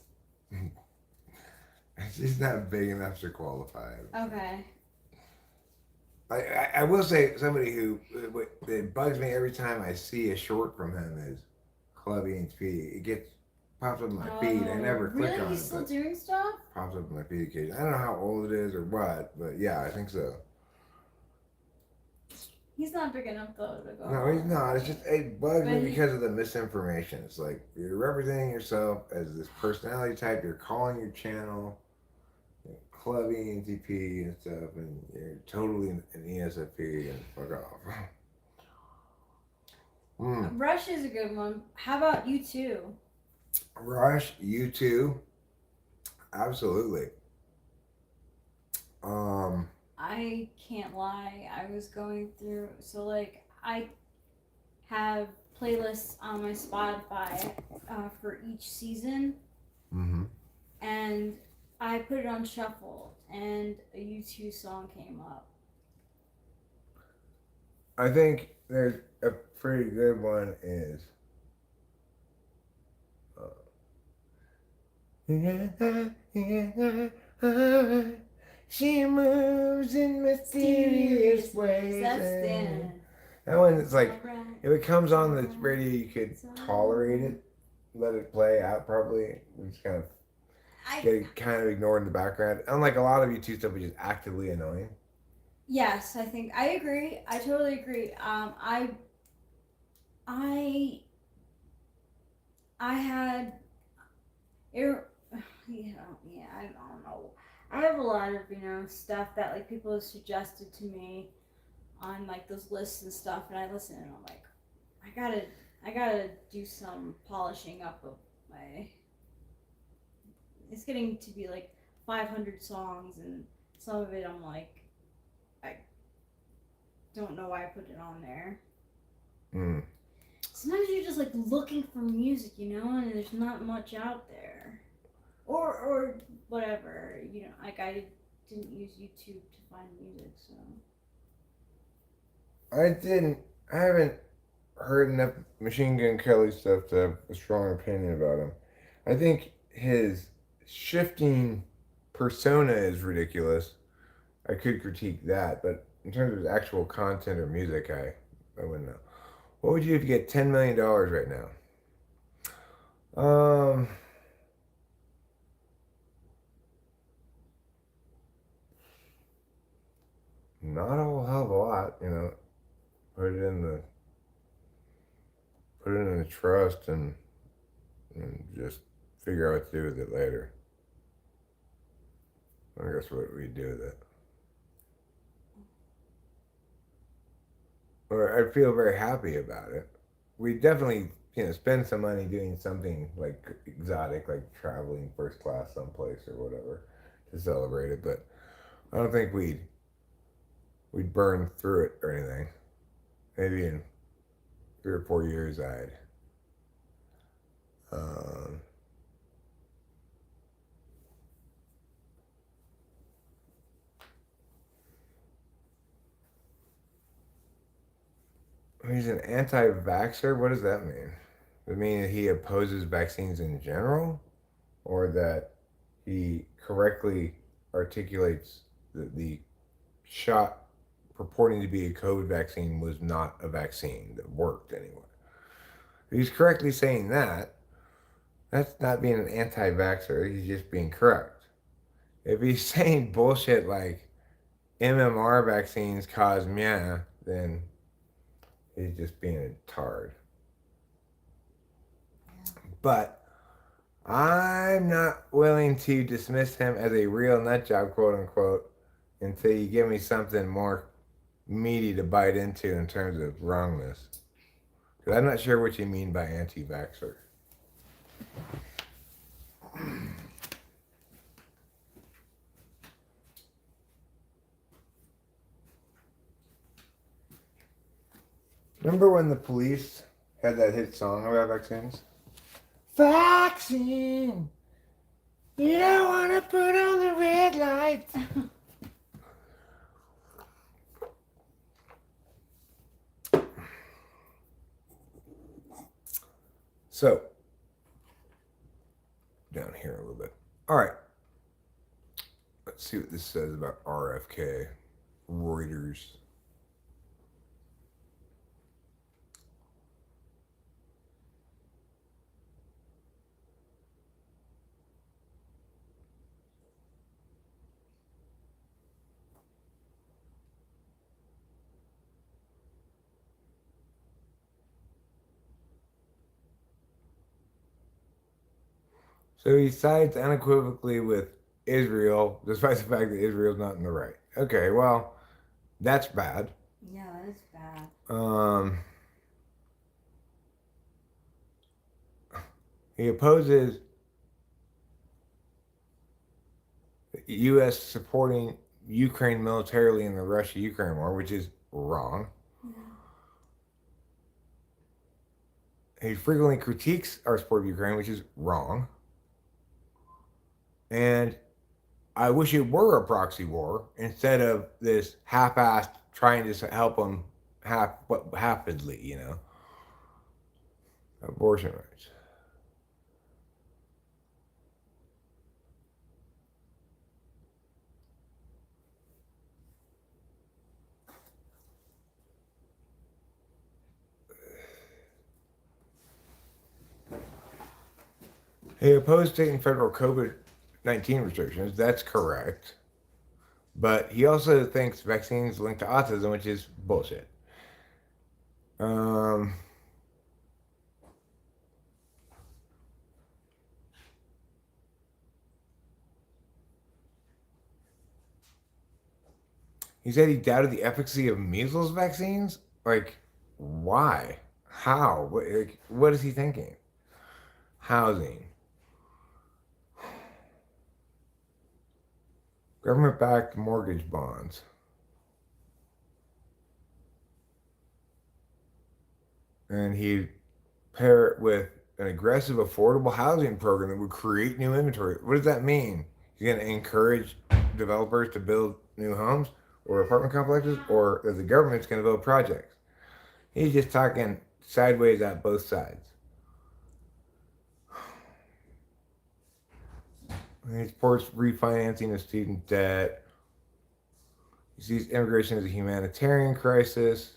Speaker 1: She's not big enough to qualify.
Speaker 5: Okay.
Speaker 1: I will say somebody who it bugs me every time I see a short from him is Clubby and Speedy. It pops up in my feed. I never click
Speaker 5: really?
Speaker 1: on
Speaker 5: He's
Speaker 1: it.
Speaker 5: still
Speaker 1: But
Speaker 5: doing stuff?
Speaker 1: pops up in my feed occasionally. I don't know how old it is or what, but yeah, I think so.
Speaker 5: He's not big enough though to go.
Speaker 1: No, he's not. It's just it bugs
Speaker 5: But
Speaker 1: me
Speaker 5: he-
Speaker 1: because of the misinformation. It's like you're representing yourself as this personality type. You're calling your channel Clubby and TP and stuff, and you're totally an ESFP and fuck off.
Speaker 5: Rush is a good one. How about you too?
Speaker 1: Rush, you too. Absolutely.
Speaker 5: I can't lie. I was going through like I have playlists on my Spotify for each season,
Speaker 1: Mm-hmm.
Speaker 5: and I put it on shuffle, and a U2 song came up.
Speaker 1: I think there's a pretty good one is. She moves in mysterious ways.
Speaker 5: That's the
Speaker 1: That one is like,
Speaker 5: Alright.
Speaker 1: if it comes on the radio, you could tolerate it, let it play out probably. We just kind of get it kind of ignored in the background. Unlike a lot of YouTube stuff, which is actively annoying.
Speaker 5: Yes, I think I agree. I totally agree. I had it. Yeah, I don't know. I have a lot of stuff that like people have suggested to me on like those lists and stuff, and I listen and I'm like, I gotta do some polishing up of my. It's getting to be like 500 songs, and some of it I'm like, I don't know why I put it on there.
Speaker 1: Mm.
Speaker 5: Sometimes you're just like looking for music, and there's not much out there, or whatever, like I didn't use YouTube to find music, so
Speaker 1: I haven't heard enough Machine Gun Kelly stuff to have a strong opinion about him. I think his shifting persona is ridiculous. I could critique that, but in terms of his actual content or music, I wouldn't know. What would you do if you get $10 million right now? Not a whole hell of a lot, you know. Put it in the trust and just figure out what to do with it later. I think that's what we do with it. Or I feel very happy about it. We definitely, spend some money doing something like exotic, like traveling first class someplace or whatever to celebrate it. But I don't think we'd burn through it or anything. Maybe in 3 or 4 years, I'd. Um, he's an anti-vaxxer. What does that mean? Does it mean that he opposes vaccines in general, or that he correctly articulates that the shot purporting to be a COVID vaccine was not a vaccine that worked anyway? If he's correctly saying that, that's not being an anti-vaxxer. He's just being correct. If he's saying bullshit like MMR vaccines cause meh, then he's just being a tard. But I'm not willing to dismiss him as a real nutjob, quote unquote, until you give me something more meaty to bite into in terms of wrongness. Because I'm not sure what you mean by anti-vaxxer. Remember when the police had that hit song about vaccines? Vaccine! You don't want to put on the red light. So, down here a little bit. All right. Let's see what this says about RFK. Reuters. So he sides unequivocally with Israel, despite the fact that Israel's not in the right. Okay, well, that's bad.
Speaker 5: Yeah, that is bad.
Speaker 1: He opposes the U.S. supporting Ukraine militarily in the Russia-Ukraine war, which is wrong. He frequently critiques our support of Ukraine, which is wrong. And I wish it were a proxy war instead of this half-assed trying to help them half-heartedly, Abortion rights. He opposed state and federal COVID-19 restrictions. That's correct. But he also thinks vaccines linked to autism, which is bullshit. He said he doubted the efficacy of measles vaccines. Like, why? How? What is he thinking? Housing. Government-backed mortgage bonds. And he'd pair it with an aggressive affordable housing program that would create new inventory. What does that mean? He's going to encourage developers to build new homes? or apartment complexes, or that the government's going to build projects. He's just talking sideways at both sides. He supports refinancing of student debt. He sees immigration as a humanitarian crisis.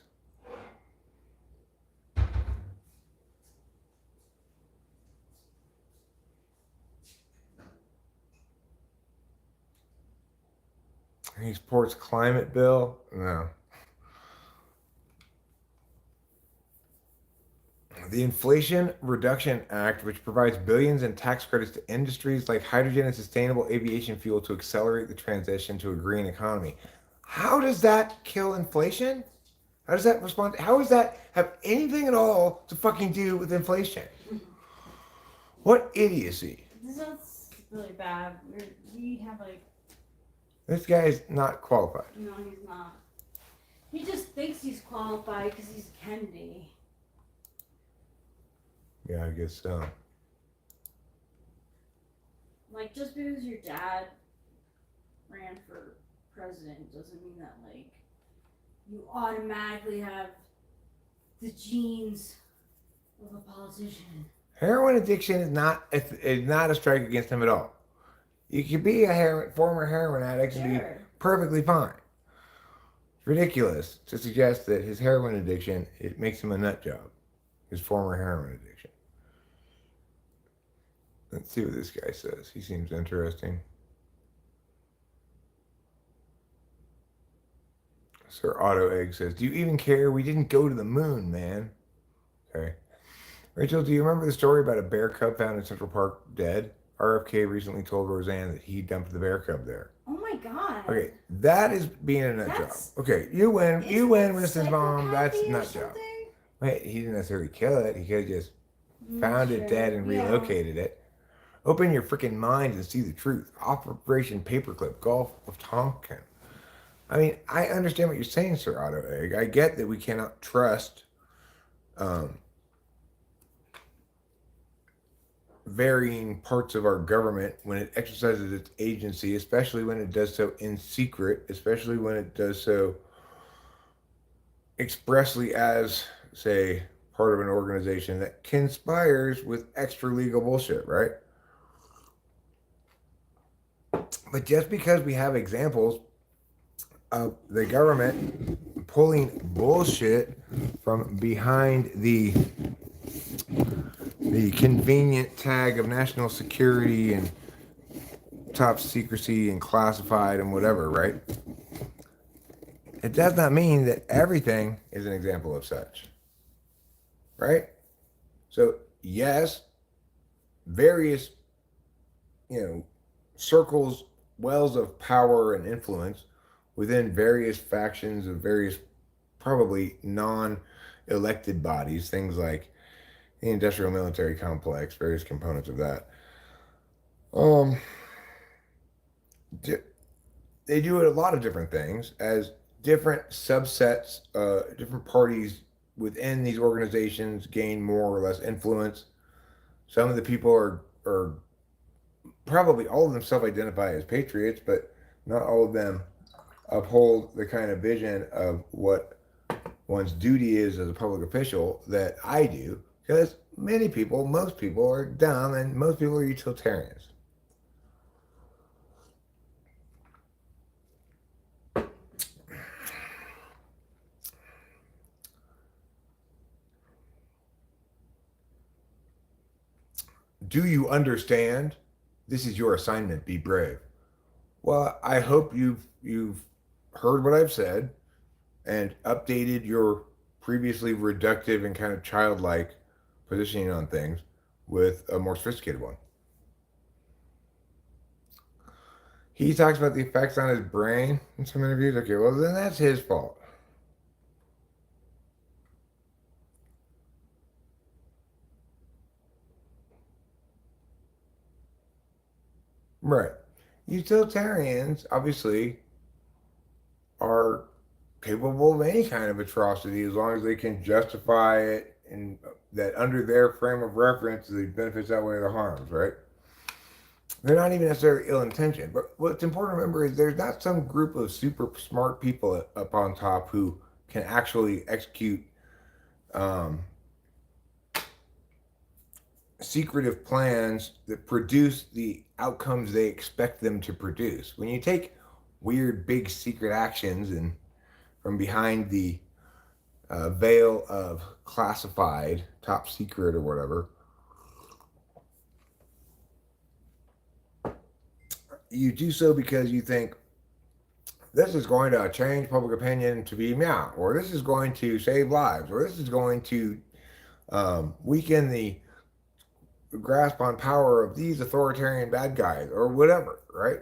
Speaker 1: He supports climate bill. No. The Inflation Reduction Act, which provides billions in tax credits to industries like hydrogen and sustainable aviation fuel to accelerate the transition to a green economy. How does that kill inflation? How does that respond? How does that have anything at all to fucking do with inflation? What idiocy.
Speaker 5: That's really bad. We have like...
Speaker 1: This guy's not qualified.
Speaker 5: No, he's not. He just thinks he's qualified because he's Kennedy.
Speaker 1: Yeah, I guess so.
Speaker 5: Like, just because your dad ran for president doesn't mean that, like, you automatically have the genes of a politician.
Speaker 1: Heroin addiction is not a strike against him at all. You could be a former heroin addict and be perfectly fine. It's ridiculous to suggest that his heroin addiction, it makes him a nut job. His former heroin addiction. Let's see what this guy says. He seems interesting. Sir Otto Egg says, "Do you even care? We didn't go to the moon, man." Okay. Rachel, do you remember the story about a bear cub found in Central Park dead? RFK recently told Roseanne that he dumped the bear cub there.
Speaker 5: Oh my god.
Speaker 1: Okay, that is being a nut job. Okay, you win, Mrs. Mom. That's nut job. Wait, he didn't necessarily kill it. He could have just found it dead and relocated it. Open your freaking mind and see the truth. Operation Paperclip, Gulf of Tonkin. I mean, I understand what you're saying, Sir Otto Egg. I get that we cannot trust varying parts of our government when it exercises its agency, especially when it does so in secret, especially when it does so expressly as, say, part of an organization that conspires with extra legal bullshit, right? But just because we have examples of the government pulling bullshit from behind the convenient tag of national security and top secrecy and classified and whatever, right? It does not mean that everything is an example of such, right? So yes, various, circles, wells of power and influence within various factions of various probably non-elected bodies, things like the industrial military complex, various components of that. They do a lot of different things as different subsets, different parties within these organizations gain more or less influence. Some of the people are probably all of them self-identify as patriots, but not all of them uphold the kind of vision of what one's duty is as a public official that I do, because most people are dumb and most people are utilitarians. Do you understand? This is your assignment. Be brave. Well, I hope you've heard what I've said and updated your previously reductive and kind of childlike positioning on things with a more sophisticated one. He talks about the effects on his brain in some interviews. Okay, well, then that's his fault. Right. Utilitarians, obviously, are capable of any kind of atrocity as long as they can justify it and that under their frame of reference, the benefits outweigh the harms, right? They're not even necessarily ill-intentioned. But what's important to remember is there's not some group of super smart people up on top who can actually execute secretive plans that produce the outcomes they expect them to produce. When you take weird, big secret actions and from behind the veil of classified, top secret, or whatever, you do so because you think this is going to change public opinion to be meow, or this is going to save lives, or this is going to weaken the grasp on power of these authoritarian bad guys, or whatever, right?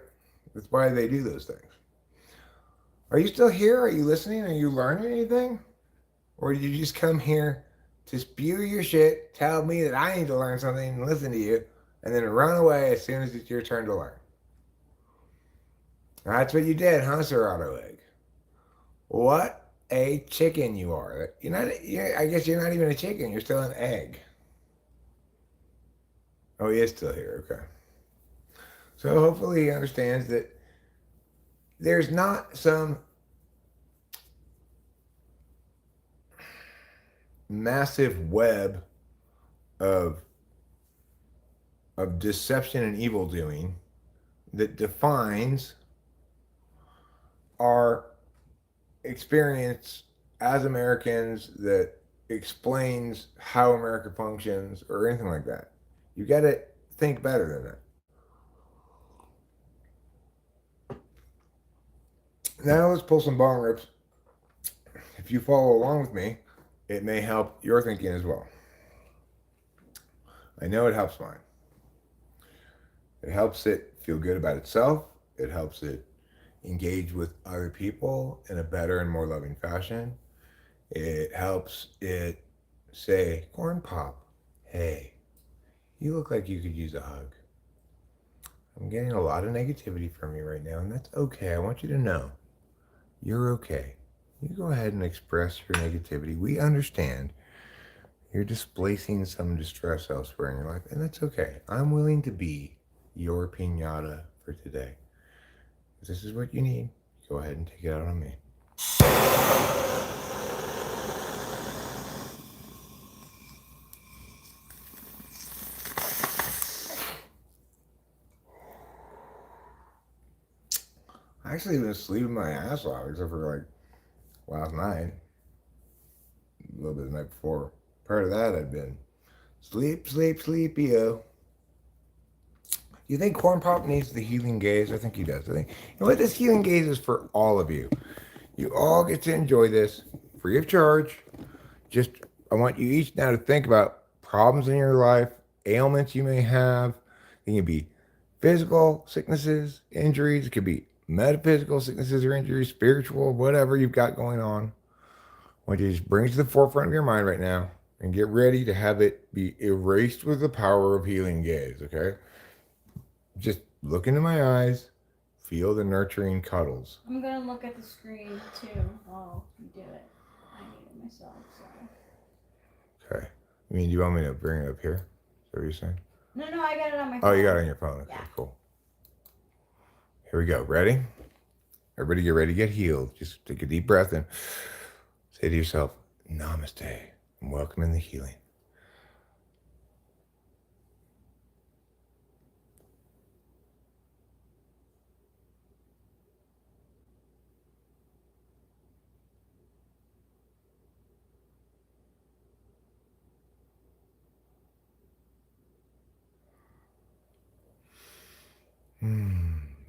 Speaker 1: That's why they do those things. Are you still here? Are you listening? Are you learning anything? Or did you just come here to spew your shit, tell me that I need to learn something and listen to you, and then run away as soon as it's your turn to learn? That's what you did, huh, Sir Otto Egg? What a chicken you are. You're not, I guess you're not even a chicken. You're still an egg. Oh, he is still here. Okay. So hopefully he understands that there's not some massive web of deception and evil doing that defines our experience as Americans, that explains how America functions or anything like that. You got to think better than that. Now let's pull some bong rips. If you follow along with me, it may help your thinking as well. I know it helps mine. It helps it feel good about itself. It helps it engage with other people in a better and more loving fashion. It helps it say, Corn Pop, hey, you look like you could use a hug. I'm getting a lot of negativity from you right now, and that's okay. I want you to know you're okay. You go ahead and express your negativity. We understand you're displacing some distress elsewhere in your life, and that's okay. I'm willing to be your piñata for today. If this is what you need, go ahead and take it out on me. I actually been sleeping my ass off, except for like last night, a little bit the night before. Prior to that, I'd been sleepy-o. You think Corn Pop needs the healing gaze? I think he does. I think, you know what, this healing gaze is for all of you. You all get to enjoy this free of charge. Just, I want you each now to think about problems in your life, ailments you may have. It can be physical sicknesses, injuries. It could be metaphysical sicknesses or injuries, spiritual, whatever you've got going on. I want you to just bring it to the forefront of your mind right now and get ready to have it be erased with the power of healing gaze, okay? Just look into my eyes, feel the nurturing cuddles.
Speaker 5: I'm gonna look at the screen too while you do it. I need it myself, so.
Speaker 1: Okay. I mean, do you want me to bring it up here? Is that what you're saying?
Speaker 5: No, I got it on my phone.
Speaker 1: Oh, you got it on your phone. Okay,
Speaker 5: yeah.
Speaker 1: Cool. Here we go. Ready? Everybody get ready to get healed. Just take a deep breath and say to yourself, Namaste, and welcome in the healing.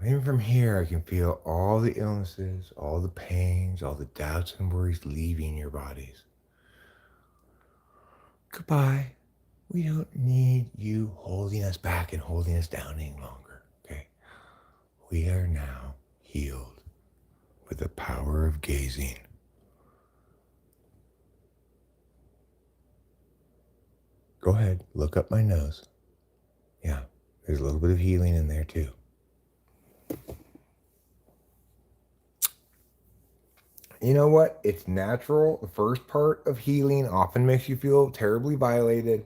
Speaker 1: Even from here, I can feel all the illnesses, all the pains, all the doubts and worries leaving your bodies. Goodbye. We don't need you holding us back and holding us down any longer, okay? We are now healed with the power of gazing. Go ahead, look up my nose. Yeah, there's a little bit of healing in there too. You know what? It's natural. The first part of healing often makes you feel terribly violated.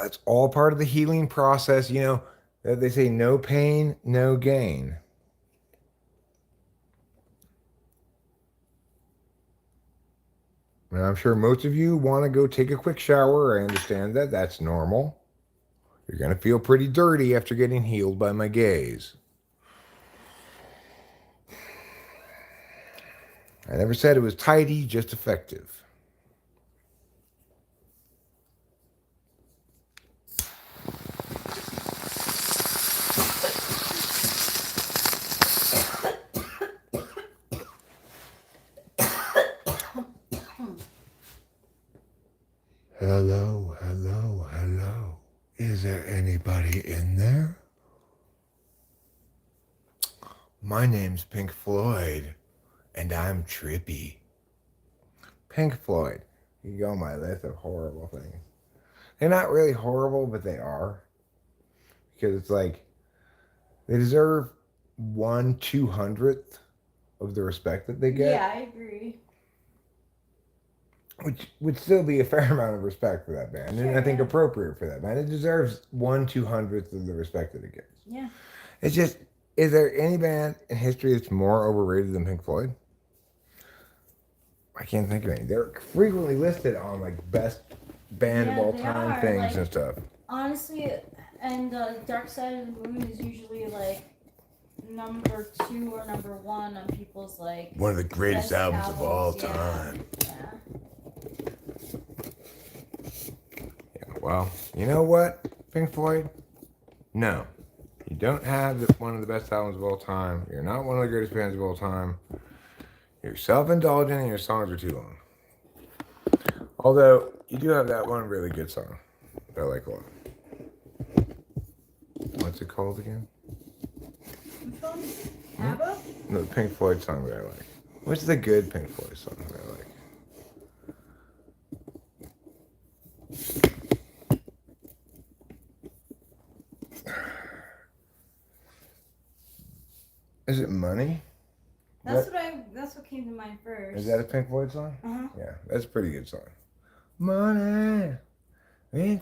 Speaker 1: That's all part of the healing process. You know, they say no pain, no gain. And I'm sure most of you want to go take a quick shower. I understand that. That's normal. You're going to feel pretty dirty after getting healed by my gaze. I never said it was tidy, just effective. Hello, hello, hello. Is there anybody in there? My name's Pink Floyd, and I'm trippy. Pink Floyd. You go on my list of horrible things. They're not really horrible, but they are. Because it's like, they deserve 1/200th of the respect that they get.
Speaker 5: Yeah, I agree.
Speaker 1: Which would still be a fair amount of respect for that band. And I think
Speaker 5: Sure.
Speaker 1: appropriate for that band. It deserves 1/200th of the respect that it gets.
Speaker 5: Yeah.
Speaker 1: It's just, is there any band in history that's more overrated than Pink Floyd? I can't think of any. They're frequently listed on like best band of
Speaker 5: Yeah,
Speaker 1: all
Speaker 5: they
Speaker 1: time
Speaker 5: are,
Speaker 1: things
Speaker 5: like-
Speaker 1: and stuff.
Speaker 5: Honestly, and Dark Side of the Moon is usually like number 2 or number 1 on people's like.
Speaker 1: One of the greatest
Speaker 5: best
Speaker 1: albums of all
Speaker 5: albums, yeah.
Speaker 1: time.
Speaker 5: Yeah.
Speaker 1: Yeah, well, you know what, Pink Floyd? No. You don't have one of the best albums of all time. You're not one of the greatest bands of all time. You're self-indulgent and your songs are too long. Although, you do have that one really good song that I like a lot. What's it called again?
Speaker 5: Which one? ABBA?
Speaker 1: No, the Pink Floyd song that I like. What's the good Pink Floyd song that I like? Is it Money?
Speaker 5: That's what came to mind first.
Speaker 1: Is that a Pink Floyd song?
Speaker 5: Uh-huh.
Speaker 1: Yeah, that's a pretty good song. Money.
Speaker 5: Yeah.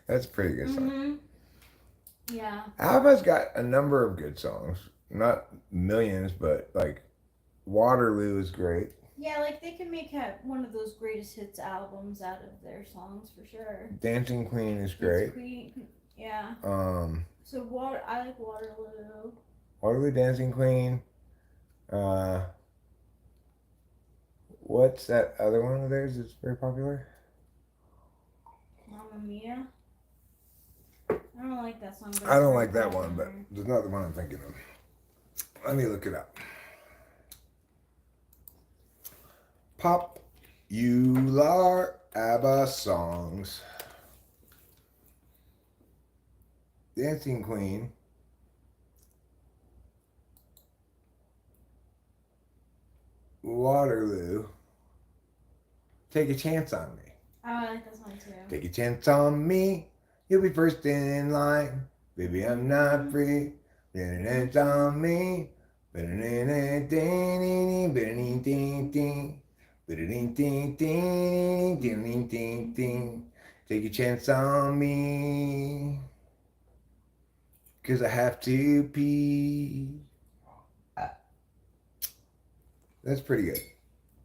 Speaker 1: That's a pretty good song.
Speaker 5: Mm-hmm. Yeah.
Speaker 1: ABBA's got a number of good songs. Not millions, but like Waterloo is great.
Speaker 5: Yeah, like they can make one of those greatest hits albums out of their songs for sure.
Speaker 1: Dancing Queen is
Speaker 5: It's
Speaker 1: great.
Speaker 5: Queen, yeah.
Speaker 1: Um,
Speaker 5: So I like Waterloo.
Speaker 1: Waterloo, Dancing Queen. What's that other one of theirs that's very popular?
Speaker 5: Mamma Mia. I don't like that song. But
Speaker 1: I don't
Speaker 5: it's
Speaker 1: like that
Speaker 5: very
Speaker 1: one, but
Speaker 5: popular.
Speaker 1: there's not the one I'm thinking of. Let me look it up. Popular ABBA songs. Dancing Queen. Waterloo. Take a Chance on Me.
Speaker 5: Oh, I like that song too.
Speaker 1: Take a chance on me. You'll be first in line. Baby, I'm not free. It's on me. Take a chance on me. 'Cause I have to pee. That's pretty good.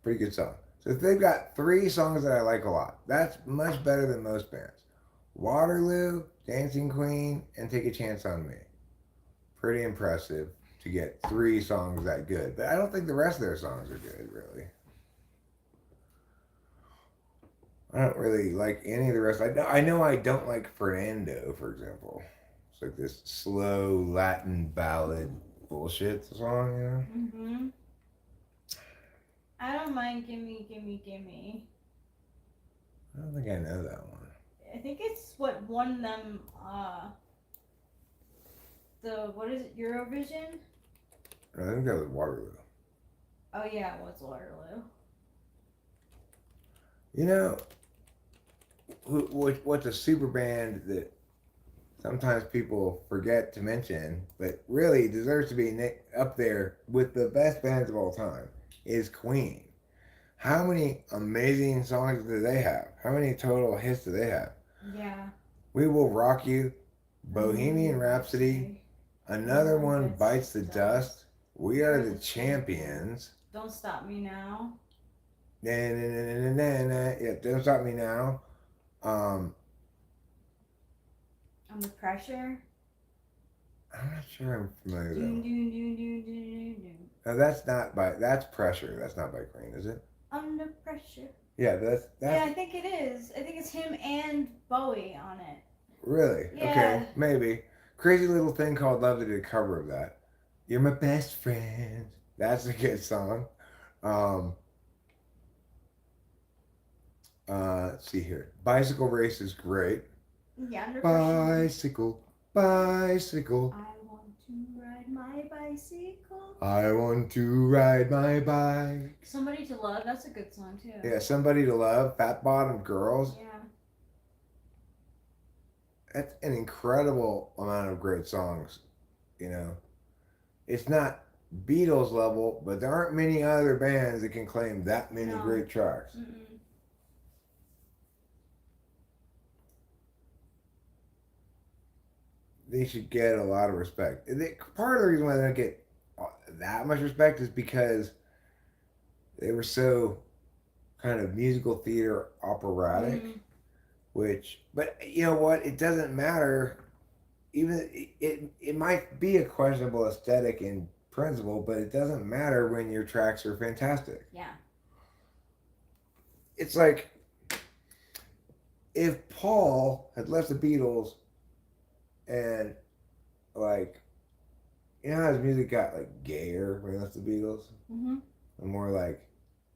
Speaker 1: Pretty good song. So they've got 3 songs that I like a lot. That's much better than most bands. Waterloo, Dancing Queen, and Take a Chance on Me. Pretty impressive to get 3 songs that good. But I don't think the rest of their songs are good, really. I don't really like any of the rest. I know I don't like Fernando, for example. It's like this slow Latin ballad bullshit song, you know?
Speaker 5: Mm-hmm. I don't mind Gimme, Gimme, Gimme.
Speaker 1: I don't think I know that one.
Speaker 5: I think it's what won them, what is it, Eurovision?
Speaker 1: I think that was Waterloo.
Speaker 5: Oh yeah, it was Waterloo.
Speaker 1: You know, what's a super band that sometimes people forget to mention, but really deserves to be up there with the best bands of all time, is Queen. How many amazing songs do they have? How many total hits do they have?
Speaker 5: Yeah.
Speaker 1: We Will Rock You, Bohemian Rhapsody, another one Bites the Dust, We Are the Champions.
Speaker 5: Don't Stop Me Now.
Speaker 1: Na, na, na, na, na, na. Yeah, Don't Stop Me Now.
Speaker 5: Under Pressure.
Speaker 1: I'm not sure I'm familiar
Speaker 5: Doon,
Speaker 1: though.
Speaker 5: doon, doon, doon, doon, doon.
Speaker 1: No, that's Pressure. That's not by Queen, is it?
Speaker 5: Under Pressure.
Speaker 1: Yeah, that's
Speaker 5: Yeah, I think it is. I think it's him and Bowie on it.
Speaker 1: really
Speaker 5: Yeah.
Speaker 1: okay. Maybe Crazy Little Thing Called Love. They did a cover of that. You're my best friend. That's a good song. Let's see here. Bicycle Race is great.
Speaker 5: Yeah, Under Pressure.
Speaker 1: Bicycle, bicycle.
Speaker 5: I want to ride my bicycle.
Speaker 1: I want to ride my bike.
Speaker 5: Somebody to Love. That's a good song too.
Speaker 1: Yeah, Somebody to Love. Fat Bottom Girls.
Speaker 5: Yeah.
Speaker 1: That's an incredible amount of great songs. You know, it's not Beatles level, but there aren't many other bands that can claim that many
Speaker 5: No.
Speaker 1: great tracks.
Speaker 5: Mm-mm.
Speaker 1: They should get a lot of respect. Part of the reason why they don't get that much respect is because they were so kind of musical theater operatic, but you know what? It doesn't matter. Even it might be a questionable aesthetic in principle, but it doesn't matter when your tracks are fantastic.
Speaker 5: Yeah.
Speaker 1: It's like if Paul had left the Beatles and like, you know how his music got like gayer when he left the Beatles
Speaker 5: Mhm.
Speaker 1: and more like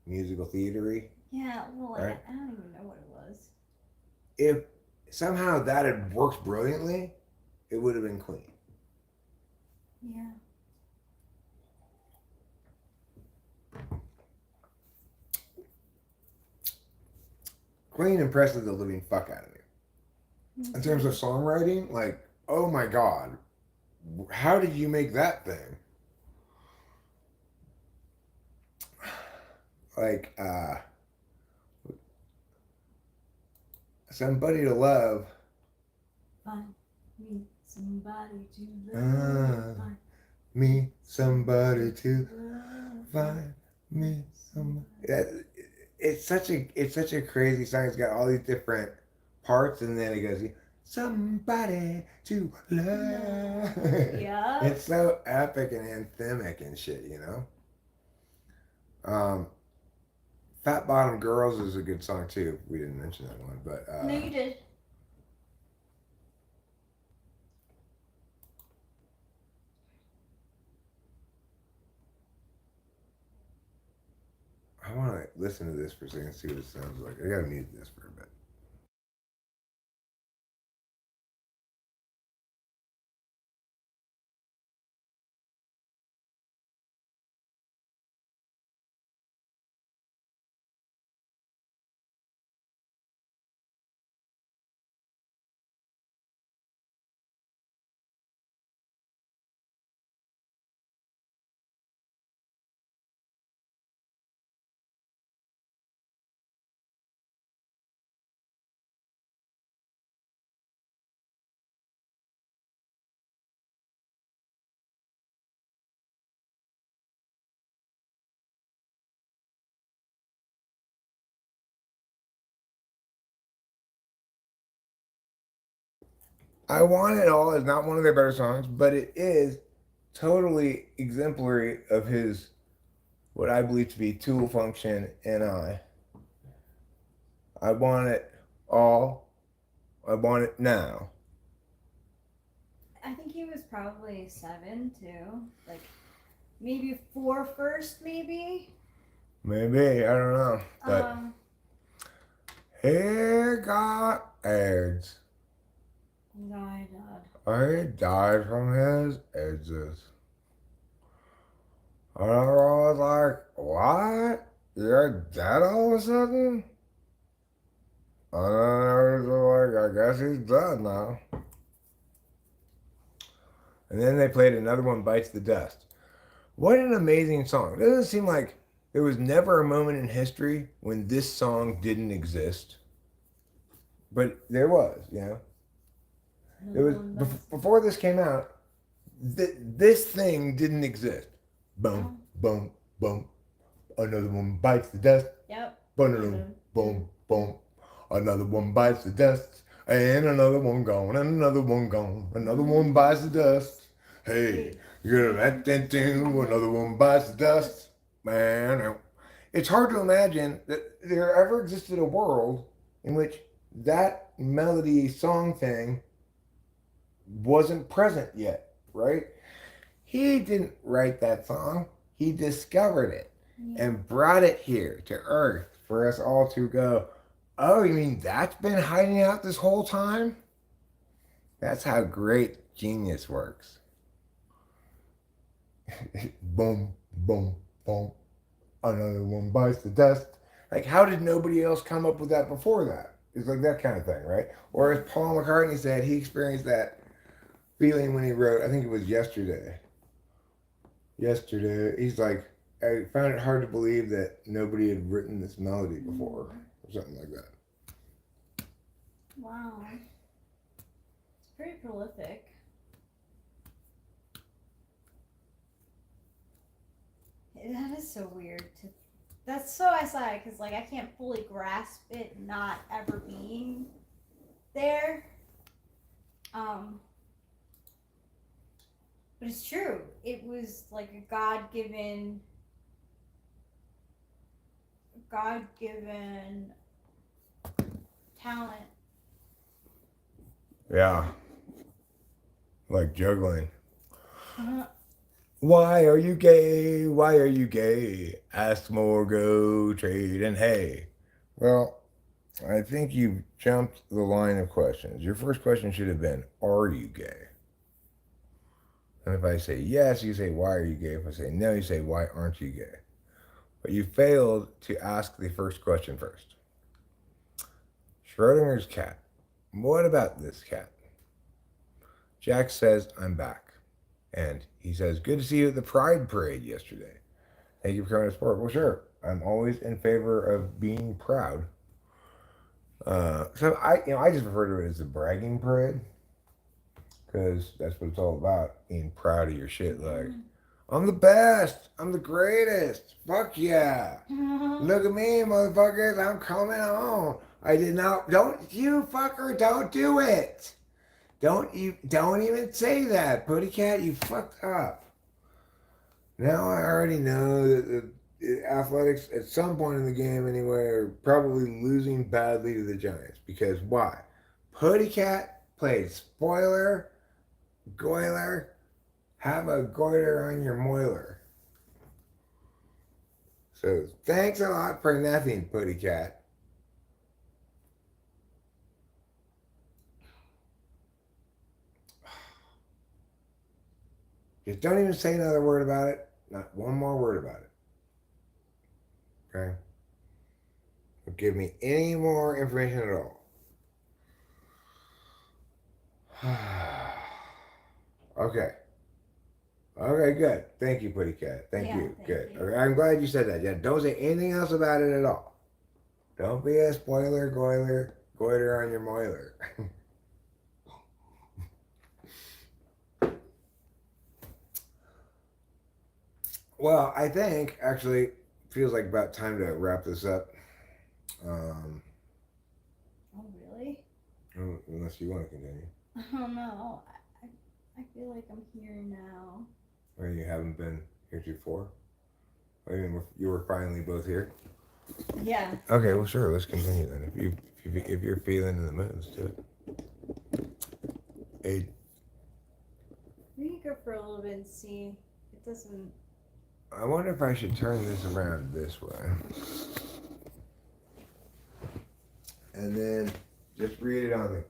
Speaker 1: musical theatery.
Speaker 5: Yeah. Well,
Speaker 1: Right.
Speaker 5: I don't even know what it was.
Speaker 1: If somehow that had worked brilliantly, it would have been Queen.
Speaker 5: Yeah.
Speaker 1: Queen impresses the living fuck out of me. In terms of songwriting, like, oh my god, how did you make that thing? Like, Somebody to Love.
Speaker 5: Find me somebody to love. Find
Speaker 1: Me somebody to
Speaker 5: love.
Speaker 1: find me somebody. Yeah, it's such a crazy song. It's got all these different parts, and then it goes somebody to love.
Speaker 5: Yeah.
Speaker 1: It's so epic and anthemic and shit, you know. Fat Bottom Girls is a good song too. We didn't mention that one, but
Speaker 5: No, you did.
Speaker 1: I want to listen to this for a second and see what it sounds like. I gotta mute this for a bit. I Want It All is not one of their better songs, but it is totally exemplary of his, what I believe to be tool function and I want it all. I want it now.
Speaker 5: I think he was probably 7 too. Like maybe 4 first, maybe.
Speaker 1: Maybe, I don't know. But
Speaker 5: Um.
Speaker 1: he got AIDS.
Speaker 5: Died.
Speaker 1: He died from his AIDS. And I was like, what? You're dead all of a sudden? And then I was like, I guess he's dead now. And then they played Another One Bites the Dust. What an amazing song. It doesn't seem like there was never a moment in history when this song didn't exist. But there was, you know. It was before this came out, this thing didn't exist. Boom, boom, boom. Another one bites the dust.
Speaker 5: Yep.
Speaker 1: Boom, boom, boom. Another one bites the dust. And another one gone. And another one gone. Another one bites the dust. Hey, you're at that thing. Another one bites the dust. Man, it's hard to imagine that there ever existed a world in which that melody song thing wasn't present yet, right? He didn't write that song. He discovered it and brought it here to Earth for us all to go, oh, you mean that's been hiding out this whole time? That's how great genius works. Boom, boom, boom. Another one bites the dust. Like, how did nobody else come up with that before that? It's like that kind of thing, right? Or as Paul McCartney said, he experienced that feeling when he wrote, I think it was Yesterday. He's like, I found it hard to believe that nobody had written this melody before, or something like that.
Speaker 5: Wow. It's pretty prolific. That is so weird. That's so SI, because like I can't fully grasp it not ever being there. But it's true. It was like a God-given talent.
Speaker 1: Yeah. Like juggling. Why are you gay? Why are you gay? Ask more, go, trade, and hey. Well, I think you jumped the line of questions. Your first question should have been, are you gay? And if I say yes, you say, why are you gay? If I say no, you say, why aren't you gay? But you failed to ask the first question first. Schrodinger's cat. What about this cat? Jack says, I'm back. And he says, good to see you at the Pride Parade yesterday. Thank you for coming to sport. Well, sure. I'm always in favor of being proud. So I just refer to it as the bragging parade. Because that's what it's all about, being proud of your shit. Like, I'm the best. I'm the greatest. Fuck yeah. Look at me, motherfuckers. I'm coming on. I did not. Don't you fucker. Don't do it. Don't even say that. Putty Cat, you fucked up. Now I already know that the Athletics, at some point in the game anyway, are probably losing badly to the Giants. Because why? Putty Cat played spoiler. Goiler, have a goiter on your moiler. So thanks a lot for nothing, Putty Cat. Just don't even say another word about it. Not one more word about it. Okay? Don't give me any more information at all. Okay. Okay, good. Thank you, Putty Cat. Thank you. Good.
Speaker 5: You.
Speaker 1: Okay, I'm glad you said that. Yeah, don't say anything else about it at all. Don't be a spoiler, goiter on your moiler. Well, I think actually feels like about time to wrap this up.
Speaker 5: Oh, really?
Speaker 1: Unless you want to continue.
Speaker 5: Oh, no. I feel like I'm here now.
Speaker 1: Or you haven't been heretofore? I mean, you were finally both here?
Speaker 5: Yeah.
Speaker 1: Okay, well, sure. Let's continue then. If you're feeling in the mood, let's do it. Hey.
Speaker 5: We can go for a little bit and see. It doesn't.
Speaker 1: I wonder if I should turn this around this way. And then just read it on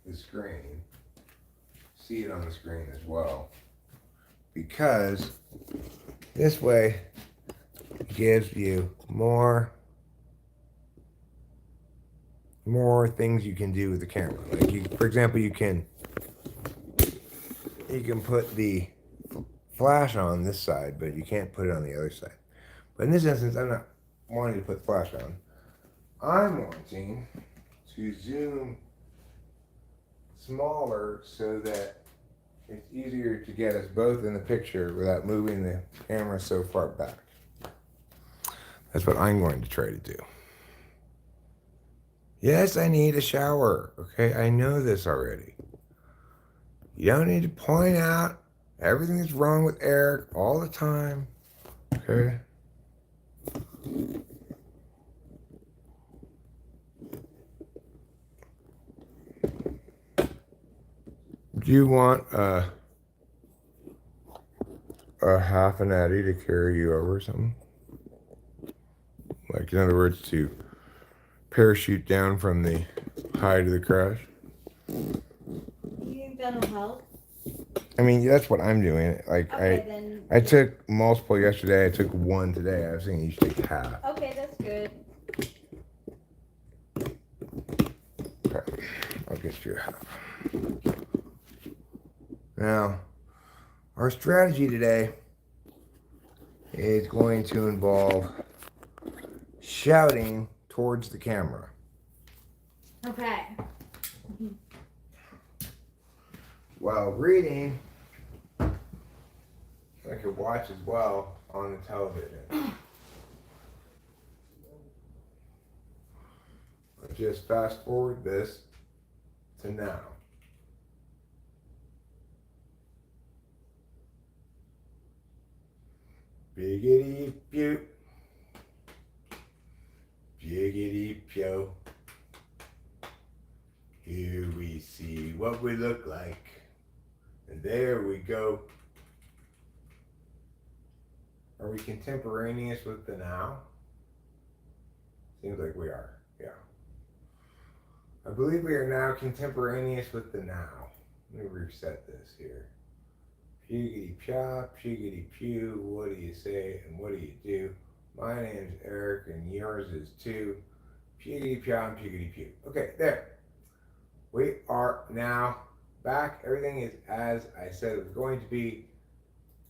Speaker 1: the screen. See it on the screen as well. Because this way gives you more things you can do with the camera. Like, for example, you can you can put the flash on this side, but you can't put it on the other side. But in this instance, I'm not wanting to put flash on. I'm wanting to zoom smaller so that it's easier to get us both in the picture without moving the camera so far back. That's what I'm going to try to do. Yes, I need a shower. Okay, I know this already. You don't need to point out everything that's wrong with Eric all the time. Okay? Do you want a half an Addy to carry you over or something? Like, in other words, to parachute down from the high to the crash?
Speaker 5: You think that'll help?
Speaker 1: I mean, that's what I'm doing. Like,
Speaker 5: Okay, then.
Speaker 1: I took multiple yesterday. I took one today. I was thinking you should take half.
Speaker 5: Okay, that's good.
Speaker 1: Okay, I'll get you a half. Now, our strategy today is going to involve shouting towards the camera.
Speaker 5: Okay.
Speaker 1: While reading, I could watch as well on the television. Let's just fast forward this to now. Biggity pew. Biggity pew. Here we see what we look like. And there we go. Are we contemporaneous with the now? Seems like we are, yeah. I believe we are now contemporaneous with the now. Let me reset this here. Pewgity pya, pewgity pew, what do you say and what do you do? My name's Eric and yours is too. Pewgity pya and pewgity pew. Okay, there. We are now back. Everything is as I said it was going to be.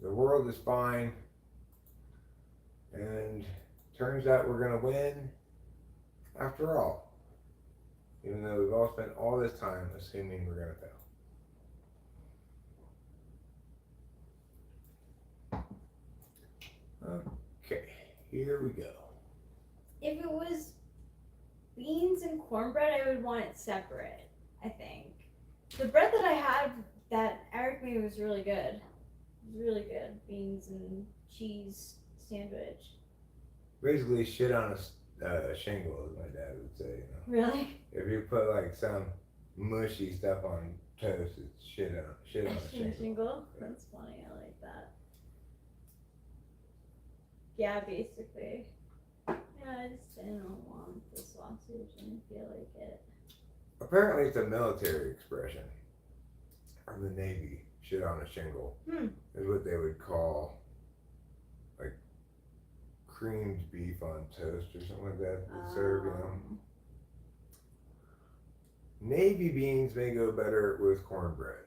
Speaker 1: The world is fine. And turns out we're going to win after all. Even though we've all spent all this time assuming we're going to fail. Okay, here we go.
Speaker 5: If it was beans and cornbread, I would want it separate, I think. The bread that I had that Eric made was really good. It was really good. Beans and cheese sandwich.
Speaker 1: Basically, shit on a shingle, as my dad would say. You know?
Speaker 5: Really?
Speaker 1: If you put like some mushy stuff on toast, it's shit on a shingle.
Speaker 5: Shingle? That's funny. I like that. Yeah, basically. Yeah, I just didn't want the sausage. I didn't feel like it.
Speaker 1: Apparently, it's a military expression from the Navy. Shit on a shingle is what they would call like creamed beef on toast or something like that. Serve, you know. Navy beans may go better with cornbread.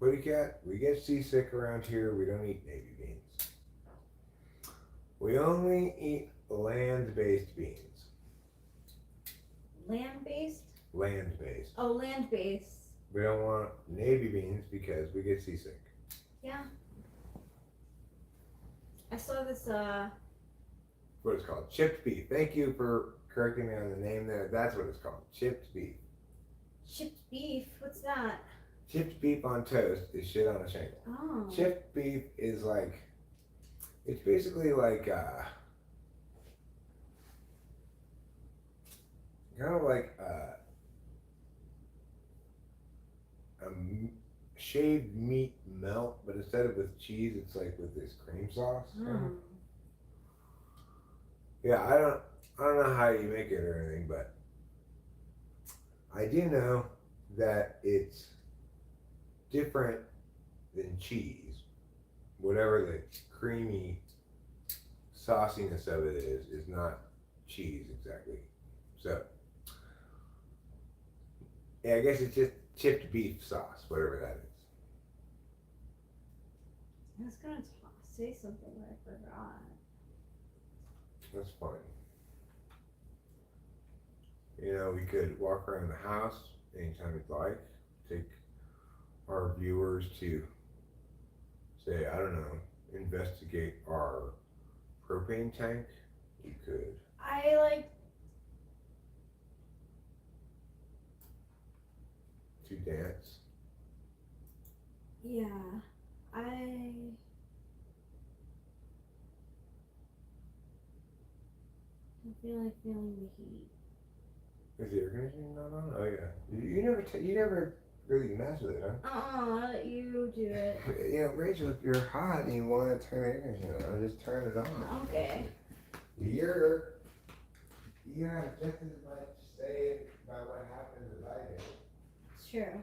Speaker 1: Kitty cat, we get seasick around here. We don't eat Navy beans. We only eat land-based beans.
Speaker 5: Land-based?
Speaker 1: Land-based.
Speaker 5: Oh, land-based.
Speaker 1: We don't want Navy beans because we get seasick.
Speaker 5: Yeah. I saw this,
Speaker 1: What it's called? Chipped beef. Thank you for correcting me on the name there. That's what it's called. Chipped beef.
Speaker 5: chipped beef. What's that?
Speaker 1: Chipped beef on toast is shit on a shingle.
Speaker 5: Oh.
Speaker 1: Chipped beef is like, it's basically like, kind of like a shaved meat melt, but instead of with cheese, it's like with this cream sauce.
Speaker 5: Mm.
Speaker 1: Yeah, I don't know how you make it or anything, but I do know that it's different than cheese. Whatever the creamy sauciness of it is not cheese exactly. So, yeah, I guess it's just chipped beef sauce, whatever that is.
Speaker 5: I was gonna say something, but I forgot.
Speaker 1: That's fine. You know, we could walk around the house anytime we'd like. Take our viewers to, say, I don't know, investigate our propane tank. We could.
Speaker 5: I like.
Speaker 1: To dance.
Speaker 5: Yeah, I feel like feeling the heat.
Speaker 1: Is the air conditioning not on? Oh yeah. You never really mess with it, huh?
Speaker 5: I'll let you do it.
Speaker 1: You know, Rachel, if you're hot and you want to turn the air conditioning on, just turn it on.
Speaker 5: Okay.
Speaker 1: You have just as much say about what happens as I do.
Speaker 5: Sure.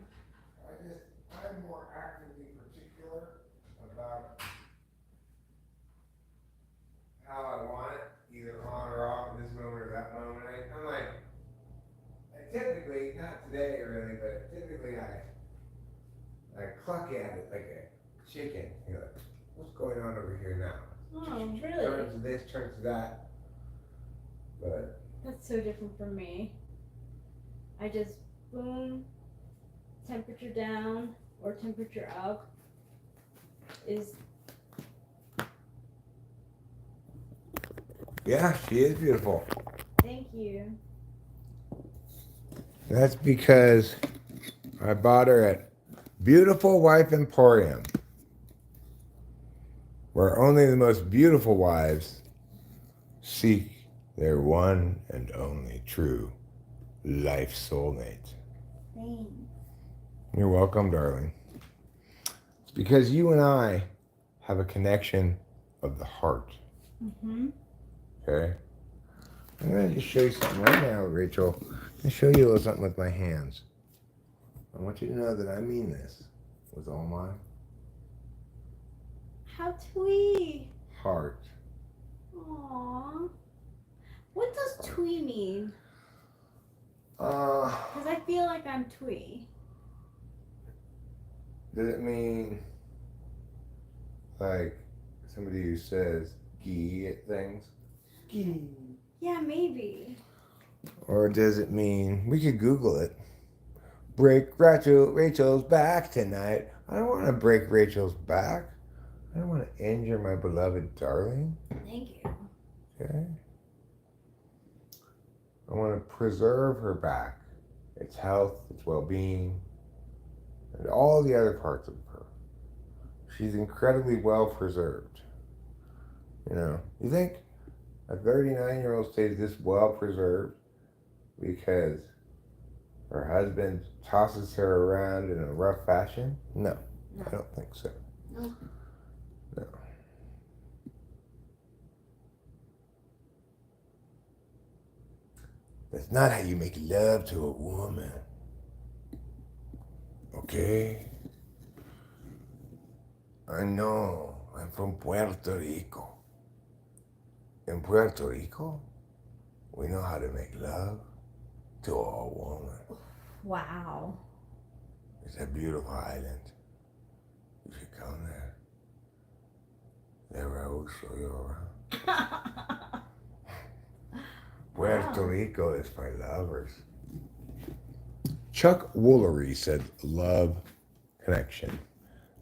Speaker 1: I'm more actively particular about how I want it, either on or off at this moment or that moment. I'm like, I typically, not today really, but typically I cluck at it like a chicken. You know, what's going on over here now?
Speaker 5: Oh, really?
Speaker 1: Turns to this, turns to that. But
Speaker 5: That's so different from me. I just boom, temperature down or temperature up is.
Speaker 1: yeah, she is beautiful.
Speaker 5: Thank you.
Speaker 1: That's because I bought her at Beautiful Wife Emporium, where only the most beautiful wives seek their one and only true life soulmate.
Speaker 5: Thanks.
Speaker 1: You're welcome, darling. It's because you and I have a connection of the heart.
Speaker 5: Mm-hmm.
Speaker 1: Okay? I'm going to just show you something right now, Rachel. I'm going to show you a little something with my hands. I want you to know that I mean this with all my
Speaker 5: How twee.
Speaker 1: heart.
Speaker 5: Aww. What does twee mean?
Speaker 1: Uh,
Speaker 5: Because I feel like I'm twee.
Speaker 1: does it mean like somebody who says gee at things? Gee.
Speaker 5: Yeah, maybe.
Speaker 1: Or does it mean, we could Google it, break Rachel's back tonight? I don't want to break Rachel's back. I don't want to injure my beloved darling.
Speaker 5: Thank you.
Speaker 1: Okay? I want to preserve her back, its health, its well-being, and all the other parts of her. She's incredibly well preserved. You know, you think a 39-year-old stays this well preserved because her husband tosses her around in a rough fashion? No, I don't think so.
Speaker 5: No.
Speaker 1: No. That's not how you make love to a woman. Okay? I know. I'm from Puerto Rico. In Puerto Rico, we know how to make love to a woman.
Speaker 5: Wow.
Speaker 1: It's a beautiful island. You should come there. There I will show you around. Puerto Rico is for lovers. Chuck Woolery said, love connection.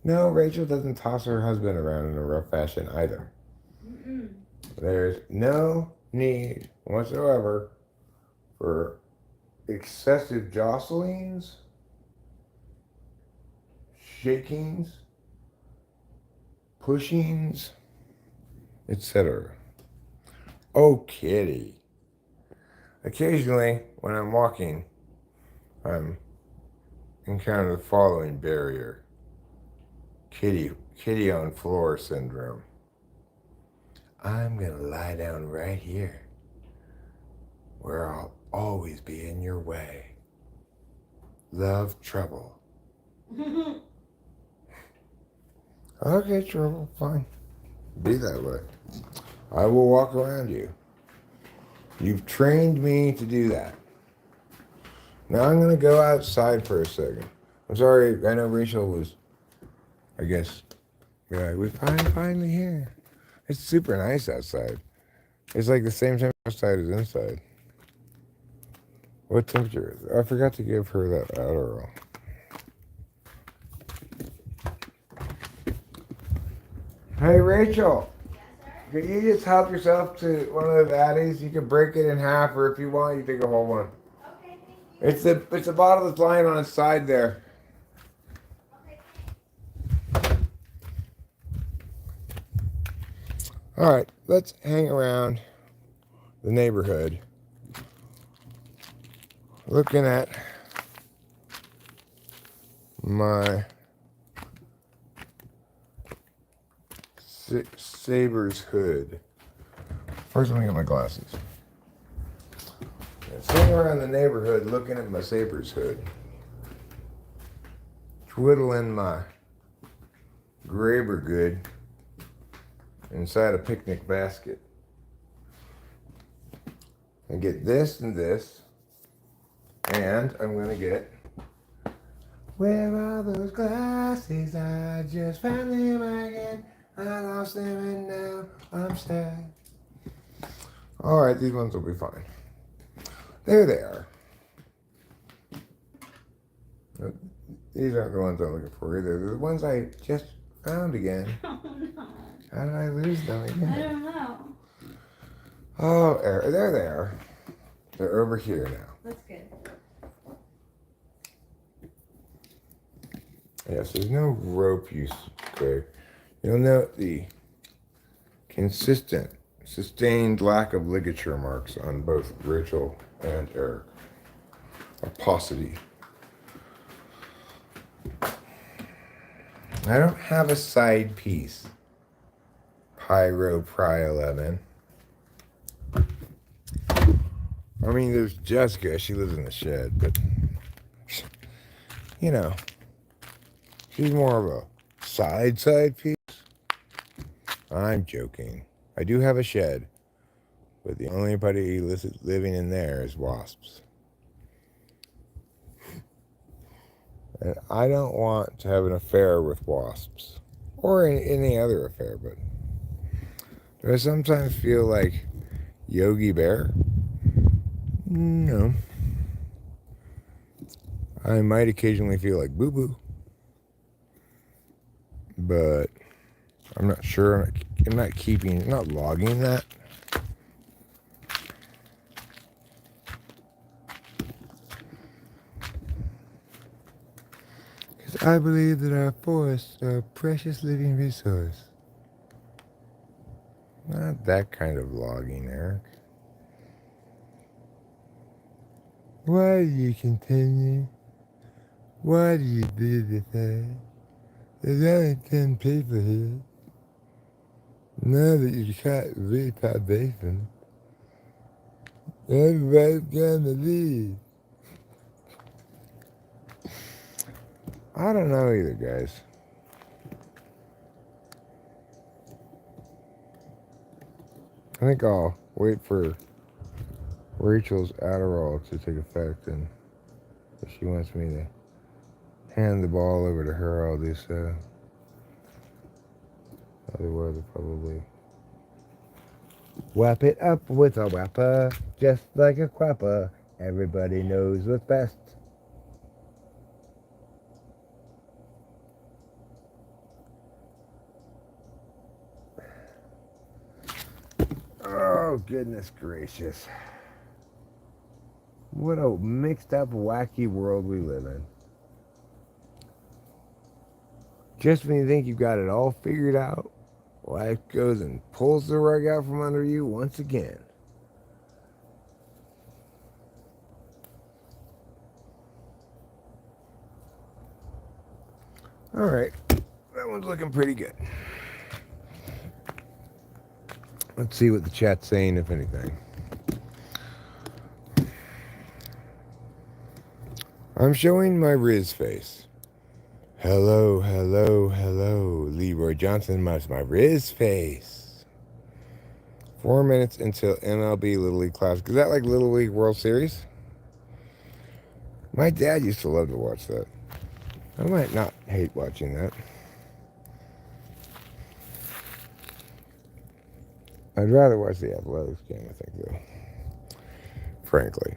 Speaker 1: No, Rachel doesn't toss her husband around in a rough fashion either.
Speaker 5: Mm-mm.
Speaker 1: There's no need whatsoever for excessive jostlings, shakings, pushings, etc. Oh, kitty. Occasionally, when I'm walking, I'm encounter the following barrier. Kitty on floor syndrome. I'm going to lie down right here, where I'll always be in your way. Love trouble. Okay, trouble, fine. Be that way. I will walk around you. You've trained me to do that. Now I'm going to go outside for a second. I'm sorry, I know Rachel was, I guess, Be like, we're finally here. It's super nice outside. It's like the same temperature outside as inside. What temperature is it? I forgot to give her that Adderall. Hey, Rachel. Can you just help yourself to one of the Addies? You can break it in half, or if you want, you take a whole one.
Speaker 5: Okay, thank you.
Speaker 1: It's the bottle that's lying on its side there.
Speaker 5: Okay.
Speaker 1: All right, let's hang around the neighborhood, looking at my Saber's hood. First, let me get my glasses. Let's hang around the neighborhood, looking at my Saber's hood, twiddling my Graber good inside a picnic basket. And get this and this. And I'm going to get, where are those glasses? I just found them again. I lost them and now I'm sad. Alright, these ones will be fine. There they are. These aren't the ones I'm looking for either. They're the ones I just found again.
Speaker 5: Oh no.
Speaker 1: How did I lose them again?
Speaker 5: I don't know.
Speaker 1: Oh, there they are. They're over here now.
Speaker 5: That's good.
Speaker 1: Yes, there's no rope use, Greg. You'll note the consistent, sustained lack of ligature marks on both Rachel and Eric. A paucity. I don't have a side piece. Pyro Pry 11. I mean, there's Jessica. She lives in the shed, but, you know, she's more of a side piece. I'm joking. I do have a shed, but the only buddy living in there is wasps. And I don't want to have an affair with wasps, or any other affair, but do I sometimes feel like Yogi Bear? No. I might occasionally feel like Boo Boo, but I'm not sure. I'm not logging that. Because I believe that our forests are a precious living resource. Not that kind of logging, Eric. Why do you continue? Why do you do the thing? There's only 10 people here. Now that you can't read that basin, everybody's gonna leave. I don't know either, guys. I think I'll wait for Rachel's Adderall to take effect, and if she wants me to hand the ball over to her, I'll do so. Otherwise, I'll probably whap it up with a whapper, just like a crapper. Everybody knows what's best. Oh, goodness gracious. What a mixed up, wacky world we live in. Just when you think you've got it all figured out, life goes and pulls the rug out from under you once again. All right, that one's looking pretty good. Let's see what the chat's saying, if anything. I'm showing my Riz face. Hello, hello, hello. Leroy Johnson, my Riz face. 4 minutes until MLB Little League Classic. Is that like Little League World Series? My dad used to love to watch that. I might not hate watching that. I'd rather watch the athletics game, I think, though. Frankly.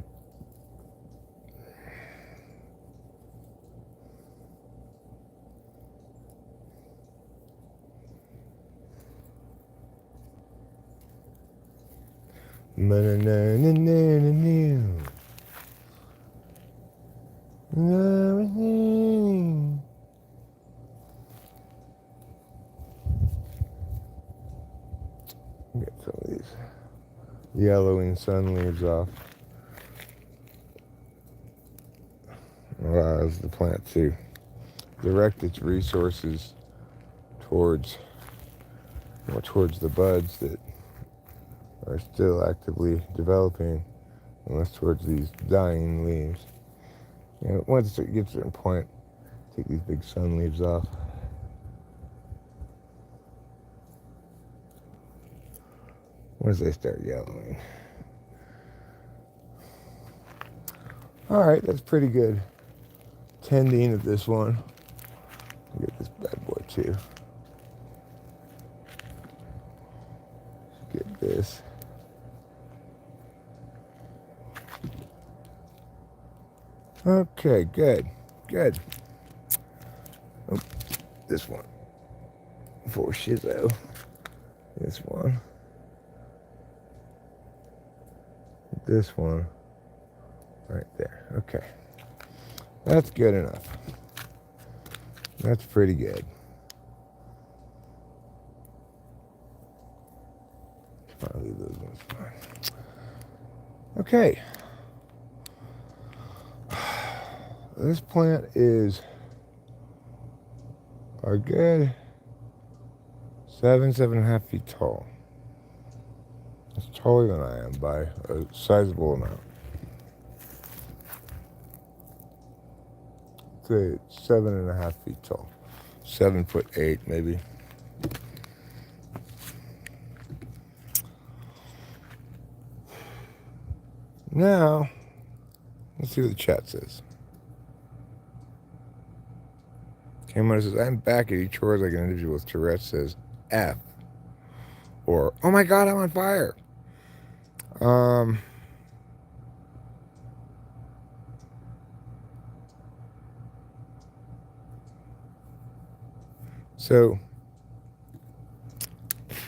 Speaker 1: Get some of these yellowing sun leaves off. Allows the plant to direct its resources towards the buds that are still actively developing, and less towards these dying leaves. And once it gets to a certain point, take these big sun leaves off. Once they start yellowing. Alright, that's pretty good tending of this one. Get this bad boy too. Get this. Okay, good. Good. Oh, this one. For Shizzo. This one. This one. Right there. Okay. That's good enough. That's pretty good. I'll leave those ones fine. Okay. This plant is a good 7.5 feet tall. It's taller than I am by a sizable amount. Say 7.5 feet tall. 7'8" maybe. Now, let's see what the chat says. Cameron says, I'm back at each chores like an individual with Tourette's says F. Or, oh my God, I'm on fire. So,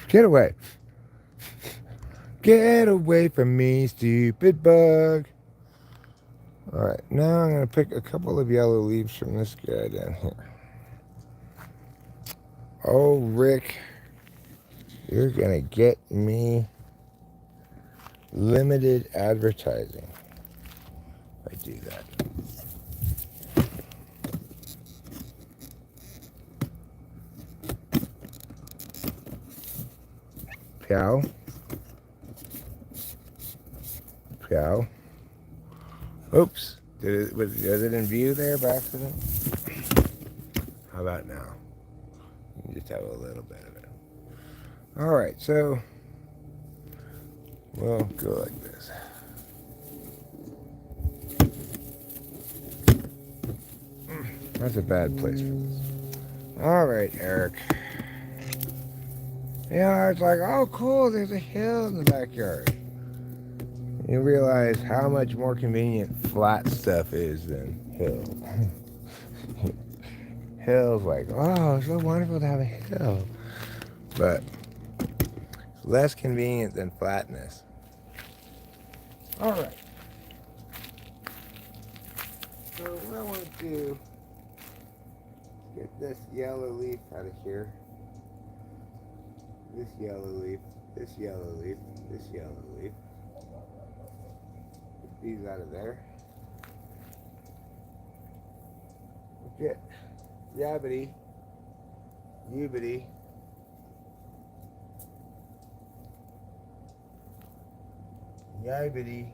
Speaker 1: get away. Get away from me, stupid bug. Alright, now I'm going to pick a couple of yellow leaves from this guy down here. Oh, Rick, you're going to get me limited advertising if I do that. Pow. Pow. Oops. Was it in view there by accident? How about now? You can just have a little bit of it. Alright, so we'll go like this. That's a bad place for this. Alright, Eric. You know, it's like, oh cool, there's a hill in the backyard. You realize how much more convenient flat stuff is than hills. Hills like, oh, it's so wonderful to have a hill. But it's less convenient than flatness. Alright. So what I want to do is get this yellow leaf out of here. This yellow leaf, this yellow leaf, this yellow leaf. Get these out of there. Get yabbity, yoobity, yabbity,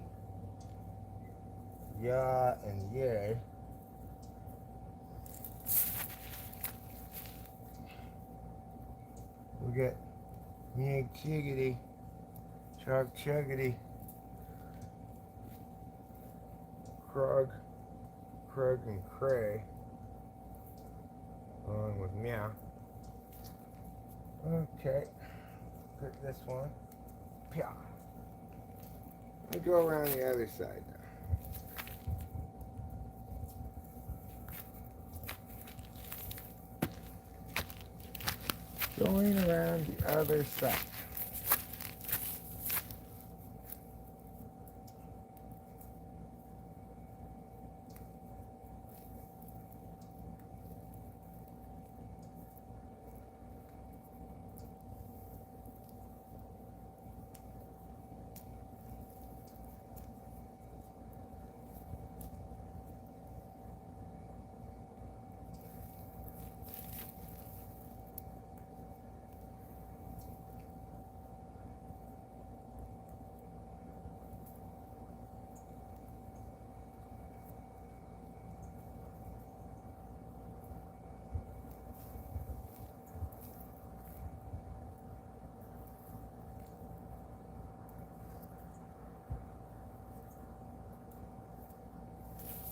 Speaker 1: ya and yay. We get Yig chiggity, chug chuggity, Krug, and Cray, along with meow. Okay, put this one
Speaker 4: Pia. Let me go around the other side now. Going around the other side.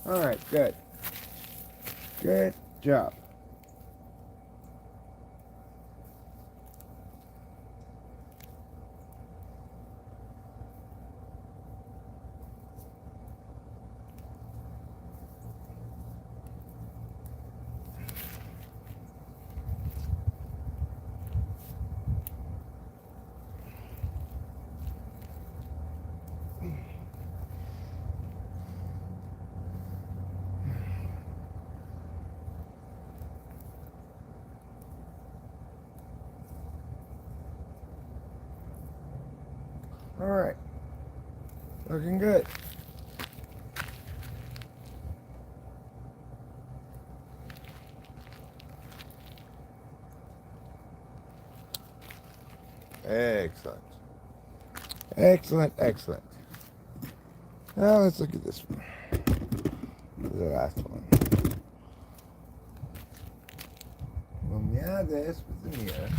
Speaker 4: All right, good. Good job. All right. Looking good. Excellent. Excellent, excellent. Now let's look at this one. The last one. This with the mirror.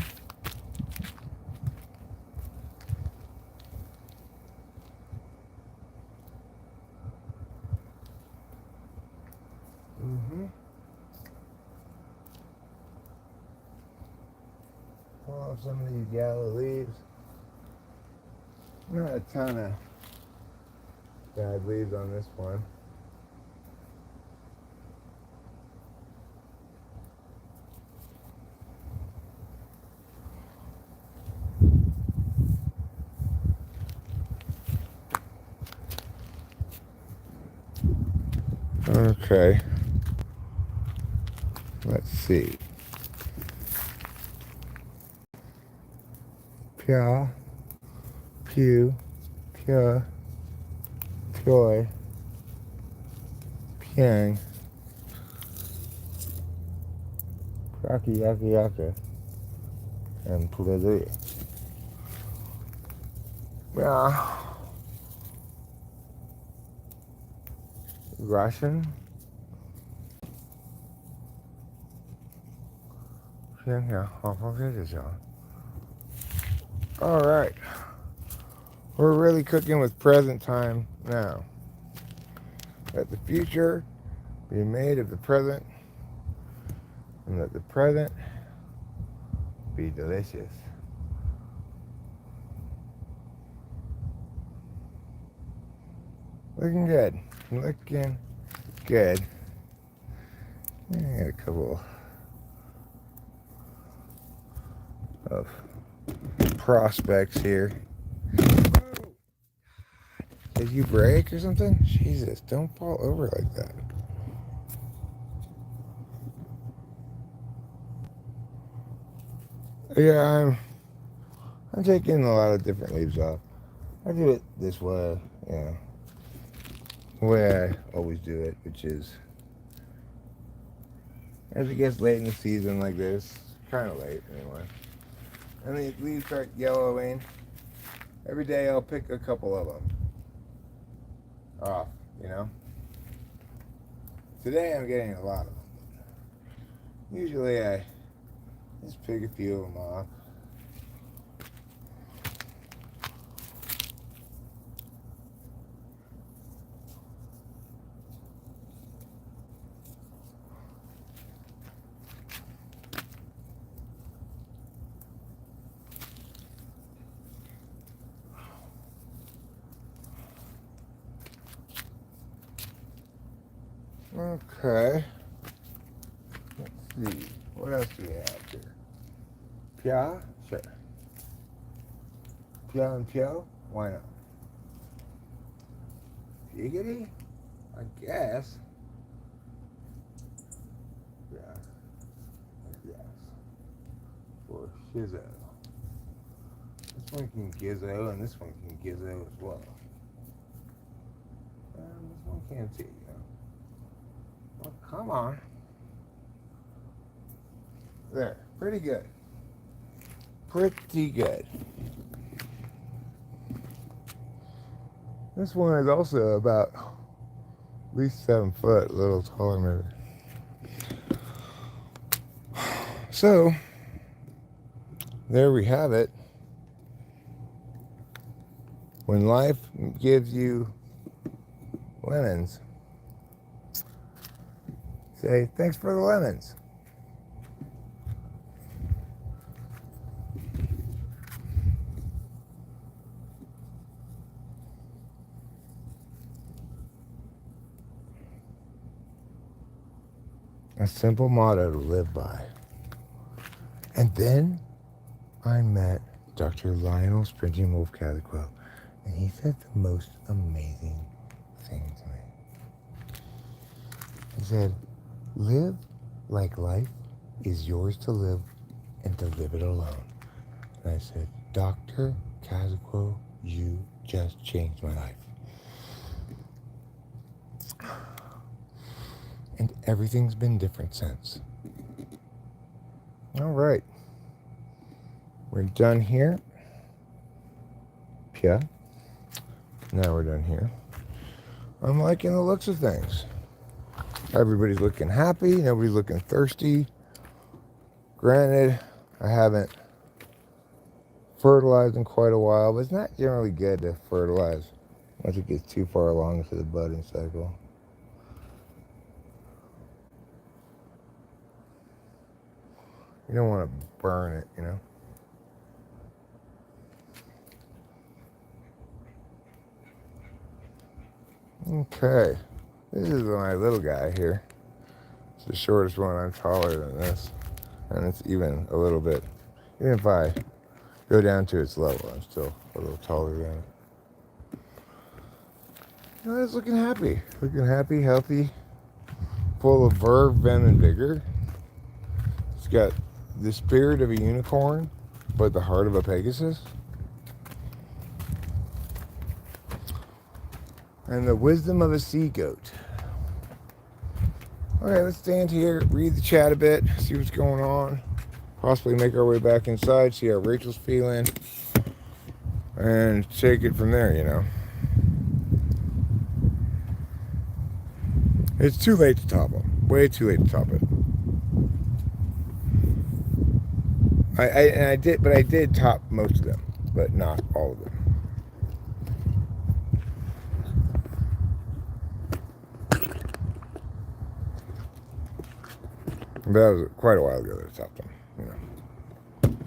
Speaker 4: Pull off some of these yellow leaves. Not a ton of bad leaves on this one. Okay. Let's see. Pia, pew, pia, poi, piang, kraki yaki yaka, and pulele. Yeah. Russian. All right. We're really cooking with present time now. Let the future be made of the present, and let the present be delicious. Looking good. Looking good. I got a couple of prospects here. Did you break or something? Jesus, don't fall over like that. Yeah, I'm taking a lot of different leaves off. I do it this way, the way I always do it, which is as it gets late in the season like this, kind of late anyway, and the leaves start yellowing. Every day I'll pick a couple of them off, Today I'm getting a lot of them. Usually I just pick a few of them off.
Speaker 1: Okay. Let's see. What else do we have here? Pia? Sure. Pia and Pio? Why not? Giggity? I guess. Yeah. I guess. For Shizzo. This one can Gizzo, and this one can Gizzo as well. And this one can too, you know. Well, come on. There. Pretty good. Pretty good. This one is also about at least 7 foot, a little taller maybe. So, there we have it. When life gives you lemons, say, thanks for the lemons. A simple motto to live by. And then I met Dr. Lionel Sprinting Wolf Catherquel, and he said the most amazing thing to me. He said, live like life is yours to live and to live it alone. And I said, Dr. Catherquel, you just changed my life. And everything's been different since. All right. We're done here. Yeah. Now we're done here. I'm liking the looks of things. Everybody's looking happy. Nobody's looking thirsty. Granted, I haven't fertilized in quite a while, but it's not generally good to fertilize once it gets too far along into the budding cycle. You don't want to burn it, you know? Okay. This is my little guy here. It's the shortest one. I'm taller than this. And it's even a little bit. Even if I go down to its level, I'm still a little taller than it. You know, it's looking happy. Looking happy, healthy, full of verve, vim, and vigor. It's got the spirit of a unicorn, but the heart of a Pegasus. And the wisdom of a sea goat. Okay, let's stand here, read the chat a bit, see what's going on. Possibly make our way back inside, see how Rachel's feeling. And take it from there, you know. It's too late to top them. Way too late to top it. I did top most of them, but not all of them. But that was quite a while ago that I topped them, you know.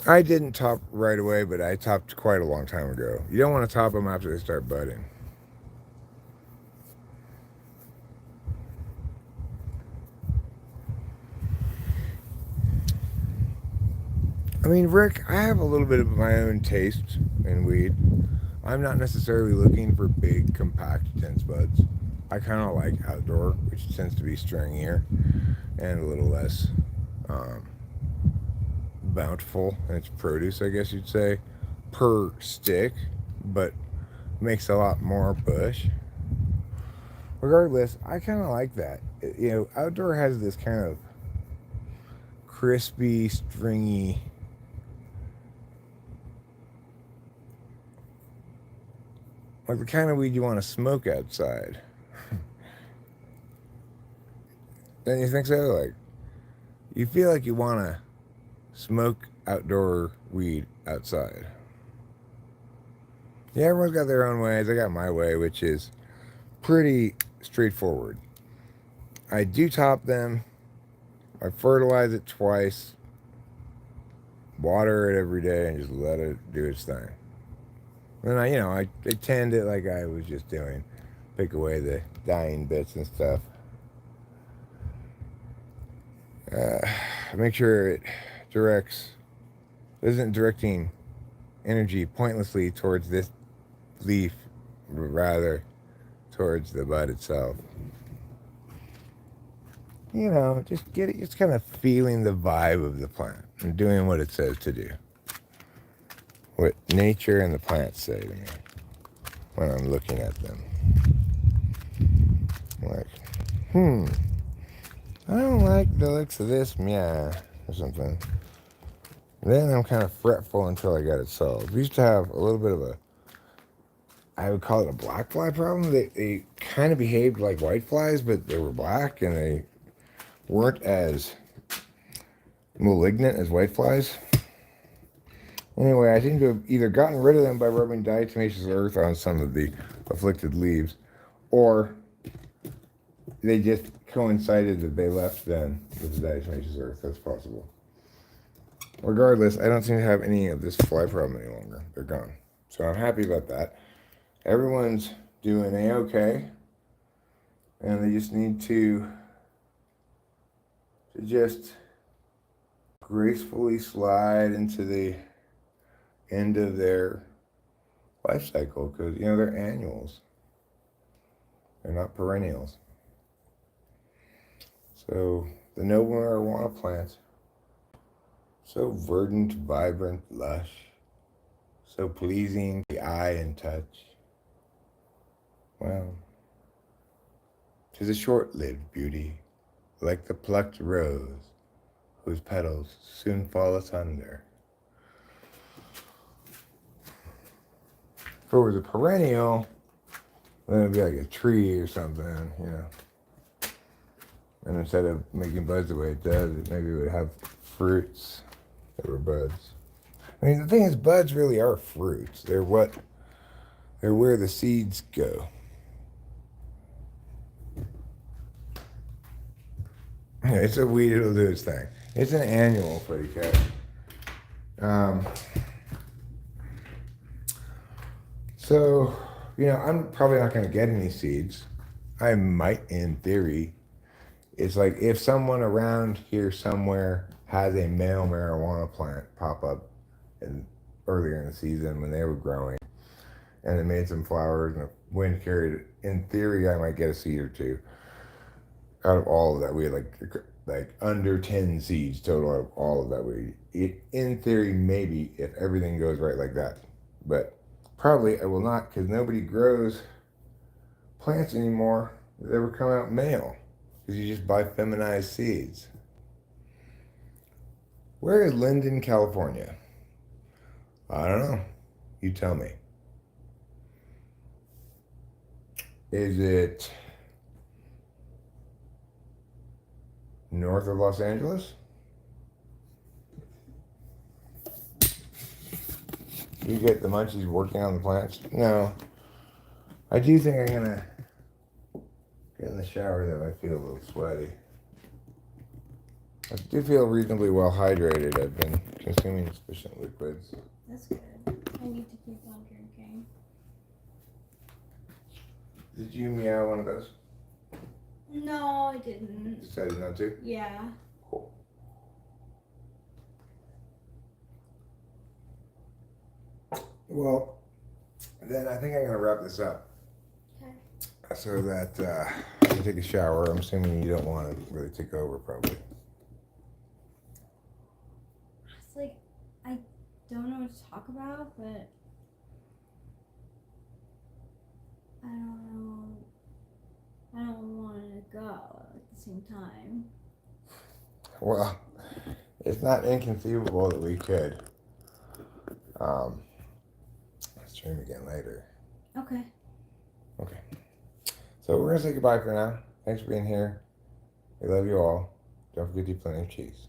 Speaker 1: I didn't top right away, but I topped quite a long time ago. You don't want to top them after they start budding. I mean, Rick, I have a little bit of my own taste in weed. I'm not necessarily looking for big, compact, dense buds. I kind of like outdoor, which tends to be stringier and a little less bountiful in its produce, I guess you'd say, per stick, but makes a lot more bush. Regardless, I kind of like that. You know, outdoor has this kind of crispy, stringy, like the kind of weed you want to smoke outside. Don't you think so? Like, you feel like you want to smoke outdoor weed outside. Yeah, everyone's got their own ways. I got my way, which is pretty straightforward. I do top them. I fertilize it twice. water it every day and just let it do its thing. And I tend it like I was just doing. Pick away the dying bits and stuff. Make sure it isn't directing energy pointlessly towards this leaf, but rather towards the bud itself. Just kind of feeling the vibe of the plant and doing what it says to do. What nature and the plants say to me when I'm looking at them. Like, I don't like the looks of this, or something. Then I'm kind of fretful until I got it solved. We used to have a little bit of I would call it a black fly problem. They kind of behaved like white flies, but they were black and they weren't as malignant as white flies. Anyway, I seem to have either gotten rid of them by rubbing diatomaceous earth on some of the afflicted leaves, or they just coincided that they left then with the diatomaceous earth. That's possible. Regardless, I don't seem to have any of this fly problem any longer. They're gone. So I'm happy about that. Everyone's doing A-okay, and they just need to just gracefully slide into the end of their life cycle, because they're annuals. They're not perennials. So the noble marijuana plant, so verdant, vibrant, lush, so pleasing to the eye and touch. Well, 'tis a short-lived beauty, like the plucked rose, whose petals soon fall asunder. If it was a perennial, then it'd be like a tree or something, And instead of making buds the way it does, it maybe would have fruits that were buds. I mean, the thing is, buds really are fruits. They're where the seeds go. Yeah, it's a weed, it'll do its thing. It's an annual pretty cat. So, I'm probably not going to get any seeds. I might, in theory. It's like if someone around here somewhere has a male marijuana plant pop up earlier in the season when they were growing, and it made some flowers and the wind carried it, in theory I might get a seed or two out of all of that. We had like under 10 seeds total out of all of that weed. In theory, maybe, if everything goes right like that. But probably I will not, because nobody grows plants anymore that ever come out male, because you just buy feminized seeds. Where is Linden, California? I don't know. You tell me. Is it north of Los Angeles? You get the munchies working on the plants? No. I do think I'm going to get in the shower, though. I feel a little sweaty. I do feel reasonably well hydrated. I've been consuming sufficient liquids.
Speaker 5: That's good. I need to keep on drinking.
Speaker 1: Did you meow one of those?
Speaker 5: No, I didn't.
Speaker 1: Decided not to?
Speaker 5: Yeah.
Speaker 1: Cool. Well, then I think I'm going to wrap this up.
Speaker 5: Okay.
Speaker 1: So that I can take a shower. I'm assuming you don't want to really take over, probably.
Speaker 5: It's like, I don't know what to talk about, but I don't know. I don't want to go at the same time.
Speaker 1: Well, it's not inconceivable that we could. Stream again later.
Speaker 5: Okay.
Speaker 1: Okay. So we're going to say goodbye for now. Thanks for being here. We love you all. Don't forget to eat plenty of cheese.